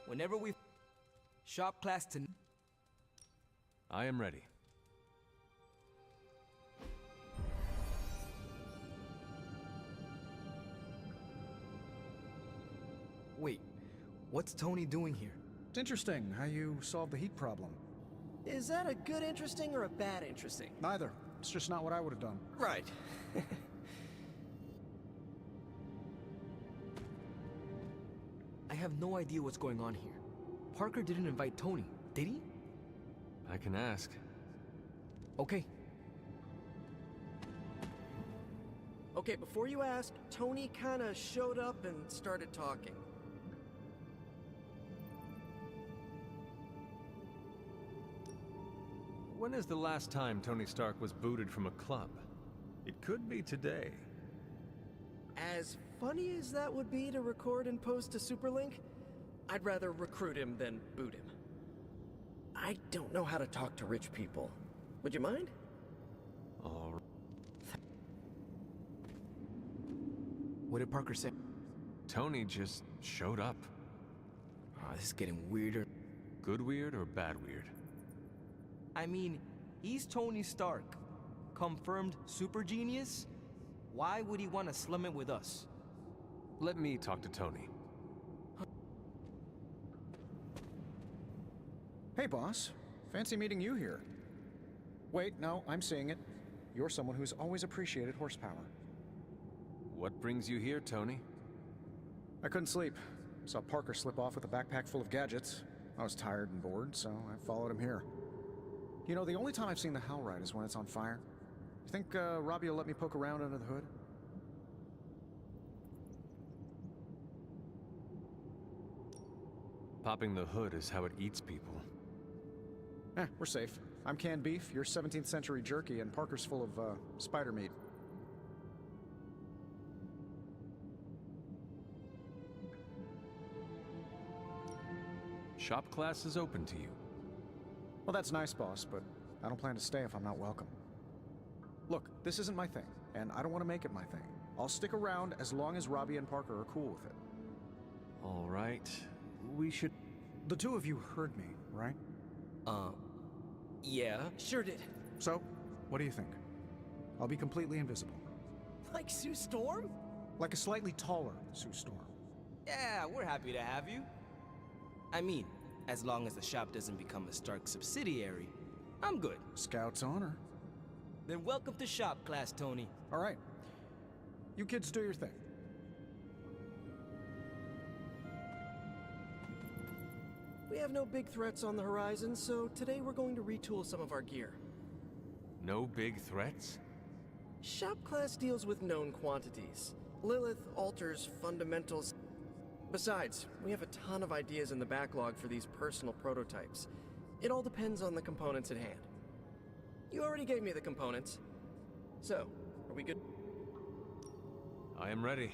Whenever we shop class to... I am ready. Wait, what's Tony doing here? It's interesting how you solved the heat problem. Is that a good interesting or a bad interesting? Neither. It's just not what I would have done. Right. I have no idea what's going on here. Parker didn't invite Tony, did he? I can ask. Okay. Okay, before you ask, Tony kinda showed up and started talking. When is the last time Tony Stark was booted from a club? It could be today. As funny as that would be to record and post to Superlink, I'd rather recruit him than boot him. I don't know how to talk to rich people. Would you mind? All right. What did Parker say? Tony just showed up. This is getting weirder. Good weird or bad weird? I mean, he's Tony Stark. Confirmed super genius? Why would he want to slum it with us? Let me talk to Tony. Hey, boss. Fancy meeting you here. Wait, no, I'm seeing it. You're someone who's always appreciated horsepower. What brings you here, Tony? I couldn't sleep. Saw Parker slip off with a backpack full of gadgets. I was tired and bored, so I followed him here. You know, the only time I've seen the Hellride is when it's on fire. You think Robbie will let me poke around under the hood? Popping the hood is how it eats people. We're safe. I'm canned beef, you're 17th century jerky, and Parker's full of, spider meat. Shop class is open to you. Well, that's nice, boss, but I don't plan to stay if I'm not welcome. Look, this isn't my thing, and I don't want to make it my thing. I'll stick around as long as Robbie and Parker are cool with it. All right. We should... The two of you heard me, right? Yeah, sure did. So, what do you think? I'll be completely invisible. Like Sue Storm? Like a slightly taller Sue Storm. Yeah, we're happy to have you. I mean, as long as the shop doesn't become a Stark subsidiary, I'm good. Scout's honor. Then welcome to shop class, Tony. All right. You kids do your thing. We have no big threats on the horizon, so today we're going to retool some of our gear. No big threats? Shop class deals with known quantities. Lilith alters fundamentals. Besides, we have a ton of ideas in the backlog for these personal prototypes. It all depends on the components at hand. You already gave me the components. So, are we good? I am ready.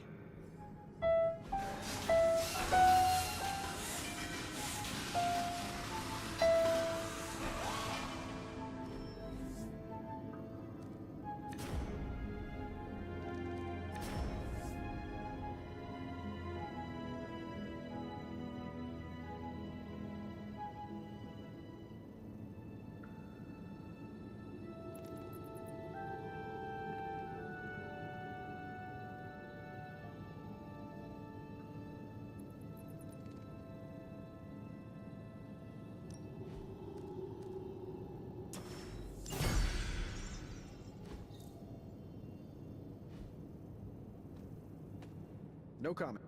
No comment.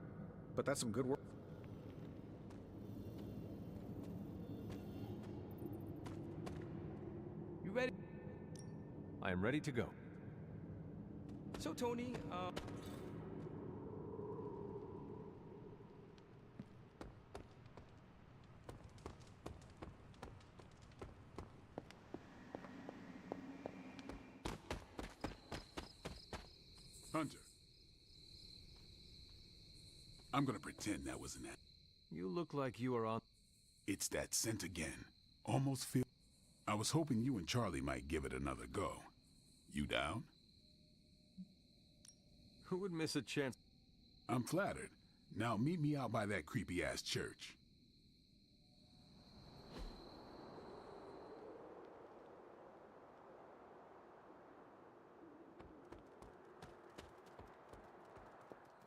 But that's some good work. You ready? I am ready to go. So, Tony, Hunter. I'm gonna pretend that was an act. You look like you are on... It's that scent again. Almost feel... I was hoping you and Charlie might give it another go. You down? Who would miss a chance? I'm flattered. Now meet me out by that creepy-ass church.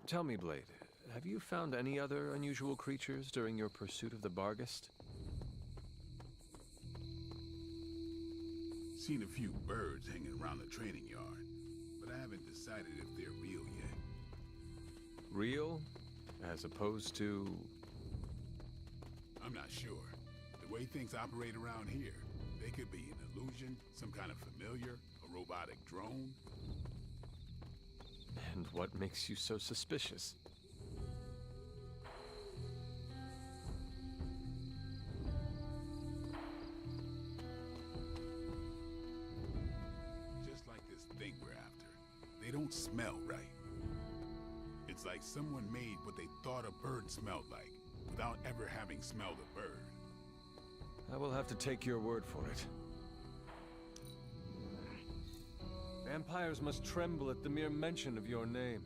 Tell me, Blade, have you found any other unusual creatures during your pursuit of the Barghest? Seen a few birds hanging around the training yard, but I haven't decided if they're real yet. Real? As opposed to... I'm not sure. The way things operate around here, they could be an illusion, some kind of familiar, a robotic drone. And what makes you so suspicious? Just like this thing we're after. They don't smell right. It's like someone made what they thought a bird smelled like, without ever having smelled a bird. I will have to take your word for it. Vampires must tremble at the mere mention of your name.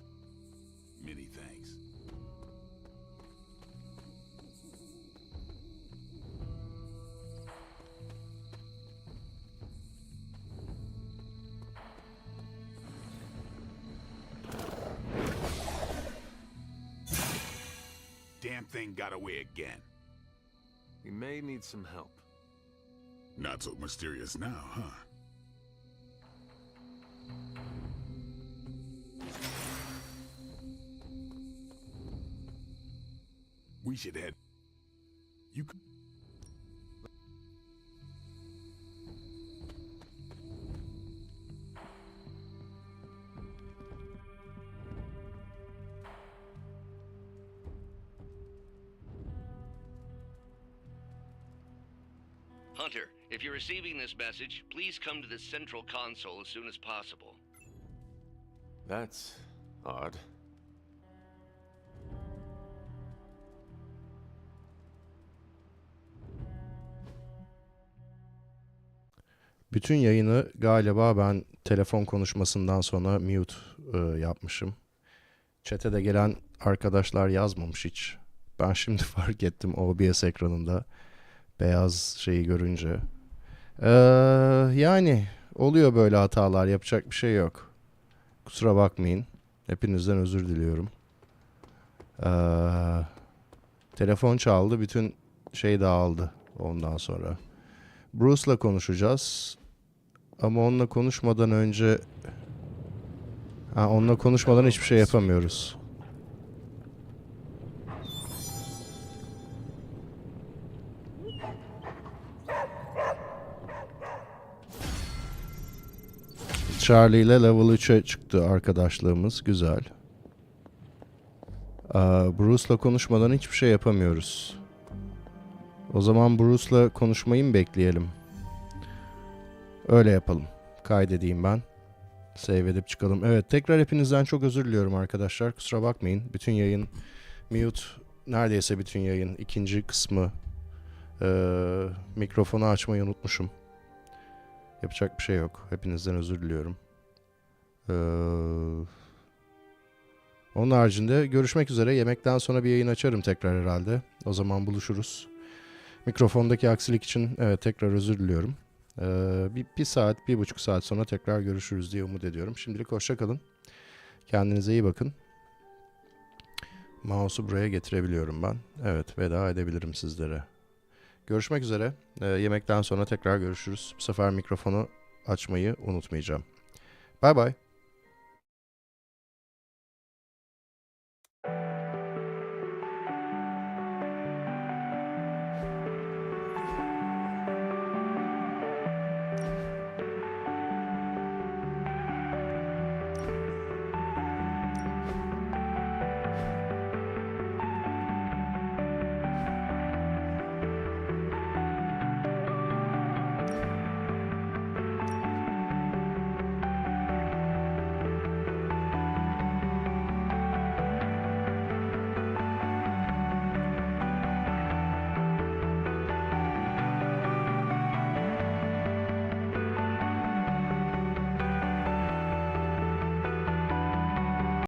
Many thanks. Damn thing got away again. We may need some help. Not so mysterious now, huh? We should head. You could. Hunter, if you're receiving this message, please come to the central console as soon as possible. That's odd. Bütün yayını galiba ben telefon konuşmasından sonra mute yapmışım. Chat'e de gelen arkadaşlar yazmamış hiç. Ben şimdi fark ettim OBS ekranında beyaz şeyi görünce. Yani oluyor böyle hatalar, yapacak bir şey yok. Kusura bakmayın. Hepinizden özür diliyorum. Telefon çaldı, bütün şey dağıldı ondan sonra. Bruce'la konuşacağız. Ama onunla konuşmadan önce... onunla konuşmadan hiçbir şey yapamıyoruz. Charlie ile level 3'e çıktı arkadaşlığımız. Güzel. Bruce'la konuşmadan hiçbir şey yapamıyoruz. O zaman Bruce'la konuşmayı mı bekleyelim? Öyle yapalım. Kaydedeyim ben. Save edip çıkalım. Evet, tekrar hepinizden çok özür diliyorum arkadaşlar. Kusura bakmayın. Bütün yayın mute, neredeyse bütün yayın ikinci kısmı mikrofonu açmayı unutmuşum. Yapacak bir şey yok. Hepinizden özür diliyorum. Onun haricinde görüşmek üzere. Yemekten sonra bir yayın açarım tekrar herhalde. O zaman buluşuruz. Mikrofondaki aksilik için evet tekrar özür diliyorum. Bir saat, 1,5 saat sonra tekrar görüşürüz diye umut ediyorum. Şimdilik hoşça kalın. Kendinize iyi bakın. Mouse'u buraya getirebiliyorum ben. Evet, veda edebilirim sizlere. Görüşmek üzere. Yemekten sonra tekrar görüşürüz. Bu sefer mikrofonu açmayı unutmayacağım. Bye bye.